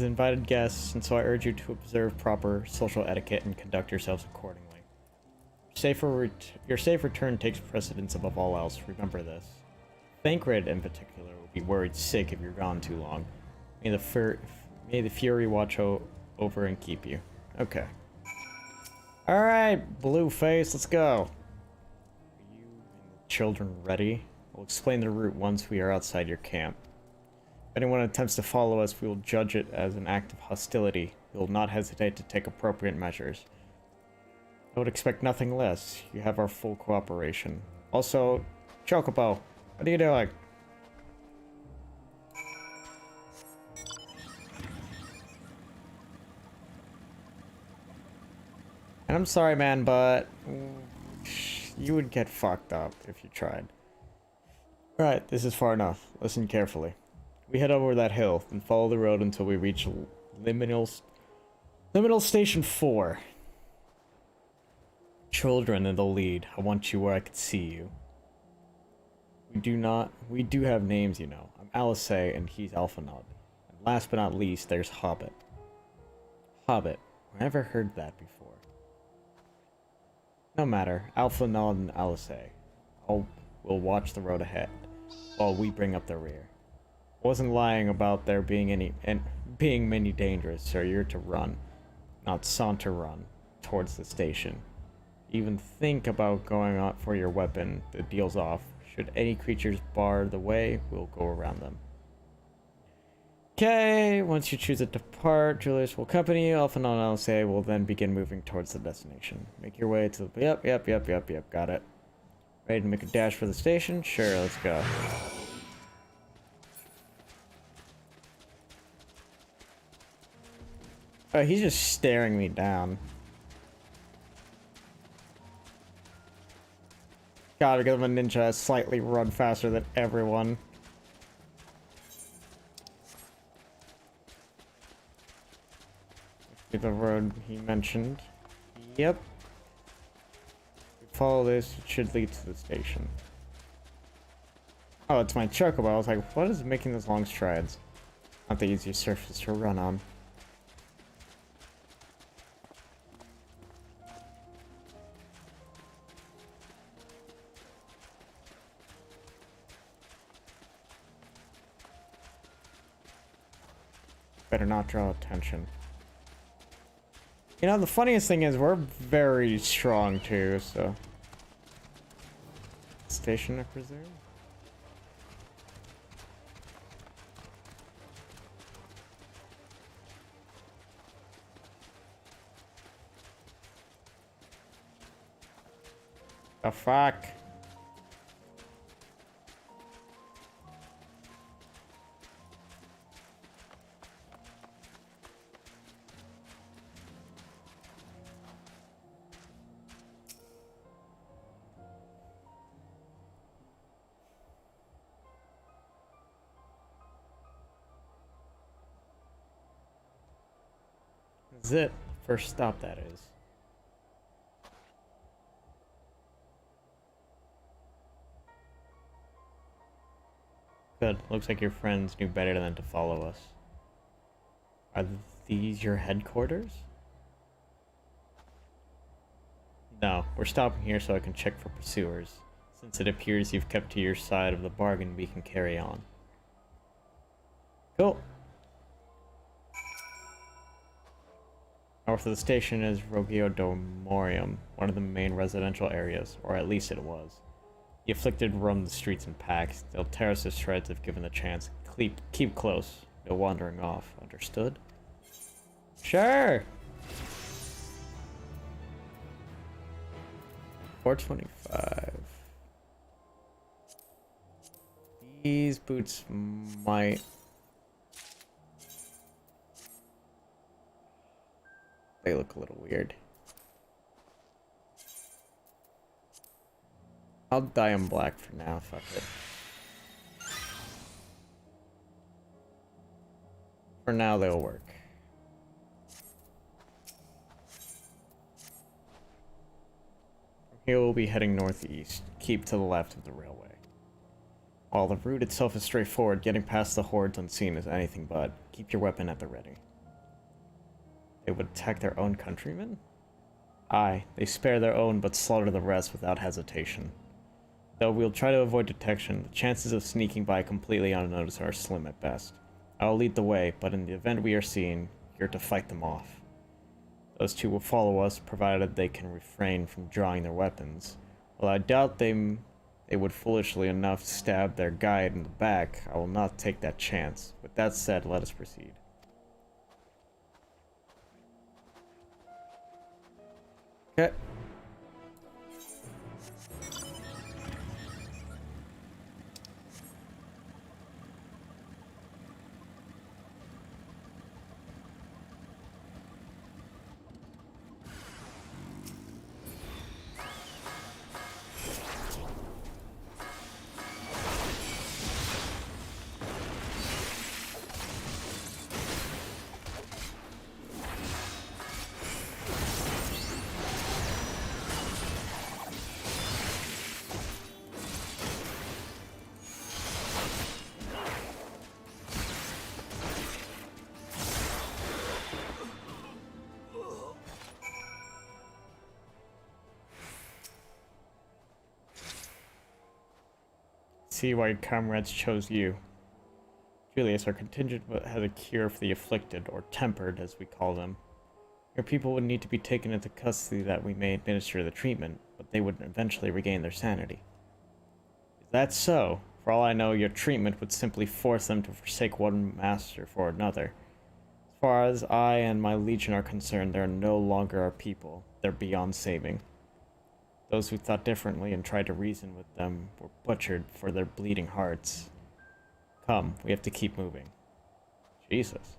invited guests, and so I urge you to observe proper social etiquette and conduct yourselves accordingly. Your safe return takes precedence above all else. Remember this. Thancred, in particular, will be worried sick if you're gone too long. May the Fury watch over and keep you. Okay. Alright, Blueface, let's go. Are you and the children ready? We'll explain the route once we are outside your camp. If anyone attempts to follow us, we will judge it as an act of hostility. We will not hesitate to take appropriate measures. I would expect nothing less. You have our full cooperation. Also, Chocobo, what are you doing? And I'm sorry, man, but you would get fucked up if you tried. Alright, this is far enough. Listen carefully. We head over that hill, and follow the road until we reach Liminal Station 4. Children in the lead. I want you where I can see you. We do have names, you know. I'm Alice, and he's Alphanod. And last but not least, there's Hobbit. Hobbit. I never heard that before. No matter. Alphanod and Alice. We'll watch the road ahead, while we bring up the rear. Wasn't lying about there being many dangers, so you're to run, not saunter run, towards the station. Even think about going out for your weapon, the deal's off. Should any creatures bar the way, we'll go around them. Okay, once you choose to depart, Julius will accompany you. Alpha non LSA will then begin moving towards the destination. Make your way to the... Yep, got it. Ready to make a dash for the station? Sure, let's go. Oh, he's just staring me down. God, because I'm a ninja, I slightly run faster than everyone. The road he mentioned. Yep. Follow this, it should lead to the station. Oh, it's my chocobo. I was like, what is making those long strides? Not the easiest surface to run on. Better not draw attention. You know, the funniest thing is we're very strong too, so... Station, I presume? The fuck? This is it. First stop, that is. Good. Looks like your friends knew better than to follow us. Are these your headquarters? No, we're stopping here so I can check for pursuers. Since it appears you've kept to your side of the bargain, we can carry on. Cool. North of the station is Rogio Domorium, one of the main residential areas, or at least it was. The afflicted roam the streets in packs. They'll tear us to shreds if given the chance. Keep close. No wandering off. Understood? Sure! 425. These boots might... They look a little weird. I'll dye them black for now, fuck it. For now, they'll work. From here, we'll be heading northeast. Keep to the left of the railway. While the route itself is straightforward, getting past the hordes unseen is anything but. Keep your weapon at the ready. They would attack their own countrymen? Aye, they spare their own but slaughter the rest without hesitation. Though we'll try to avoid detection, the chances of sneaking by completely unnoticed are slim at best. I'll lead the way, but in the event we are seen, you're to fight them off. Those two will follow us, provided they can refrain from drawing their weapons. While I doubt they would foolishly enough stab their guide in the back, I will not take that chance. With that said, let us proceed. Okay. see why your comrades chose you. Julius, our contingent has a cure for the afflicted, or tempered, as we call them. Your people would need to be taken into custody that we may administer the treatment, but they would eventually regain their sanity. If that's so, for all I know, your treatment would simply force them to forsake one master for another. As far as I and my legion are concerned, they are no longer our people. They're beyond saving. Those who thought differently and tried to reason with them were butchered for their bleeding hearts. Come, we have to keep moving. Jesus.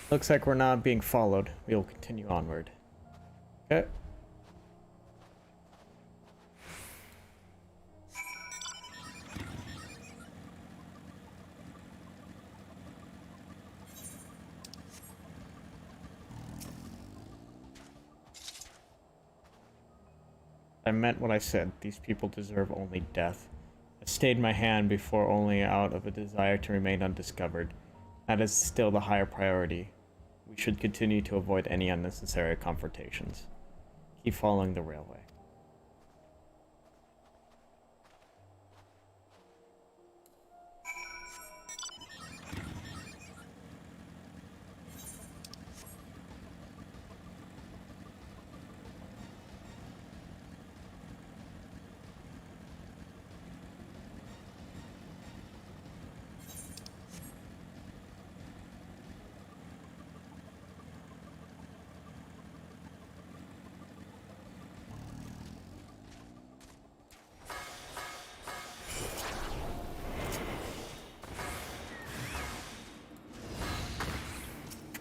Looks like we're not being followed. We will continue onward. Okay. I meant what I said. These people deserve only death. I stayed my hand before only out of a desire to remain undiscovered. That is still the higher priority. We should continue to avoid any unnecessary confrontations. Keep following the railway.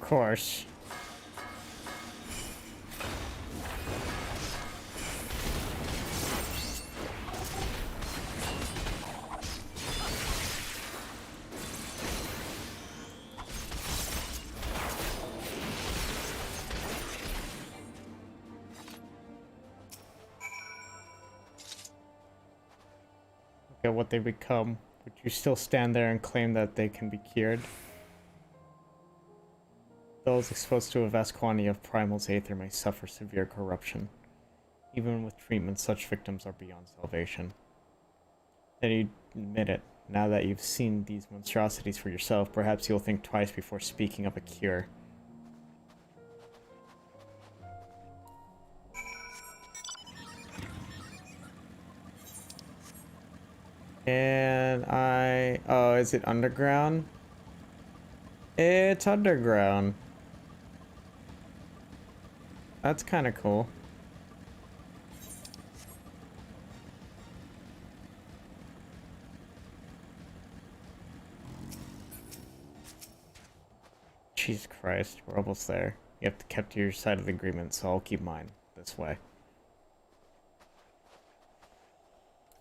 Of course. Look at what they become. Would you still stand there and claim that they can be cured? Those exposed to a vast quantity of Primal's Aether may suffer severe corruption. Even with treatment, such victims are beyond salvation. Then you admit it. Now that you've seen these monstrosities for yourself, perhaps you'll think twice before speaking of a cure. And oh, is it underground? It's underground. That's kind of cool. Jesus Christ, we're almost there. You have to keep to your side of the agreement, so I'll keep mine this way.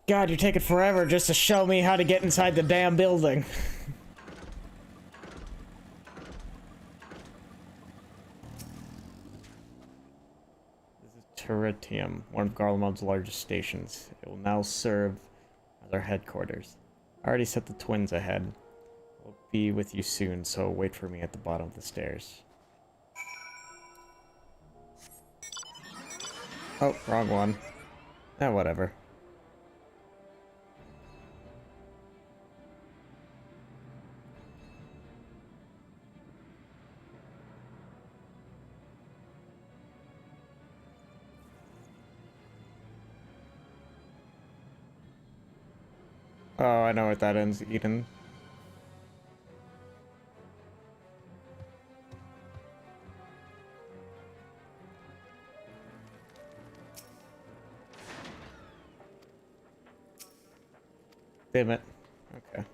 God, you're taking forever just to show me how to get inside the damn building. Turretium, one of Garlemald's largest stations. It will now serve as our headquarters. I already set the twins ahead. We'll be with you soon, so wait for me at the bottom of the stairs. Oh, wrong one. Whatever. Oh, I know what that ends, Eden. Damn it. Okay.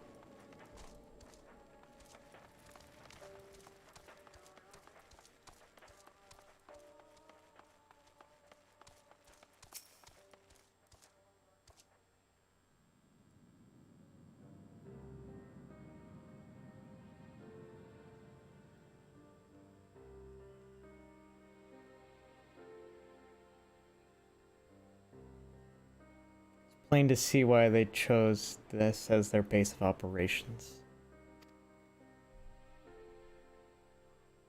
Plain to see why they chose this as their base of operations.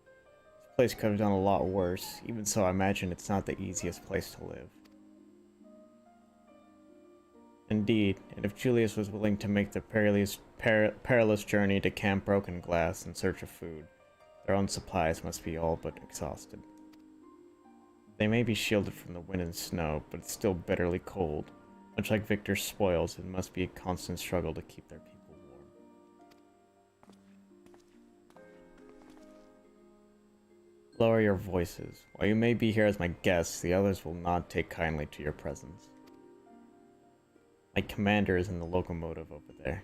This place could have done a lot worse. Even so, I imagine it's not the easiest place to live. Indeed, and if Julius was willing to make the perilous journey to Camp Broken Glass in search of food, their own supplies must be all but exhausted. They may be shielded from the wind and snow, but it's still bitterly cold. Much like Victor's spoils, it must be a constant struggle to keep their people warm. Lower your voices. While you may be here as my guests, the others will not take kindly to your presence. My commander is in the locomotive over there.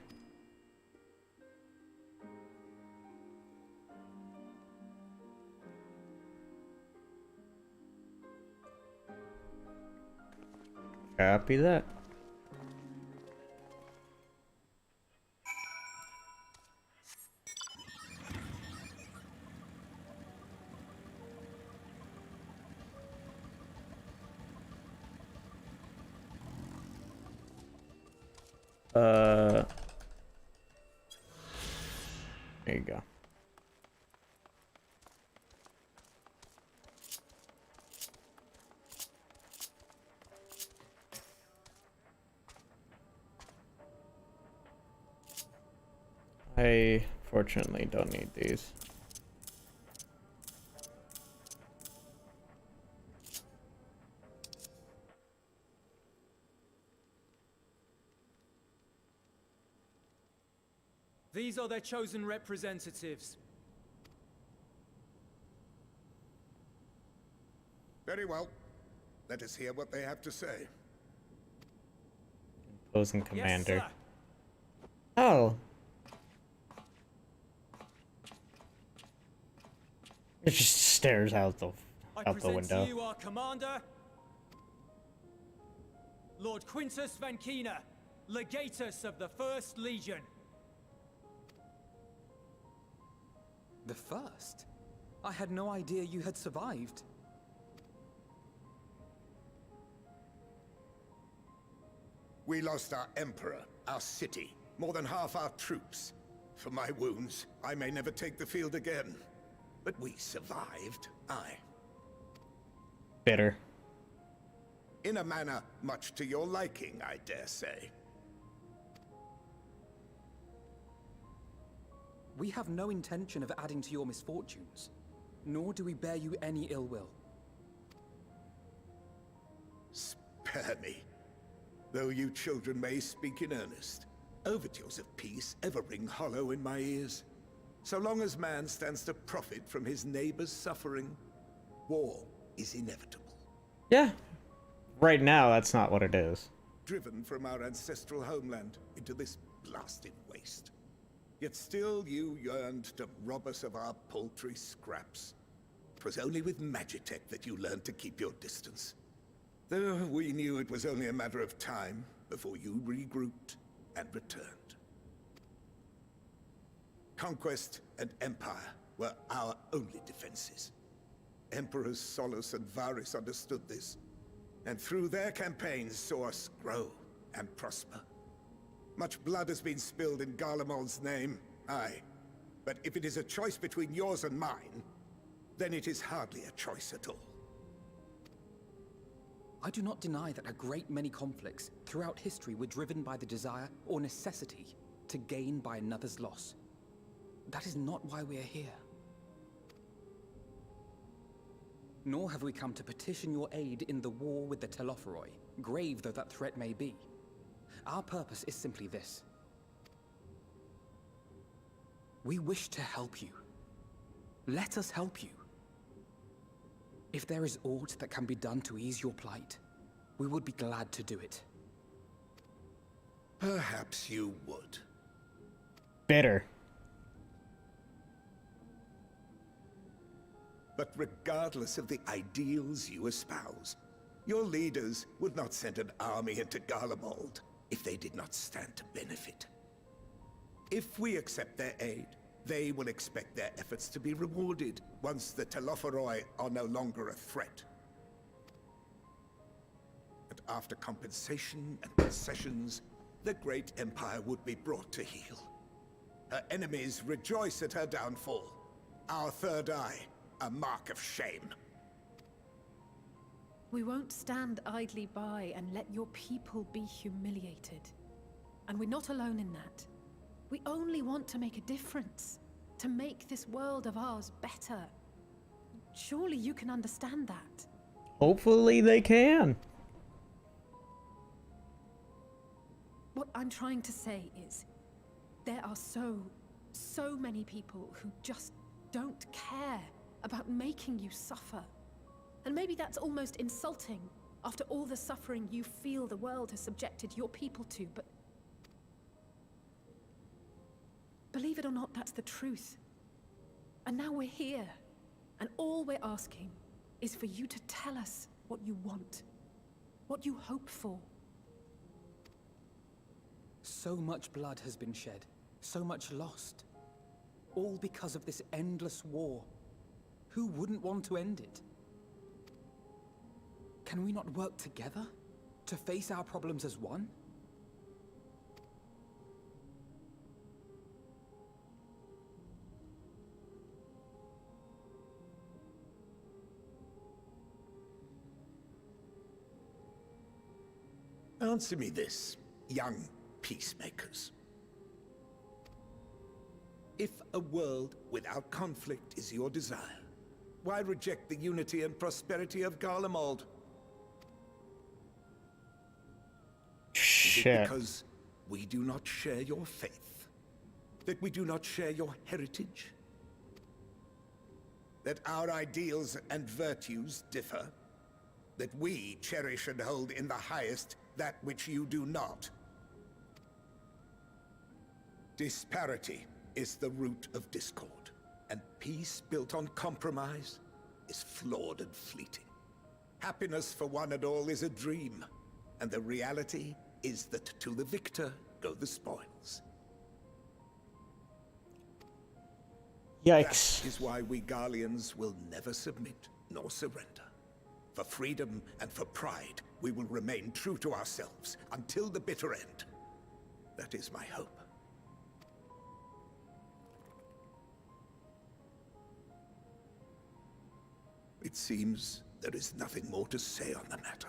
Copy that. There you go. I fortunately don't need these. These are their chosen representatives. Very well. Let us hear what they have to say. Opposing commander. Yes, sir. Oh. It just stares out the window. To you our commander, Lord Quintus Vankina, Legatus of the First Legion. The first? I had no idea you had survived. We lost our emperor, our city, more than half our troops. For my wounds, I may never take the field again. But we survived, aye. Bitter. In a manner much to your liking, I dare say. We have no intention of adding to your misfortunes, nor do we bear you any ill will. Spare me. Though you children may speak in earnest, overtures of peace ever ring hollow in my ears. So long as man stands to profit from his neighbor's suffering, war is inevitable. Yeah. Right now, that's not what it is. Driven from our ancestral homeland into this blasted waste. Yet still you yearned to rob us of our paltry scraps. 'Twas only with Magitech that you learned to keep your distance. Though we knew it was only a matter of time before you regrouped and returned. Conquest and Empire were our only defenses. Emperors Solus and Varys understood this, and through their campaigns saw us grow and prosper. Much blood has been spilled in Garlemald's name, aye. But if it is a choice between yours and mine, then it is hardly a choice at all. I do not deny that a great many conflicts throughout history were driven by the desire or necessity to gain by another's loss. That is not why we are here. Nor have we come to petition your aid in the war with the Telophoroi, grave though that threat may be. Our purpose is simply this. We wish to help you. Let us help you. If there is aught that can be done to ease your plight, we would be glad to do it. Perhaps you would. Bitter. But regardless of the ideals you espouse, your leaders would not send an army into Garlemald if they did not stand to benefit. If we accept their aid, they will expect their efforts to be rewarded once the Telophoroi are no longer a threat. And after compensation and concessions, the great empire would be brought to heel. Her enemies rejoice at her downfall. Our third eye, a mark of shame. We won't stand idly by and let your people be humiliated. And we're not alone in that. We only want to make a difference. To make this world of ours better. Surely you can understand that. Hopefully they can. What I'm trying to say is, there are so many people who just don't care about making you suffer. And maybe that's almost insulting after all the suffering you feel the world has subjected your people to, but believe it or not, that's the truth. And now we're here, and all we're asking is for you to tell us what you want, what you hope for. So much blood has been shed, so much lost. All because of this endless war. Who wouldn't want to end it? Can we not work together to face our problems as one? Answer me this, young peacemakers. If a world without conflict is your desire, why reject the unity and prosperity of Garlemald? Is it because we do not share your faith? That we do not share your heritage? That our ideals and virtues differ? That we cherish and hold in the highest that which you do not? Disparity is the root of discord, and peace built on compromise is flawed and fleeting. Happiness for one and all is a dream, and the reality is that to the victor go the spoils. Yikes. That is why we Garleans will never submit nor surrender. For freedom and for pride, we will remain true to ourselves until the bitter end. That is my hope. It seems there is nothing more to say on the matter.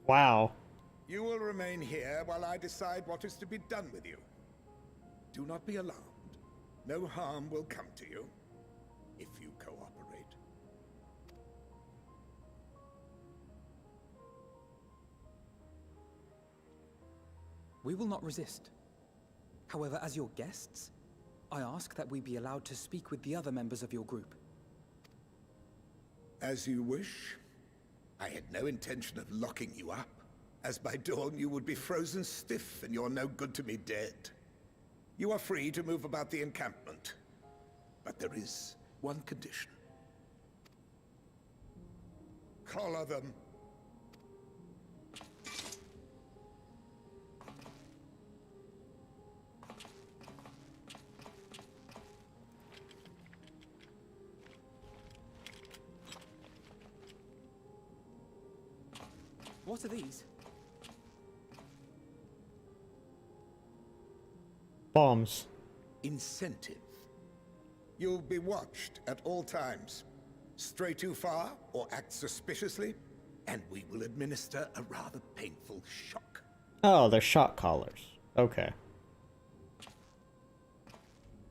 Wow. You will remain here while I decide what is to be done with you. Do not be alarmed. No harm will come to you if you cooperate. We will not resist. However, as your guests, I ask that we be allowed to speak with the other members of your group. As you wish. I had no intention of locking you up, as by dawn you would be frozen stiff and you're no good to me dead. You are free to move about the encampment, but there is one condition. Collar them. What are these? Bombs. Incentive. You'll be watched at all times. Stray too far or act suspiciously, and we will administer a rather painful shock. Oh, they're shot collars. Okay.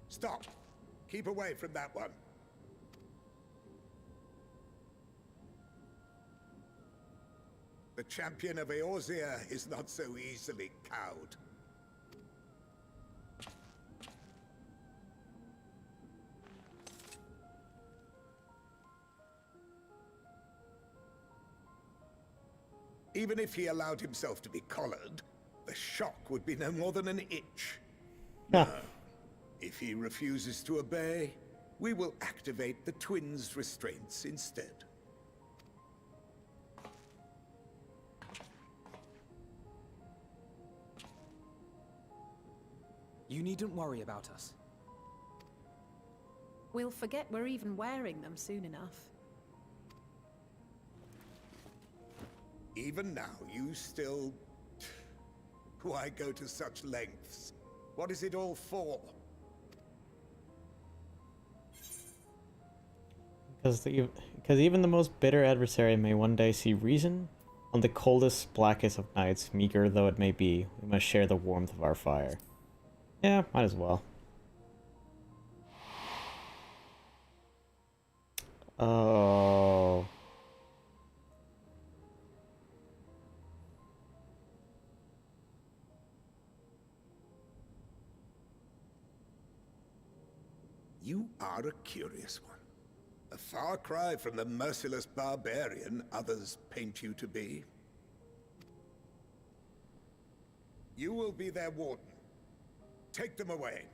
Stop. Keep away from that one. The champion of Eorzea is not so easily cowed. Even if he allowed himself to be collared, the shock would be no more than an itch. Huh. No. If he refuses to obey, we will activate the twins' restraints instead. You needn't worry about us. We'll forget we're even wearing them soon enough. Even now, you still... Why go to such lengths? What is it all for? Because even the most bitter adversary may one day see reason. On the coldest, blackest of nights, meager though it may be, we must share the warmth of our fire. Yeah, might as well. Oh. You are a curious one. A far cry from the merciless barbarian others paint you to be. You will be their warden. Take them away.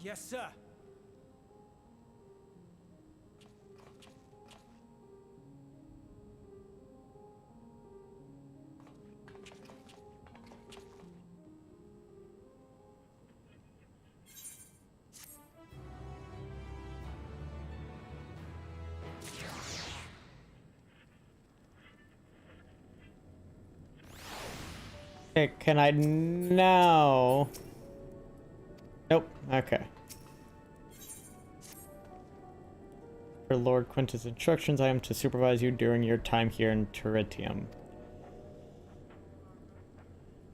Yes, sir. Okay, can I now? Nope. Okay. Per Lord Quintus' instructions, I am to supervise you during your time here in Turretium.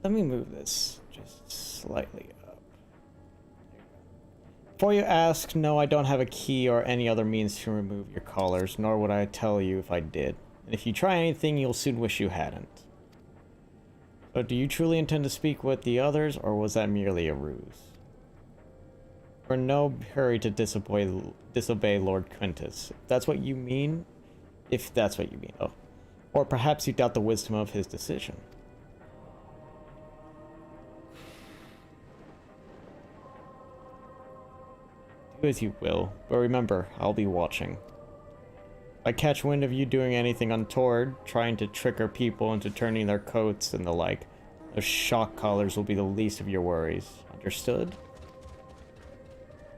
Let me move this just slightly up. Before you ask, no, I don't have a key or any other means to remove your collars, nor would I tell you if I did. And if you try anything, you'll soon wish you hadn't. So do you truly intend to speak with the others, or was that merely a ruse? We're in no hurry to disobey Lord Quintus. If that's what you mean. If that's what you mean, oh. Or perhaps you doubt the wisdom of his decision. Do as you will, but remember, I'll be watching. If I catch wind of you doing anything untoward, trying to trick our people into turning their coats and the like, those shock collars will be the least of your worries. Understood?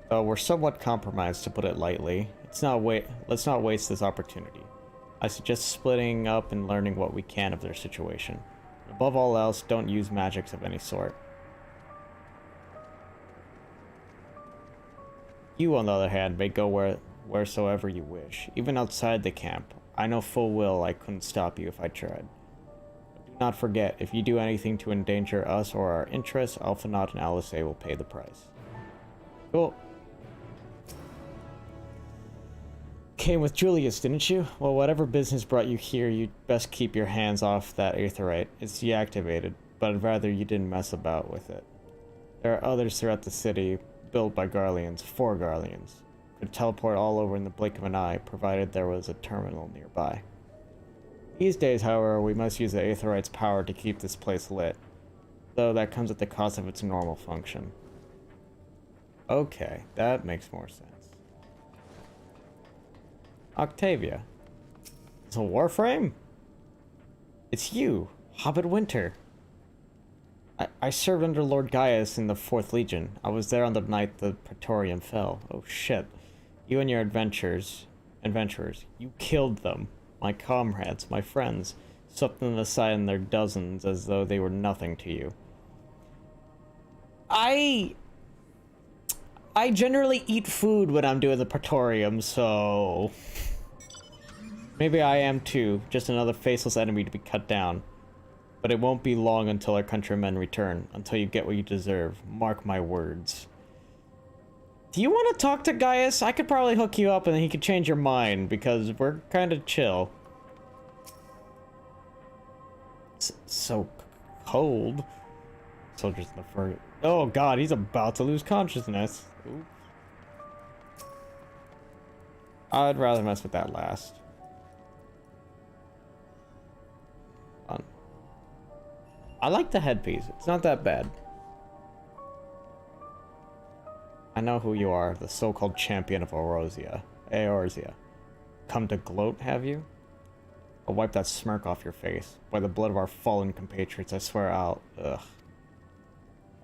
We're somewhat compromised, to put it lightly. Let's not waste this opportunity. I suggest splitting up and learning what we can of their situation. Above all else, don't use magics of any sort. You, on the other hand, may go wheresoever you wish, even outside the camp. I know full well I couldn't stop you if I tried. But do not forget, if you do anything to endanger us or our interests, Alphinaud and Alice will pay the price. Cool. Came with Julius, didn't you? Well, whatever business brought you here, you'd best keep your hands off that aetheryte. It's deactivated, but I'd rather you didn't mess about with it. There are others throughout the city, built by Garleans, for Garleans. Could teleport all over in the blink of an eye, provided there was a terminal nearby. These days, however, we must use the aetheryte's power to keep this place lit, though that comes at the cost of its normal function. Okay, that makes more sense. Octavia. It's a warframe? It's you, Hobbit Winter. I served under Lord Gaius in the 4th Legion. I was there on the night the Praetorium fell. Oh shit. You and your adventurers, you killed them. My comrades, my friends, swept them aside in their dozens as though they were nothing to you. I generally eat food when I'm doing the Praetorium, so... Maybe I am too, just another faceless enemy to be cut down. But it won't be long until our countrymen return, until you get what you deserve. Mark my words. Do you want to talk to Gaius? I could probably hook you up and then he could change your mind, because we're kind of chill. It's so cold. Soldiers in the fur. Oh god, he's about to lose consciousness. Oops. I'd rather mess with that last. on. I like the headpiece. It's not that bad. I know who you are, the so-called champion of Eorzea. Come to gloat, have you? I'll wipe that smirk off your face. By the blood of our fallen compatriots, I swear I'll... Ugh.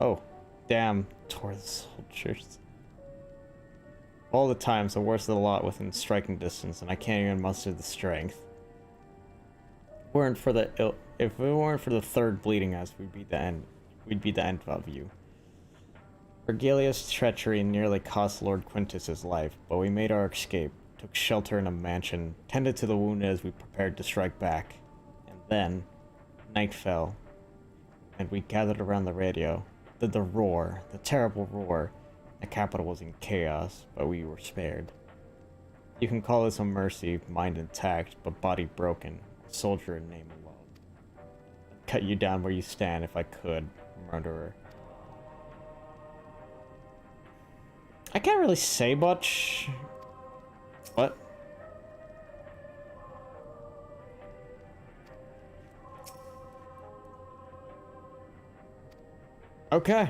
Oh, damn. Toward the soldiers. All the times, the worst of the lot within striking distance, and I can't even muster the strength. If it weren't for the third bleeding us, we'd be the end of you. Vergilia's treachery nearly cost Lord Quintus his life, but we made our escape, took shelter in a mansion, tended to the wounded as we prepared to strike back. And then, night fell, and we gathered around the radio. The roar, the terrible roar. The capital was in chaos, but we were spared. You can call this a mercy, mind intact, but body broken, a soldier in name alone. I'd cut you down where you stand if I could, murderer. I can't really say much. What? Okay.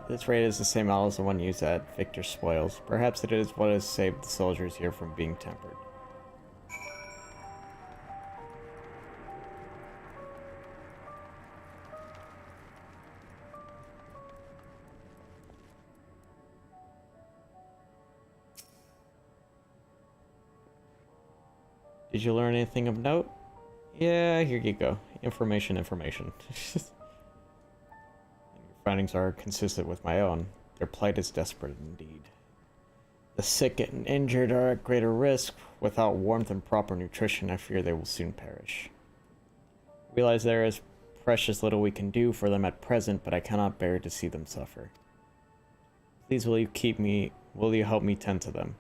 This raid is the same model as the one used at Victor's Spoils. Perhaps it is what has saved the soldiers here from being tempered. Did you learn anything of note? Yeah, here you go. Information. Your findings are consistent with my own. Their plight is desperate indeed. The sick and injured are at greater risk. Without warmth and proper nutrition, I fear they will soon perish. I realize there is precious little we can do for them at present, but I cannot bear to see them suffer. Please will you help me tend to them?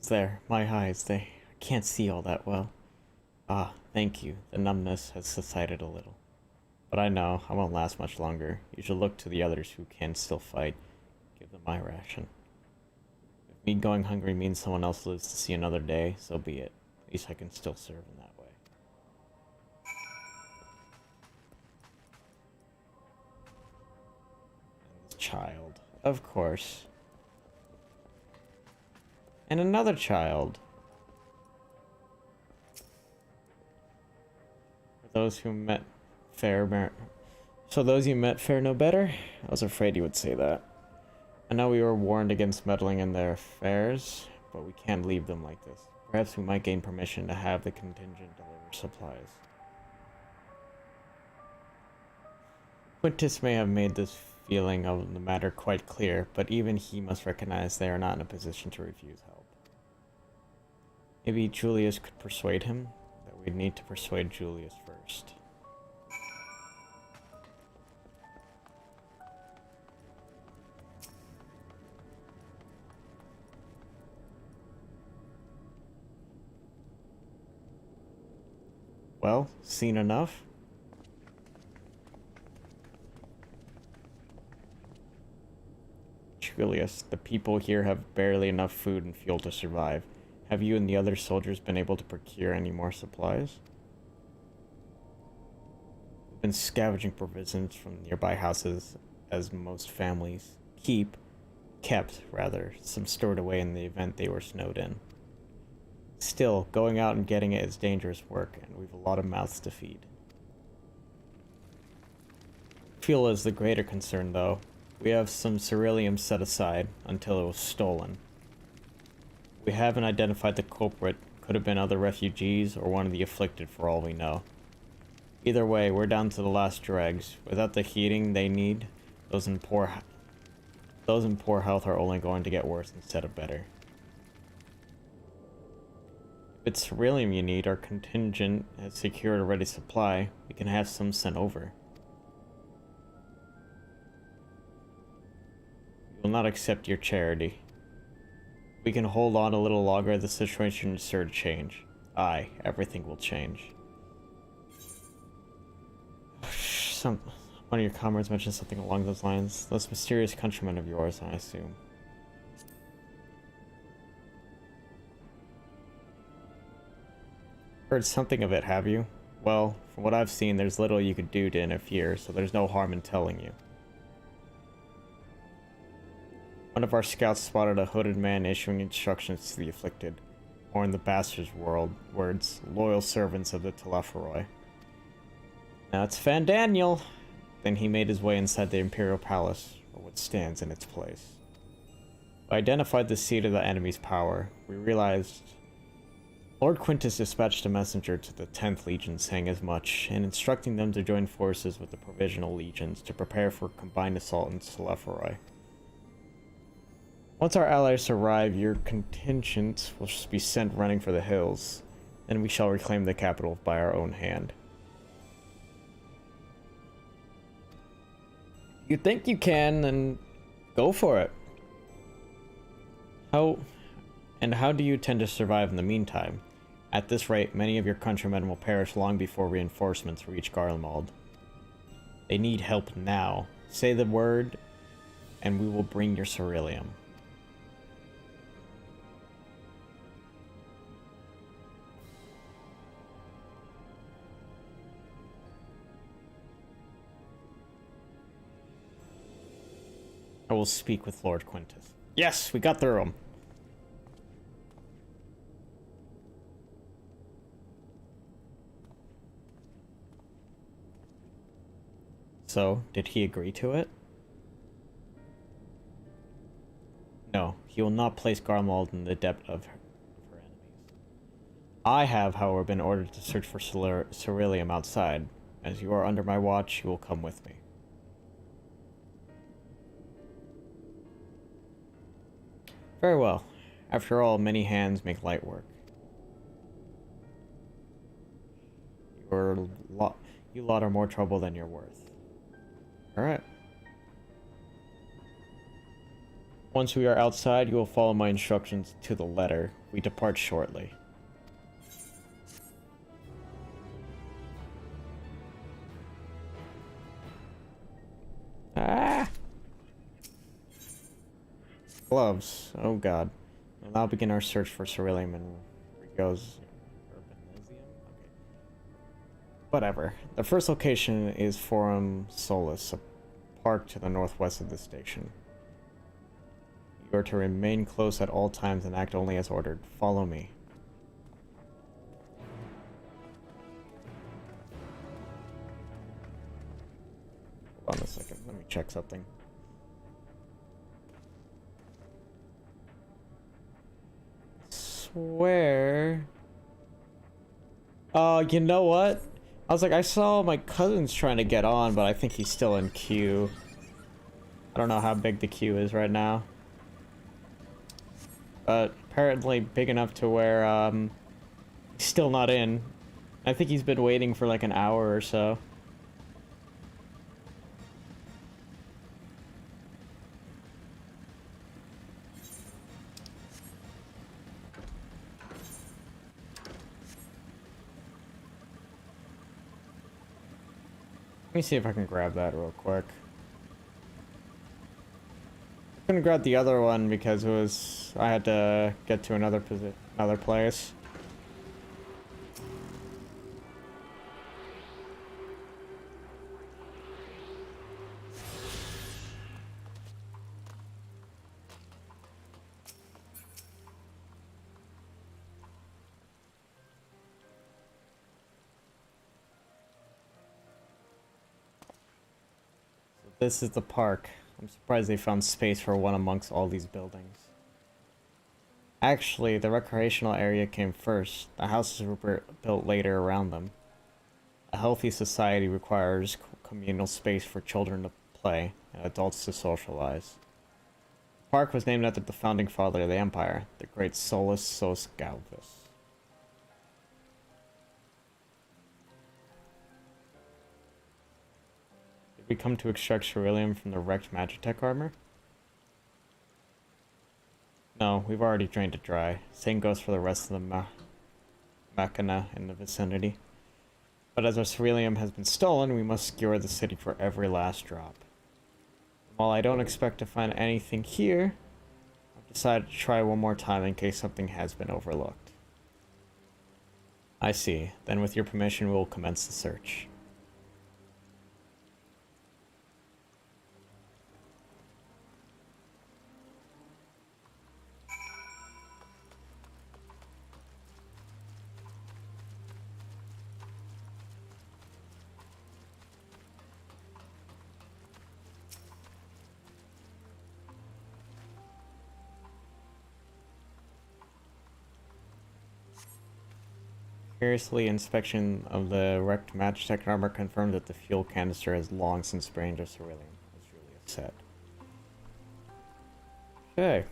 There, my eyes, I can't see all that well. Ah, thank you. The numbness has subsided a little. But I know I won't last much longer. You should look to the others who can still fight. Give them my ration. If me going hungry means someone else lives to see another day, so be it. At least I can still serve in that way. And this child, of course. And another child. For those who met those you met fare no better? I was afraid you would say that. I know we were warned against meddling in their affairs, but we can't leave them like this. Perhaps we might gain permission to have the contingent deliver supplies. Quintus may have made this feeling of the matter quite clear, but even he must recognize they are not in a position to refuse help. Maybe Julius could persuade him, that we'd need to persuade Julius first. Well, seen enough? Julius, the people here have barely enough food and fuel to survive. Have you and the other soldiers been able to procure any more supplies? We've been scavenging provisions from nearby houses, as most families kept, some stored away in the event they were snowed in. Still, going out and getting it is dangerous work, and we've a lot of mouths to feed. Fuel is the greater concern, though. We have some ceruleum set aside until it was stolen. We haven't identified the culprit. Could have been other refugees or one of the afflicted for all we know. Either way, we're down to the last dregs. Without the heating they need, those in poor health are only going to get worse instead of better. If it's ceruleum you need, our contingent has secured a ready supply. We can have some sent over. We will not accept your charity. we can hold on a little longer, the situation is sure to change. Aye, everything will change. One of your comrades mentioned something along those lines. Those mysterious countrymen of yours, I assume. Heard something of it, have you? Well, from what I've seen, there's little you could do to interfere, so there's no harm in telling you. One of our scouts spotted a hooded man issuing instructions to the afflicted, or in the bastard's words, loyal servants of the Telepharoi. Now it's Fan Daniel! Then he made his way inside the Imperial Palace, or what stands in its place. We identified the seat of the enemy's power. We realized Lord Quintus dispatched a messenger to the 10th Legion saying as much, and instructing them to join forces with the Provisional Legions to prepare for a combined assault in Telepharoi. Once our allies arrive, your contingent will be sent running for the hills, and we shall reclaim the capital by our own hand. You think you can, then go for it. How do you intend to survive in the meantime? At this rate, many of your countrymen will perish long before reinforcements reach Garlemald. They need help now. Say the word, and we will bring your cerealium. I will speak with Lord Quintus. Yes, we got through him. So, did he agree to it? No, he will not place Garlemald in the debt of her enemies. I have, however, been ordered to search for cerealium outside. As you are under my watch, you will come with me. Very well. After all, many hands make light work. You lot are more trouble than you're worth. Alright. Once we are outside, you will follow my instructions to the letter. We depart shortly. Ah! Gloves. Oh god. We'll now begin our search for cerealium and Rigo's Urbanisium? Okay. Whatever. The first location is Forum Solus, a park to the northwest of the station. You are to remain close at all times and act only as ordered. Follow me. Hold on a second. Let me check something. Swear. Oh, you know what? I was like, I saw my cousin's trying to get on, but I think he's still in queue. I don't know how big the queue is right now. But apparently big enough to where, he's still not in. I think he's been waiting for like an hour or so. Let me see if I can grab that real quick. I couldn't grab the other one because it was I had to get to another place. This is the park. I'm surprised they found space for one amongst all these buildings. Actually, the recreational area came first. The houses were built later around them. A healthy society requires communal space for children to play and adults to socialize. The park was named after the founding father of the empire, the great Solus Sos Galvus. We come to extract cerealium from the wrecked Magitech armor? No, we've already drained it dry. Same goes for the rest of the machina in the vicinity. But as our ceruleum has been stolen, we must scour the city for every last drop. While I don't expect to find anything here, I've decided to try one more time in case something has been overlooked. I see. Then with your permission, we will commence the search. Curiously, inspection of the wrecked Magitech armor confirmed that the fuel canister has long since drained of ceruleum, as Julia said. Okay.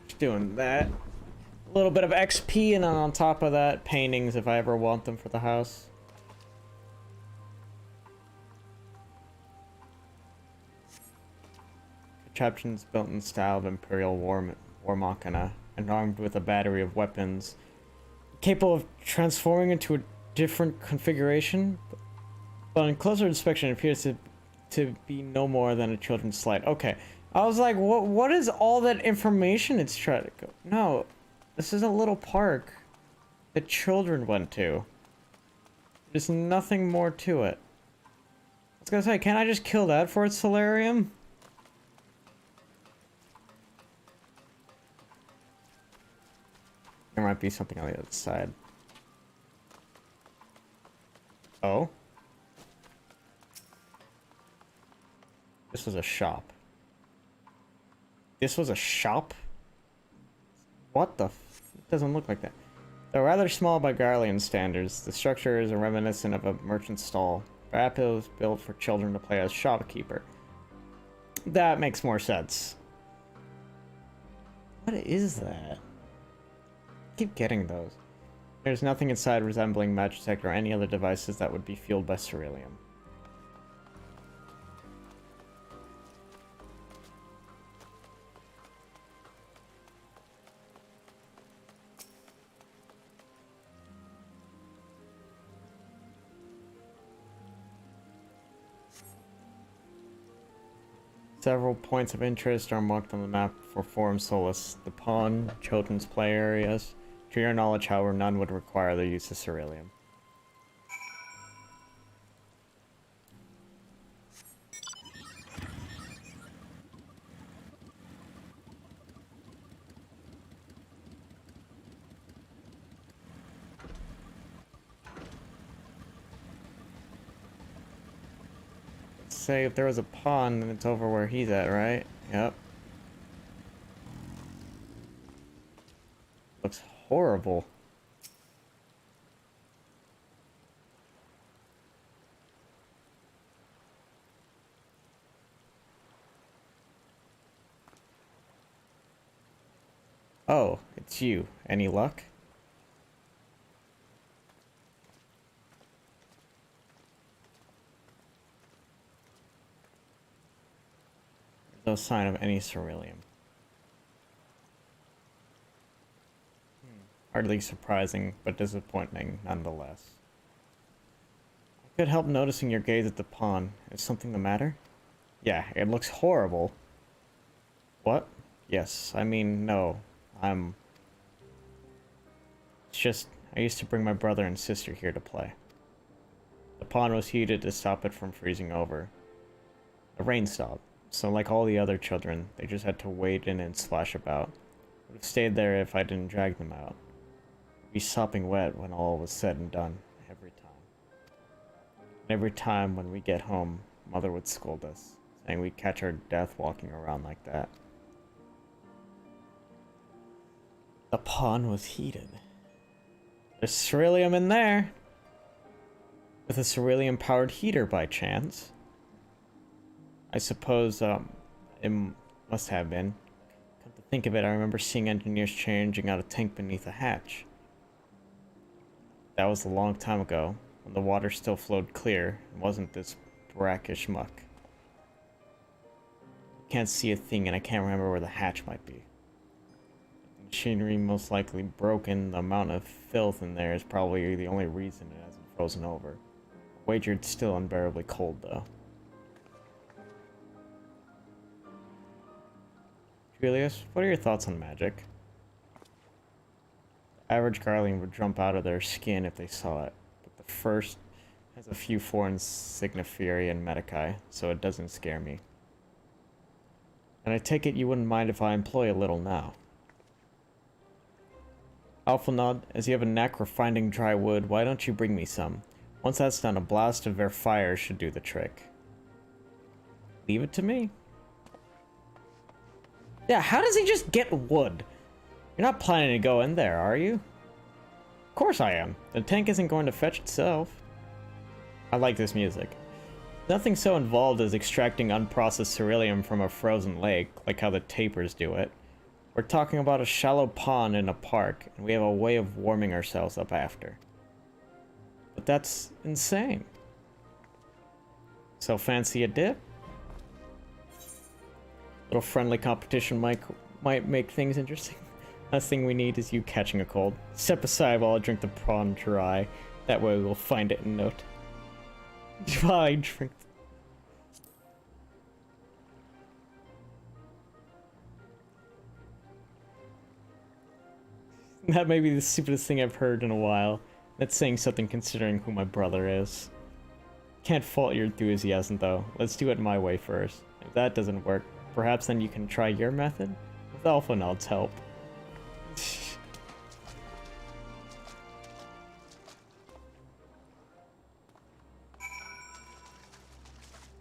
Just doing that. A little bit of XP, and then on top of that, paintings if I ever want them for the house. Contraptions built in style of Imperial War Machina, and armed with a battery of weapons, capable of transforming into a different configuration, but on closer inspection it appears to be no more than a children's slide. Okay, I was like, what is all that information it's trying to go? No. This is a little park that children went to. There's nothing more to it. I was gonna say, can't I just kill that for its solarium? There might be something on the other side. Oh? This was a shop. This was a shop? What the f- It doesn't look like that. Though rather small by Garlean standards, the structure is reminiscent of a merchant's stall. Perhaps it was built for children to play as shopkeeper. That makes more sense. What is that? I keep getting those. There's nothing inside resembling Magitech or any other devices that would be fueled by ceruleum. Several points of interest are marked on the map for Forum Solus, the pawn, children's play areas. To your knowledge, however, none would require the use of ceruleum. Say if there was a pawn, then it's over where he's at, right? Yep. Looks horrible. Oh, it's you. Any luck? No sign of any ceruleum. Hardly surprising, but disappointing nonetheless. I could help noticing your gaze at the pawn. Is something the matter? Yeah, it looks horrible. What? Yes, I mean, no. It's just, I used to bring my brother and sister here to play. The pawn was heated to stop it from freezing over. The rain stopped. So like all the other children, they just had to wade in and splash about. Would have stayed there if I didn't drag them out. Be sopping wet when all was said and done, every time. And every time when we get home, Mother would scold us, saying we'd catch our death walking around like that. The pawn was heated. There's ceruleum in there! With a ceruleum-powered heater by chance. I suppose, it must have been. Come to think of it, I remember seeing engineers changing out a tank beneath a hatch. That was a long time ago, when the water still flowed clear and wasn't this brackish muck. I can't see a thing and I can't remember where the hatch might be. The machinery most likely broken, the amount of filth in there is probably the only reason it hasn't frozen over. Wagered still unbearably cold though. Julius, what are your thoughts on magic? The average Garlean would jump out of their skin if they saw it, but the first has a few foreign signiferi and medici, so it doesn't scare me. And I take it you wouldn't mind if I employ a little now. Alphanod, as you have a knack for finding dry wood, why don't you bring me some? Once that's done, a blast of their fire should do the trick. Leave it to me. Yeah, how does he just get wood? You're not planning to go in there, are you? Of course I am. The tank isn't going to fetch itself. I like this music. Nothing so involved as extracting unprocessed ceruleum from a frozen lake, like how the tapers do it. We're talking about a shallow pond in a park, and we have a way of warming ourselves up after. But that's insane. So fancy a dip? Little friendly competition might make things interesting. Last thing we need is you catching a cold. Step aside while I drink the prawn dry. That way we'll find it in no time. While I drink. That may be the stupidest thing I've heard in a while. That's saying something considering who my brother is. Can't fault your enthusiasm though. Let's do it my way first. If that doesn't work, perhaps then you can try your method? With Alphanod's help.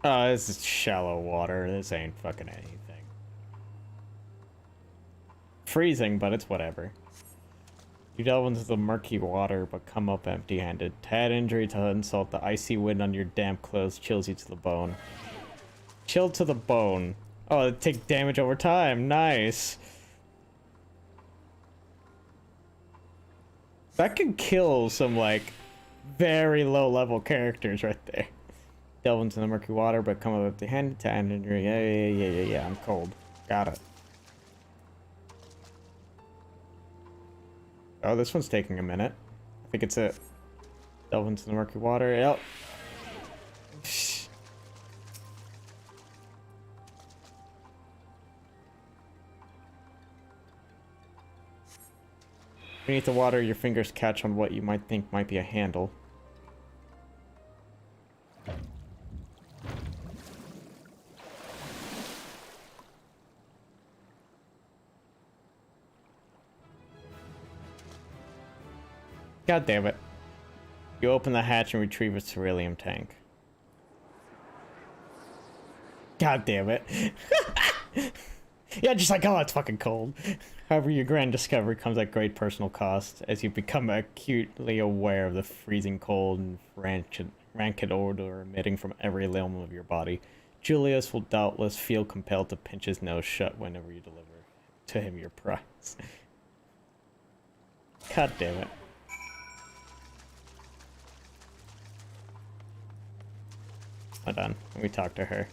Oh, this is shallow water. This ain't fucking anything. Freezing, but it's whatever. You delve into the murky water, but come up empty-handed. Tad injury to insult, the icy wind on your damp clothes chills you to the bone. Chilled to the bone. Oh, it take damage over time. Nice. That could kill some, like, very low-level characters right there. Delve into the murky water, but come up empty-handed. Tad injury. Yeah, I'm cold. Got it. Oh, this one's taking a minute. I think it's it. Delve into the murky water. Yep. Beneath the water, your fingers catch on what you might think might be a handle. God damn it. You open the hatch and retrieve a ceruleum tank. God damn it. Yeah, just like, oh, it's fucking cold. However, your grand discovery comes at great personal cost, as you become acutely aware of the freezing cold and rancid odor emitting from every limb of your body. Julius will doubtless feel compelled to pinch his nose shut whenever you deliver to him your prize. God damn it. Hold on, let me talk to her.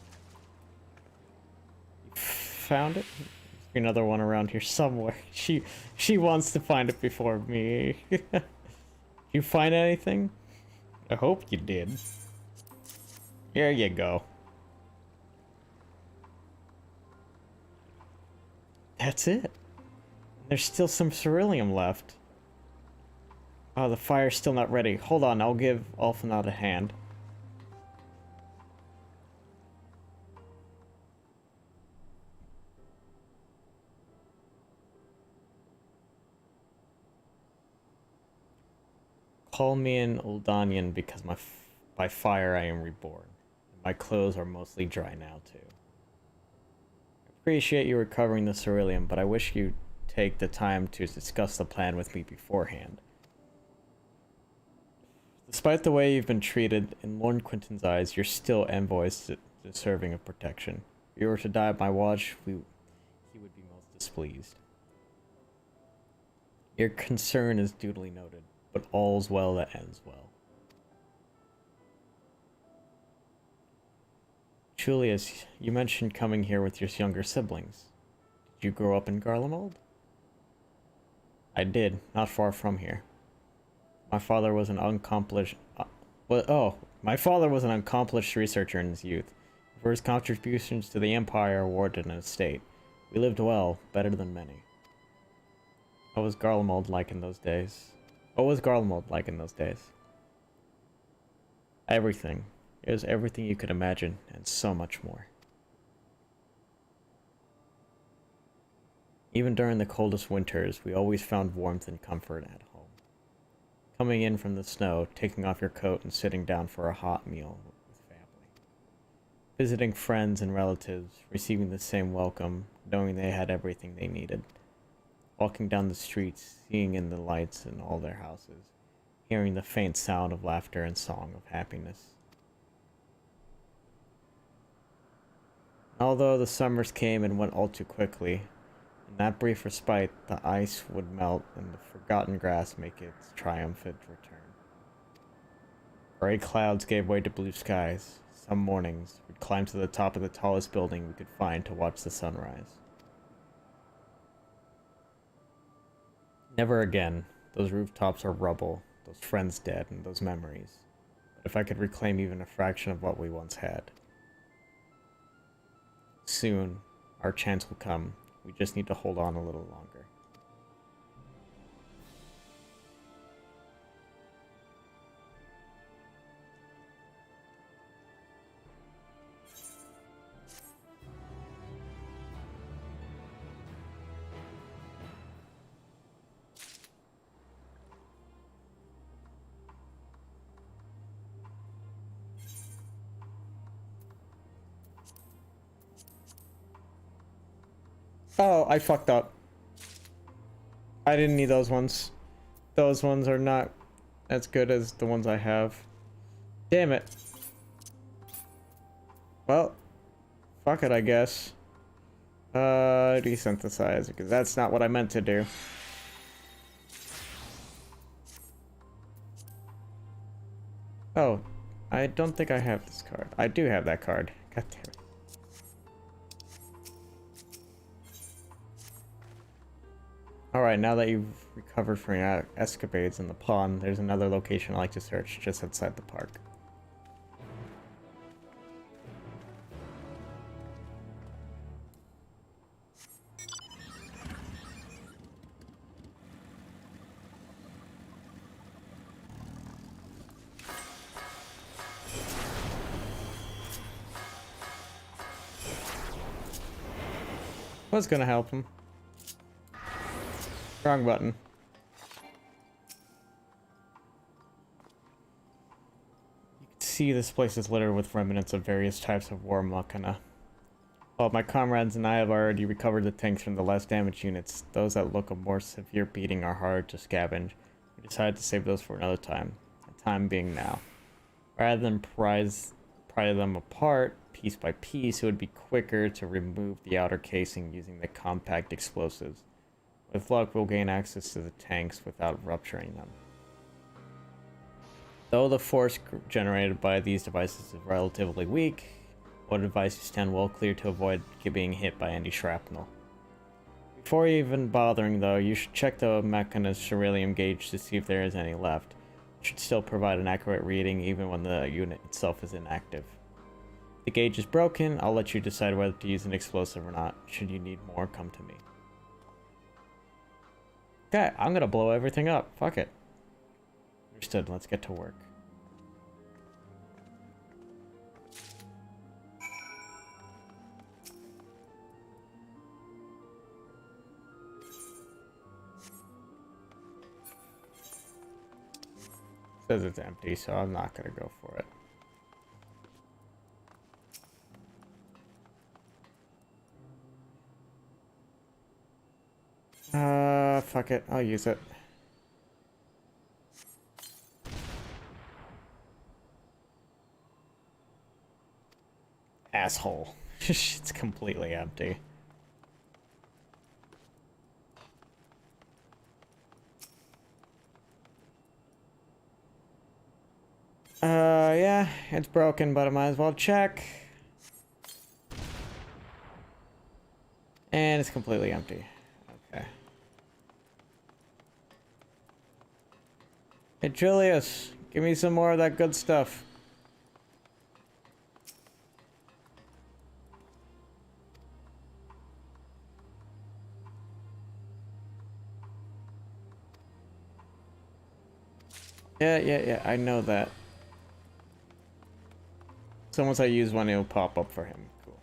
You found it? There's another one around here somewhere. She wants to find it before me. You find anything? I hope you did. Here you go. That's it. There's still some ceruleum left. Oh, the fire's still not ready. Hold on, I'll give Alphanod a hand. Call me an Uldanian because by fire I am reborn. My clothes are mostly dry now too. I appreciate you recovering the ceruleum, but I wish you'd take the time to discuss the plan with me beforehand. Despite the way you've been treated, in Lord Quinton's eyes, you're still envoys deserving of protection. If you were to die at my watch, he would be most displeased. Your concern is duly noted, but all's well that ends well. Julius, you mentioned coming here with your younger siblings. Did you grow up in Garlemald? I did, not far from here. My father was an accomplished researcher in his youth. For his contributions to the Empire awarded an estate. We lived well, better than many. What was Garlemald like in those days? Everything. It was everything you could imagine, and so much more. Even during the coldest winters, we always found warmth and comfort at home. Coming in from the snow, taking off your coat and sitting down for a hot meal with family. Visiting friends and relatives, receiving the same welcome, knowing they had everything they needed. Walking down the streets, seeing in the lights in all their houses, hearing the faint sound of laughter and song of happiness. Although the summers came and went all too quickly, in that brief respite, the ice would melt and the forgotten grass make its triumphant return. Gray clouds gave way to blue skies. Some mornings, we'd climb to the top of the tallest building we could find to watch the sunrise. Never again. Those rooftops are rubble, those friends dead, and those memories. But if I could reclaim even a fraction of what we once had. Soon, our chance will come. We just need to hold on a little longer. Oh, I fucked up. I didn't need those ones. Those ones are not as good as the ones I have. Damn it. Well, fuck it, I guess. Desynthesize, because that's not what I meant to do. Oh, I don't think I have this card. I do have that card. God damn it. Alright, now that you've recovered from your escapades in the pond, there's another location I like to search just outside the park. Was gonna help him. Wrong button. You can see this place is littered with remnants of various types of war machina. While my comrades and I have already recovered the tanks from the less damaged units, those that look a more severe beating are hard to scavenge. We decided to save those for another time, the time being now. Rather than pry them apart piece by piece, it would be quicker to remove the outer casing using the compact explosives. With luck, we'll gain access to the tanks without rupturing them. Though the force generated by these devices is relatively weak, I would advise you stand well clear to avoid being hit by any shrapnel. Before even bothering though, you should check the Machina's beryllium gauge to see if there is any left. It should still provide an accurate reading even when the unit itself is inactive. If the gauge is broken, I'll let you decide whether to use an explosive or not. Should you need more, come to me. Okay, I'm gonna blow everything up. Fuck it. Understood, let's get to work. Says it's empty, so I'm not gonna go for it. Fuck it, I'll use it. Asshole. It's completely empty. Yeah, it's broken, but I might as well check. And it's completely empty. Okay. Hey, Julius, give me some more of that good stuff. Yeah, I know that. So once I use one, it'll pop up for him. Cool.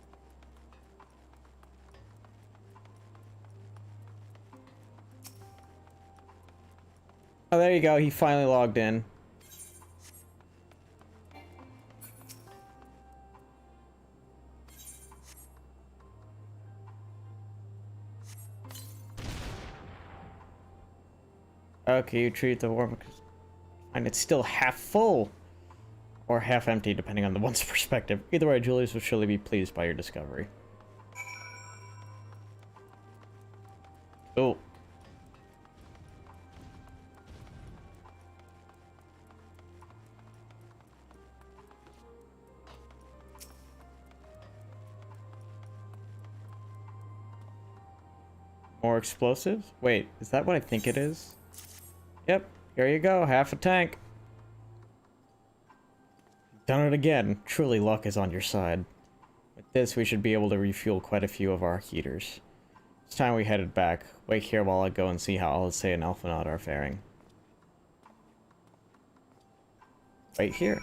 Oh, there you go. He finally logged in. Okay, you treat the warm... And it's still half full. Or half empty, depending on the one's perspective. Either way, Julius will surely be pleased by your discovery. Oh. More explosives? Wait, is that what I think it is? Yep, here you go, half a tank. Done it again. Truly luck is on your side. With this, we should be able to refuel quite a few of our heaters. It's time we headed back. Wait here while I go and see how Odyssey and Alphanaut are faring. Wait here.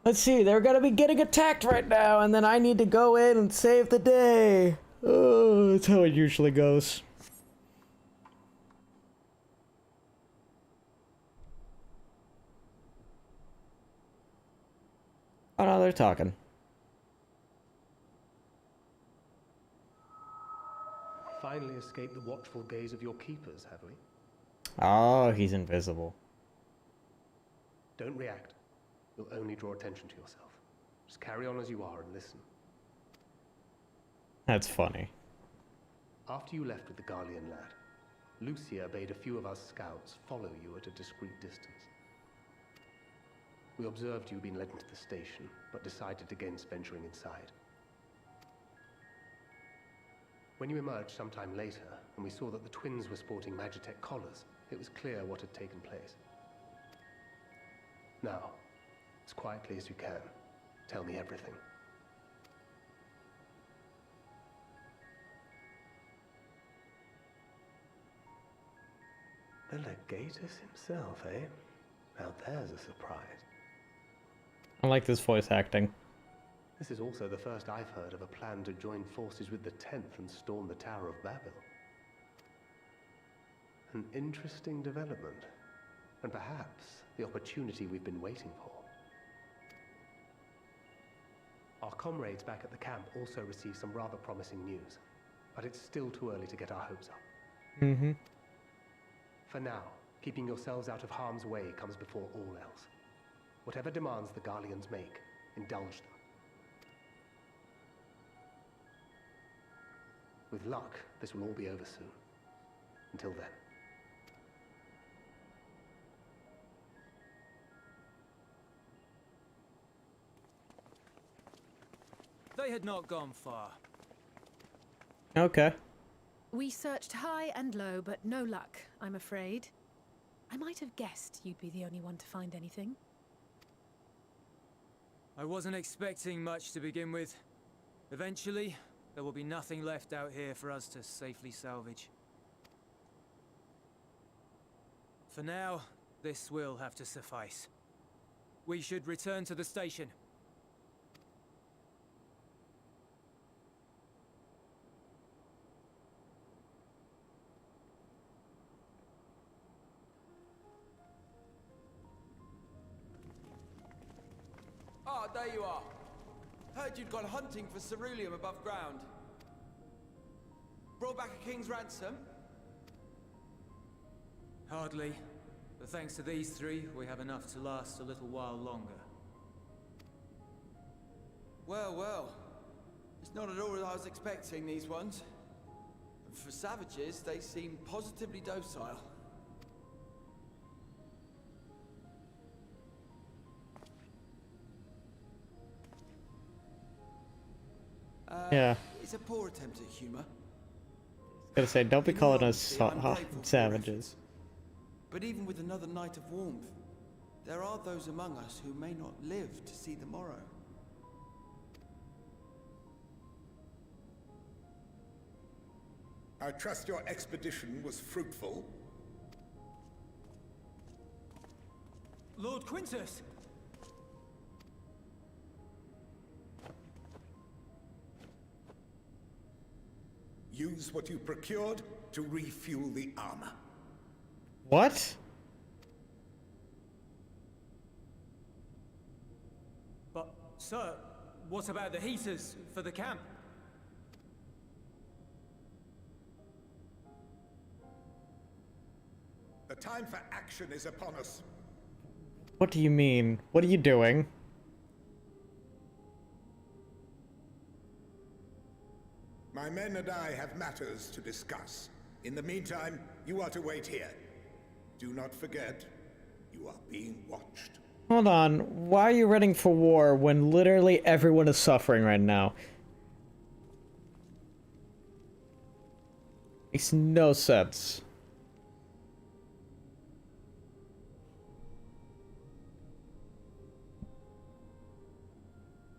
Let's see, they're gonna be getting attacked right now, and then I need to go in and save the day. Oh, that's how it usually goes. Oh no, they're talking. Finally escaped the watchful gaze of your keepers, have we? Oh, he's invisible. Don't react. You'll only draw attention to yourself. Just carry on as you are and listen. That's funny. After you left with the Garlean lad, Lucia bade a few of us scouts follow you at a discreet distance. We observed you being led into the station, but decided against venturing inside. When you emerged sometime later, and we saw that the twins were sporting Magitech collars, it was clear what had taken place. Now, as quietly as you can, tell me everything. The Legatus himself, eh? Now there's a surprise. I like this voice acting. This is also the first I've heard of a plan to join forces with the 10th and storm the Tower of Babel. An interesting development, and perhaps the opportunity we've been waiting for. Our comrades back at the camp also received some rather promising news, but it's still too early to get our hopes up. Mm-hmm. For now, keeping yourselves out of harm's way comes before all else. Whatever demands the Garleans make, indulge them. With luck, this will all be over soon. Until then. They had not gone far. Okay. We searched high and low, but no luck, I'm afraid. I might have guessed you'd be the only one to find anything. I wasn't expecting much to begin with. Eventually, there will be nothing left out here for us to safely salvage. For now, this will have to suffice. We should return to the station. Ah, there you are. Heard you'd gone hunting for ceruleum above ground. Brought back a king's ransom? Hardly. But thanks to these three, we have enough to last a little while longer. Well, well. It's not at all as I was expecting, these ones. For savages, they seem positively docile. Yeah. It's a poor attempt at humor. Gotta say, don't be In calling all us honesty, I'm grateful for savages. But even with another night of warmth, there are those among us who may not live to see the morrow. I trust your expedition was fruitful. Lord Quintus! Use what you procured to refuel the armor. What? But, sir, what about the heaters for the camp? The time for action is upon us. What do you mean? What are you doing? My men and I have matters to discuss. In the meantime, you are to wait here. Do not forget, you are being watched. Hold on. Why are you running for war when literally everyone is suffering right now? Makes no sense.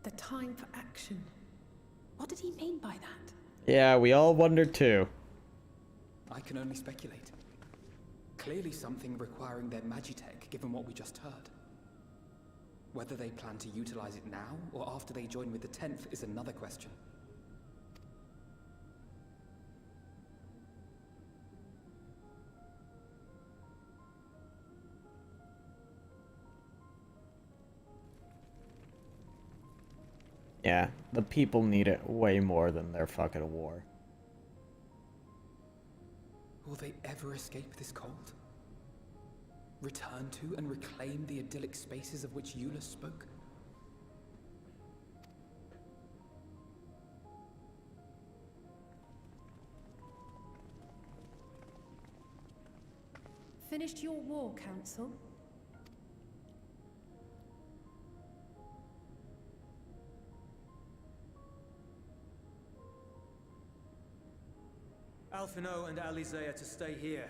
The time for action. What did he mean by that? Yeah, we all wondered too. I can only speculate. Clearly something requiring their magitech, given what we just heard. Whether they plan to utilize it now, or after they join with the 10th, is another question. Yeah, the people need it way more than their fucking war. Will they ever escape this cold? Return to and reclaim the idyllic spaces of which Eula spoke? Finished your war, Council? Alphino and Alizé are to stay here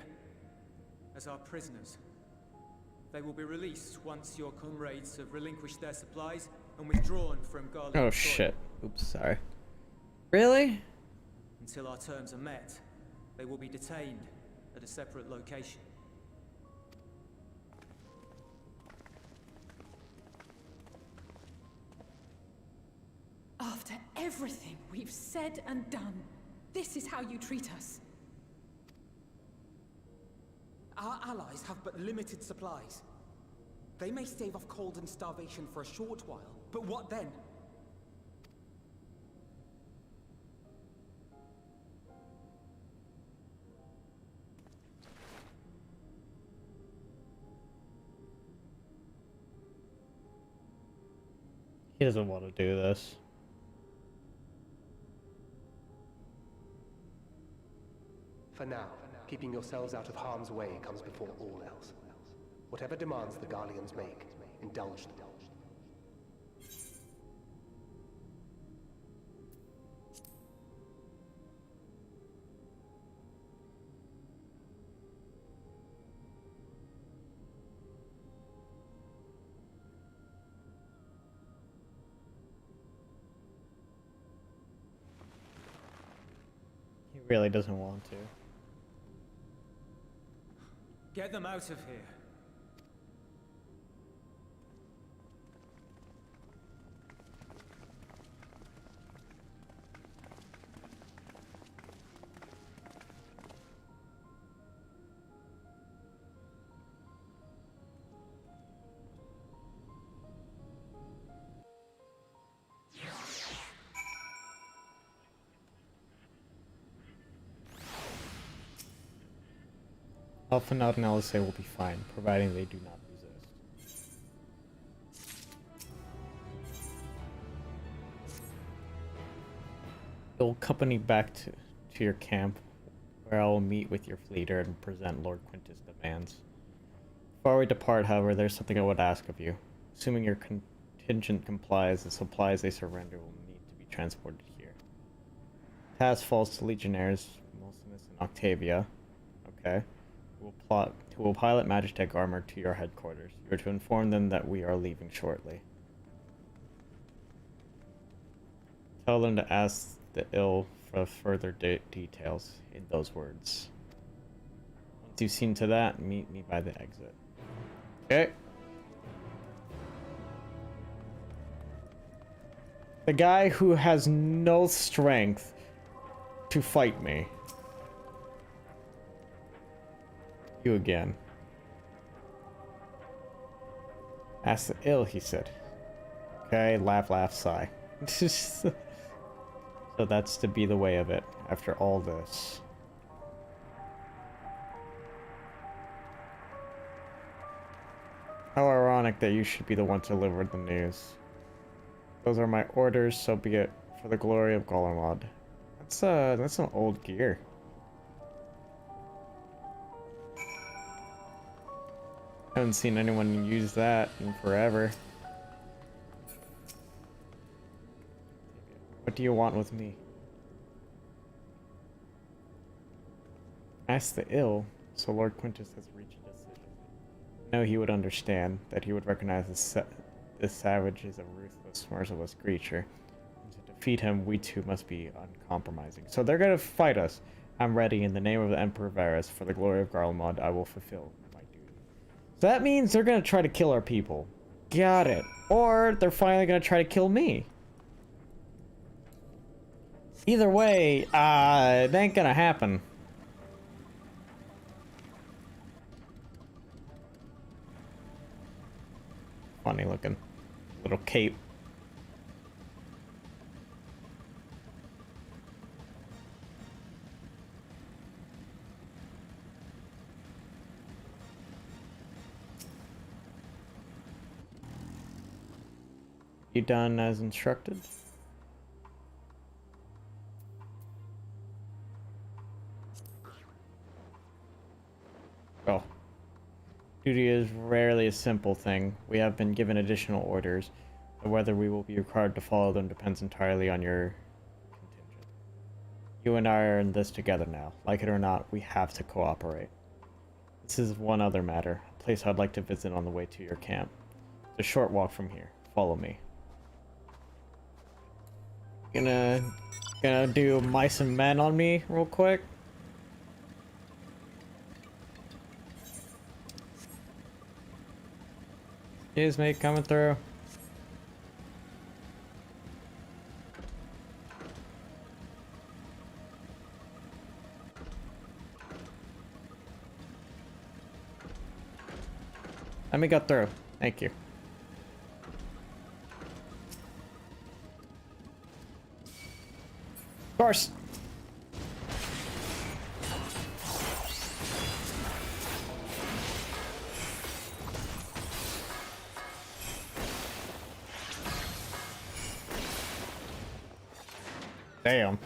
as our prisoners. They will be released once your comrades have relinquished their supplies and withdrawn from Garland. Oh shit. Oops, sorry. Really? Until our terms are met, they will be detained at a separate location. After everything we've said and done, this is how you treat us. Our allies have but limited supplies. They may stave off cold and starvation for a short while, but what then? He doesn't want to do this. For now, keeping yourselves out of harm's way comes before all else. Whatever demands the Garleans make, indulge them. He really doesn't want to. Get them out of here. Alpha and Alizé will be fine, providing they do not resist. You'll accompany back to your camp, where I will meet with your leader and present Lord Quintus' demands. Before we depart, however, there's something I would ask of you. Assuming your contingent complies, the supplies they surrender will need to be transported here. Task falls to Legionnaires, Molsinus and Octavia. Okay. Who will pilot Magitech armor to your headquarters. You are to inform them that we are leaving shortly. Tell them to ask the ill for further details in those words. Once you've seen to that, meet me by the exit. Okay. The guy who has no strength to fight me. You again. Ask the ill, he said. Okay, laugh, laugh, sigh. So that's to be the way of it, after all this. How ironic that you should be the one to deliver the news. Those are my orders, so be it, for the glory of Golemod. That's some old gear. Haven't seen anyone use that in forever. What do you want with me? Ask the ill, so Lord Quintus has reached a decision. No, he would understand, that he would recognize this savage is a ruthless, merciless creature. And to defeat him, we too must be uncompromising. So they're gonna fight us. I'm ready. In the name of the Emperor Varus, for the glory of Garlemald, I will fulfill my duty. So that means they're gonna try to kill our people. Got it. Or they're finally gonna try to kill me. Either way, it ain't gonna happen. Funny looking. Little cape. You done as instructed? Oh. Duty is rarely a simple thing. We have been given additional orders, but whether we will be required to follow them depends entirely on your contingent. You and I are in this together now. Like it or not, we have to cooperate. This is one other matter, a place I'd like to visit on the way to your camp. It's a short walk from here. Follow me. Gonna do mice and men on me real quick. Excuse me, coming through. Let me go through. Thank you. Of course. Damn.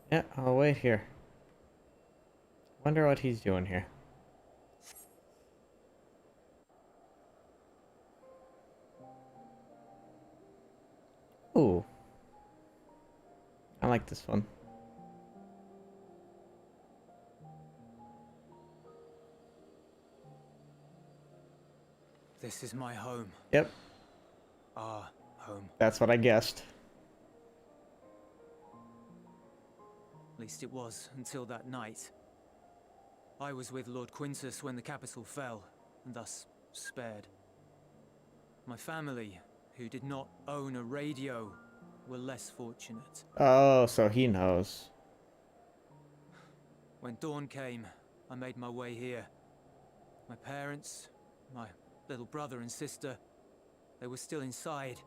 Yeah, I'll wait here. Wonder what he's doing here. Ooh. I like this one. This is my home. Yep. Our home. That's what I guessed. At least it was, until that night. I was with Lord Quintus when the capital fell, and thus spared. My family, who did not own a radio, were less fortunate. Oh, so he knows. When dawn came, I made my way here. My parents, my little brother and sister, they were still inside.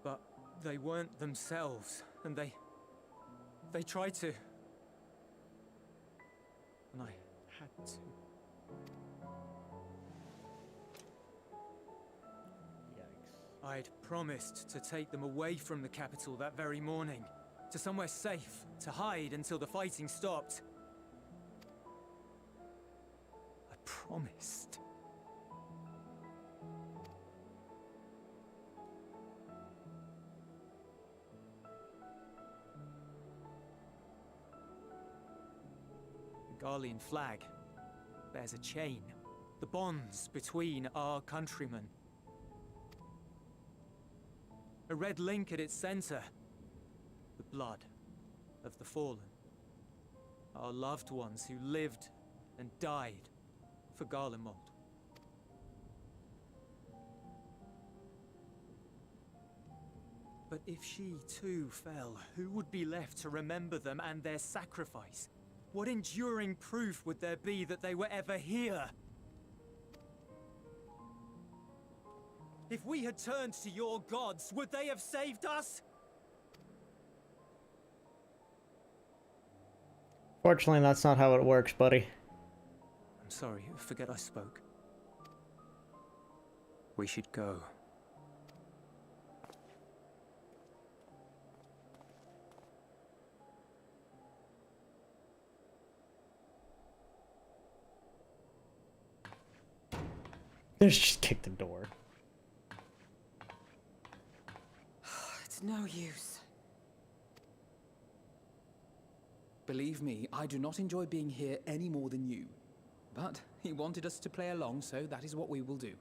But they weren't themselves, and they tried to. And I had to. I'd promised to take them away from the capital that very morning, to somewhere safe, to hide until the fighting stopped. I promised. Garlean flag bears a chain. The bonds between our countrymen. A red link at its center. The blood of the fallen. Our loved ones who lived and died for Garlemald. But if she too fell, who would be left to remember them and their sacrifice? What enduring proof would there be that they were ever here? If we had turned to your gods, would they have saved us? Fortunately, that's not how it works, buddy. I'm sorry, forget I spoke. We should go. Let's just kick the door. It's no use. Believe me, I do not enjoy being here any more than you. But he wanted us to play along, so that is what we will do.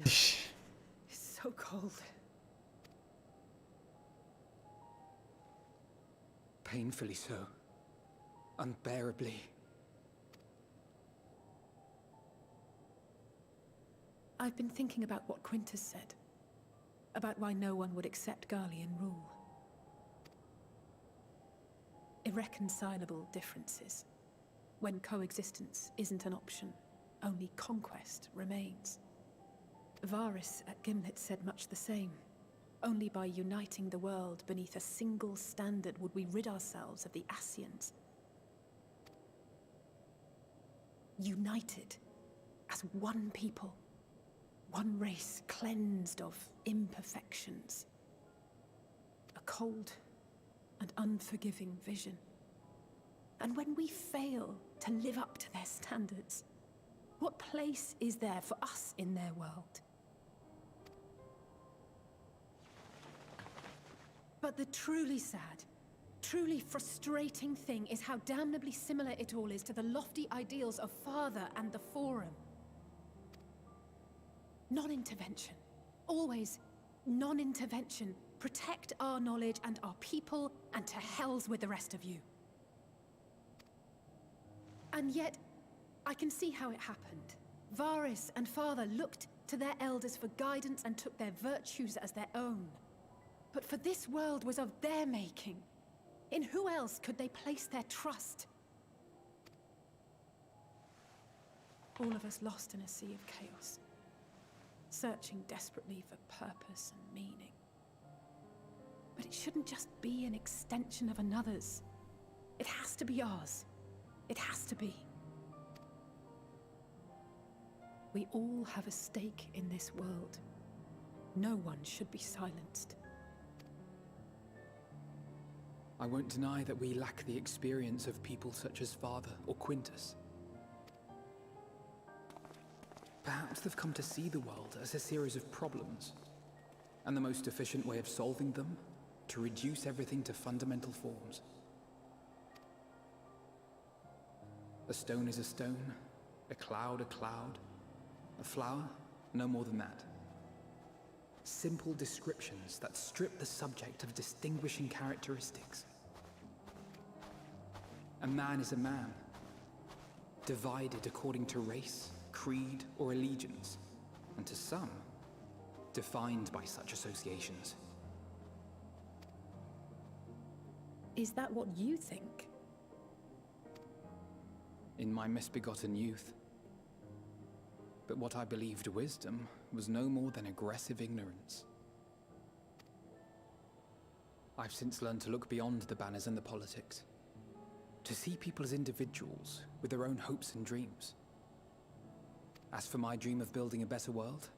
It's so cold. Painfully so. Unbearably. I've been thinking about what Quintus said. About why no one would accept Garlean rule. Irreconcilable differences. When coexistence isn't an option, only conquest remains. Varys at Gimlet said much the same. Only by uniting the world beneath a single standard would we rid ourselves of the Ascians. United as one people. One race cleansed of imperfections. A cold and unforgiving vision. And when we fail to live up to their standards, what place is there for us in their world? But the truly sad, truly frustrating thing is how damnably similar it all is to the lofty ideals of Father and the Forum. Non-intervention. Always non-intervention. Protect our knowledge and our people, and to hells with the rest of you. And yet, I can see how it happened. Varys and Father looked to their elders for guidance and took their virtues as their own. But for this world was of their making. In who else could they place their trust? All of us lost in a sea of chaos. Searching desperately for purpose and meaning. But it shouldn't just be an extension of another's. It has to be ours. It has to be. We all have a stake in this world. No one should be silenced. I won't deny that we lack the experience of people such as Father or Quintus. Perhaps they've come to see the world as a series of problems, and the most efficient way of solving them, to reduce everything to fundamental forms. A stone is a stone, a cloud, a flower, no more than that. Simple descriptions that strip the subject of distinguishing characteristics. A man is a man, divided according to race, creed, or allegiance, and to some, defined by such associations. Is that what you think? In my misbegotten youth. But what I believed wisdom was no more than aggressive ignorance. I've since learned to look beyond the banners and the politics. To see people as individuals, with their own hopes and dreams. As for my dream of building a better world,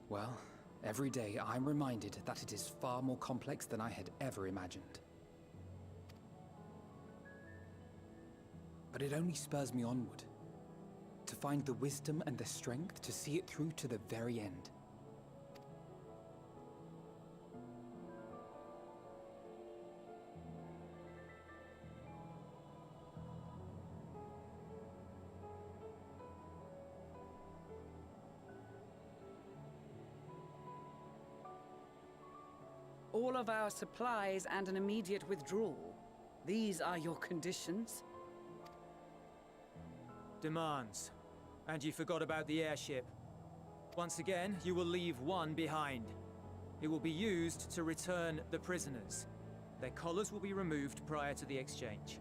well, every day I'm reminded that it is far more complex than I had ever imagined. But it only spurs me onward, to find the wisdom and the strength to see it through to the very end. All of our supplies and an immediate withdrawal. These are your conditions? Demands. And you forgot about the airship. Once again, you will leave one behind. It will be used to return the prisoners. Their collars will be removed prior to the exchange.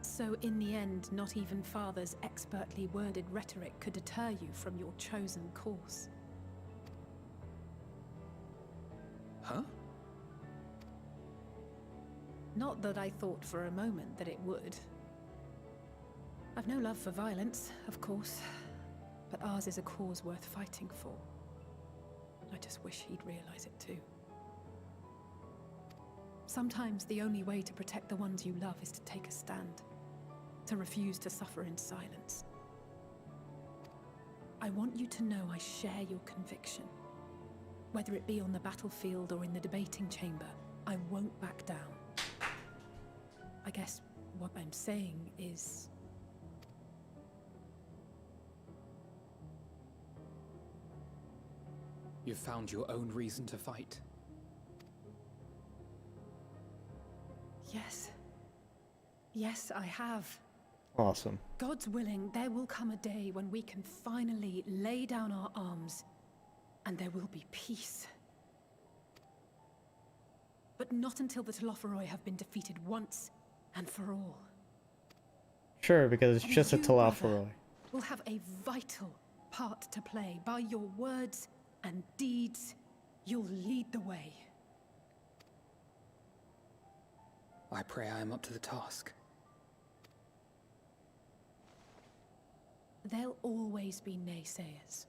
So in the end, not even Father's expertly worded rhetoric could deter you from your chosen course. Huh? Not that I thought for a moment that it would. I've no love for violence, of course, but ours is a cause worth fighting for. I just wish he'd realize it too. Sometimes the only way to protect the ones you love is to take a stand. To refuse to suffer in silence. I want you to know I share your conviction. Whether it be on the battlefield or in the debating chamber, I won't back down. I guess what I'm saying is... You've found your own reason to fight. Yes. Yes, I have. Awesome. God's willing, there will come a day when we can finally lay down our arms, and there will be peace. But not until the Telophoroi have been defeated once and for all. Sure, because it's And just a you, Telophoroi. brother, will have a vital part to play. By your words and deeds, you'll lead the way. I pray I am up to the task. There'll always be naysayers.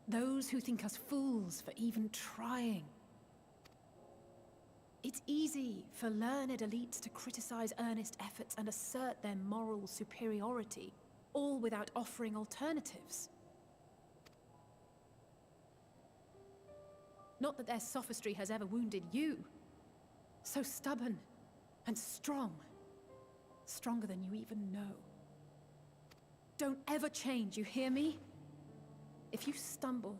Those who think us fools for even trying. It's easy for learned elites to criticize earnest efforts and assert their moral superiority, all without offering alternatives. Not that their sophistry has ever wounded you. So stubborn and strong. Stronger than you even know. Don't ever change, you hear me? If you stumble,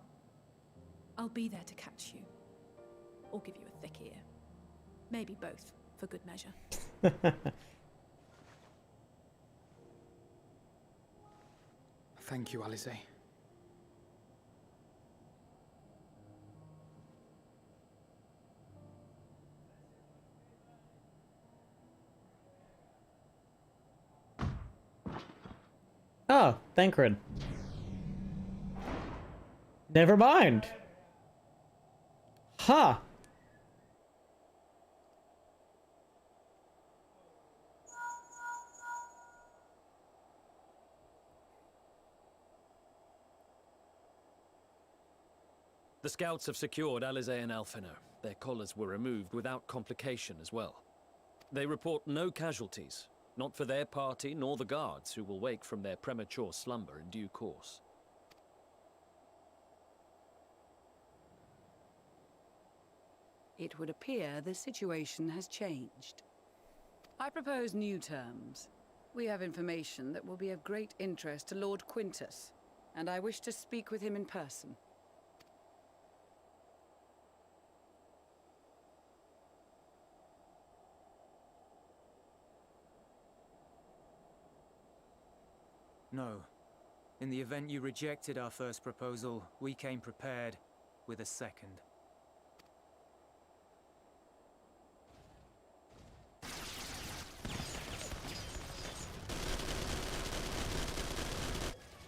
I'll be there to catch you. Or give you a thick ear. Maybe both, for good measure. Thank you, Alice. Oh, Thancred. Never mind. Huh. The scouts have secured Alize and Alfino. Their collars were removed without complication as well. They report no casualties, not for their party nor the guards, who will wake from their premature slumber in due course. It would appear the situation has changed. I propose new terms. We have information that will be of great interest to Lord Quintus, and I wish to speak with him in person. No. In the event you rejected our first proposal, we came prepared with a second.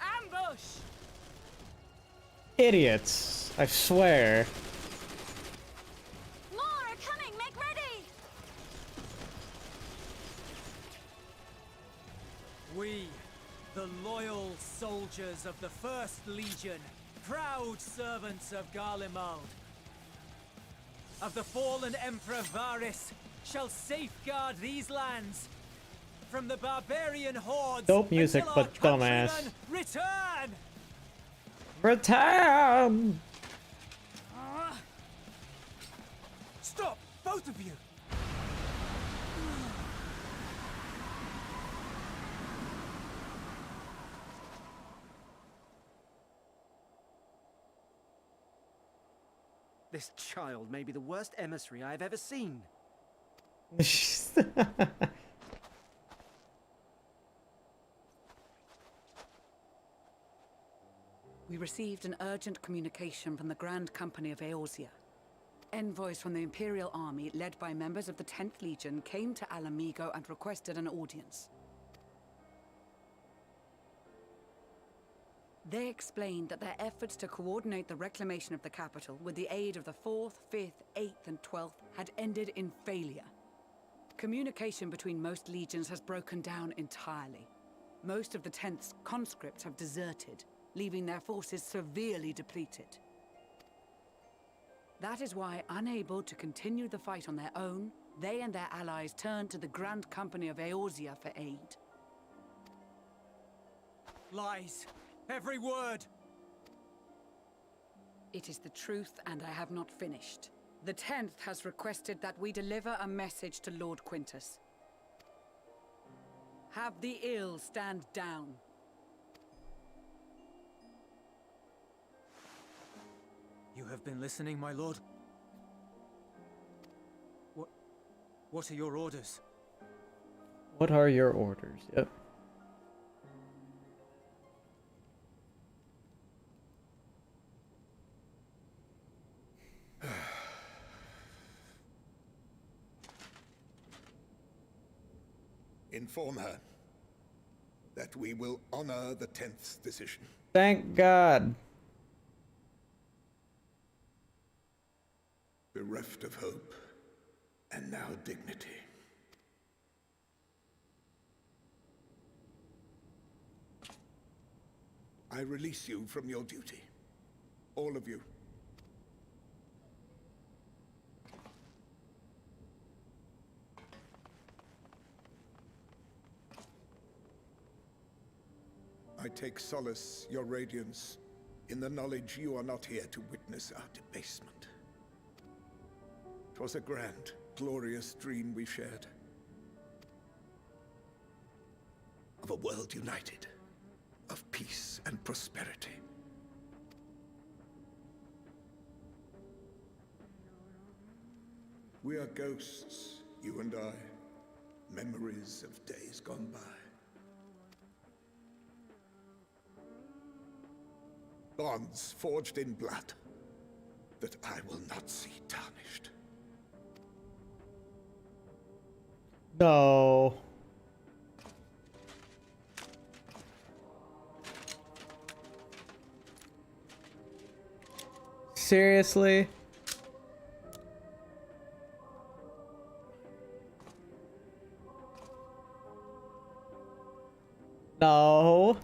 Ambush! idiots. I swear. More are coming! Make ready! We, the loyal soldiers of the First Legion, proud servants of Garlemald, of the fallen Emperor Varys, shall safeguard these lands from the barbarian hordes. Dope music, until but our dumbass. countrymen return! Return! Stop, both of you! This child may be the worst emissary I have ever seen. We received an urgent communication from the Grand Company of Eorzea. Envoys from the Imperial Army, led by members of the 10th Legion, came to Alamigo and requested an audience. They explained that their efforts to coordinate the reclamation of the capital with the aid of the 4th, 5th, 8th, and 12th had ended in failure. Communication between most legions has broken down entirely. Most of the 10th's conscripts have deserted, leaving their forces severely depleted. That is why, unable to continue the fight on their own, they and their allies turned to the Grand Company of Eorzea for aid. Lies. Every word! It is the truth, and I have not finished. The 10th has requested that we deliver a message to Lord Quintus. Have the ill stand down. You have been listening, my lord? What are your orders? What are your orders? Yep. Inform her that we will honor the 10th's decision. Thank God. Bereft of hope, and now dignity. I release you from your duty. All of you. I take solace, your radiance, in the knowledge you are not here to witness our debasement. 'Twas a grand, glorious dream we shared. Of a world united, of peace and prosperity. We are ghosts, you and I, memories of days gone by. Bonds forged in blood that I will not see tarnished. No. Seriously? No.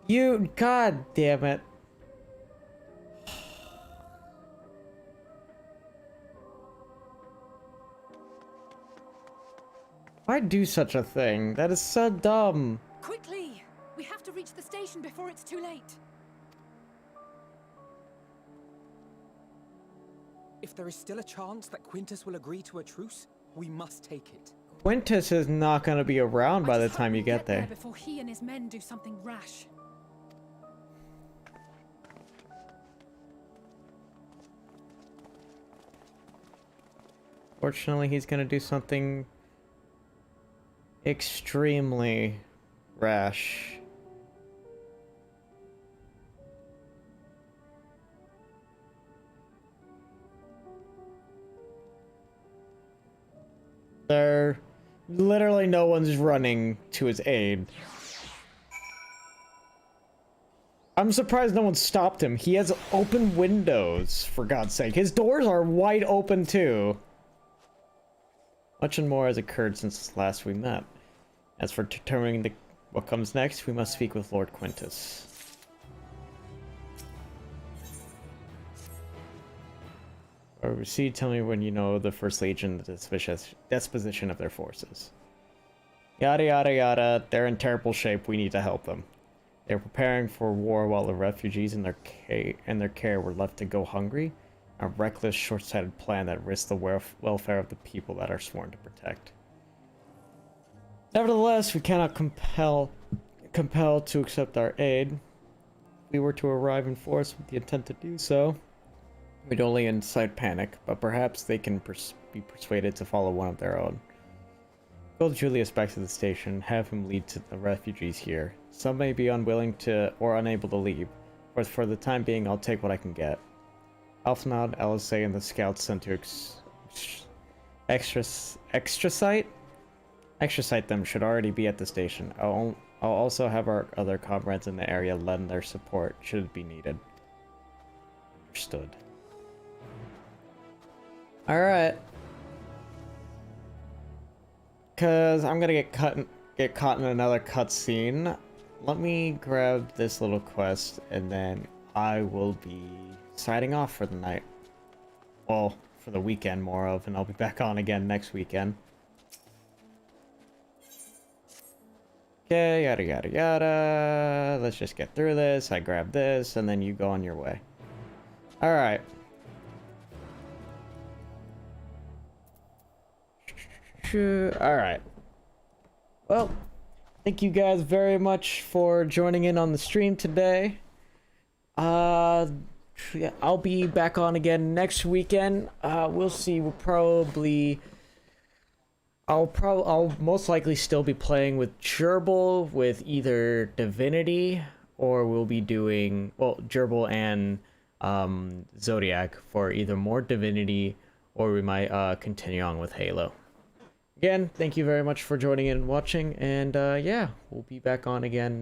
You, god damn it. Why do such a thing? That is so dumb. Quickly! We have to reach the station before it's too late. If there is still a chance that Quintus will agree to a truce, we must take it. Quintus is not going to be around by the time you get there. Before he and his men do something rash. Fortunately, he's going to do something extremely rash. There, literally no one's running to his aid. I'm surprised no one stopped him. He has open windows, for God's sake. His doors are wide open, too. Much and more has occurred since last we met. As for determining what comes next, we must speak with Lord Quintus. Proceed, tell me when you know the First Legion, the disposition of their forces. Yada yada yada, they're in terrible shape, we need to help them. They're preparing for war while the refugees in their care were left to go hungry. A reckless, short-sighted plan that risks the welfare of the people that are sworn to protect. Nevertheless, we cannot compel to accept our aid. If we were to arrive in force with the intent to do so, we'd only incite panic, but perhaps they can be persuaded to follow one of their own. Go Julius back to the station, have him lead to the refugees here. Some may be unwilling to or unable to leave, but for the time being, I'll take what I can get. Alfnod, LSA, and the scouts sent to extrasite them should already be at the station. I'll also have our other comrades in the area lend their support should it be needed. Understood. Alright. Cause I'm gonna get caught in another cutscene. Let me grab this little quest and then I will be signing off for the night. Well, for the weekend more of, and I'll be back on again next weekend. Okay, yada yada yada. Let's just get through this. I grab this and then you go on your way. Alright. Alright. Well, thank you guys very much for joining in on the stream today. Yeah, I'll be back on again next weekend. We'll see. I'll most likely still be playing with Gerbil with either Divinity, or we'll be doing, well, Gerbil and Zodiac for either more Divinity, or we might continue on with Halo. Again, thank you very much for joining in and watching, and yeah, we'll be back on again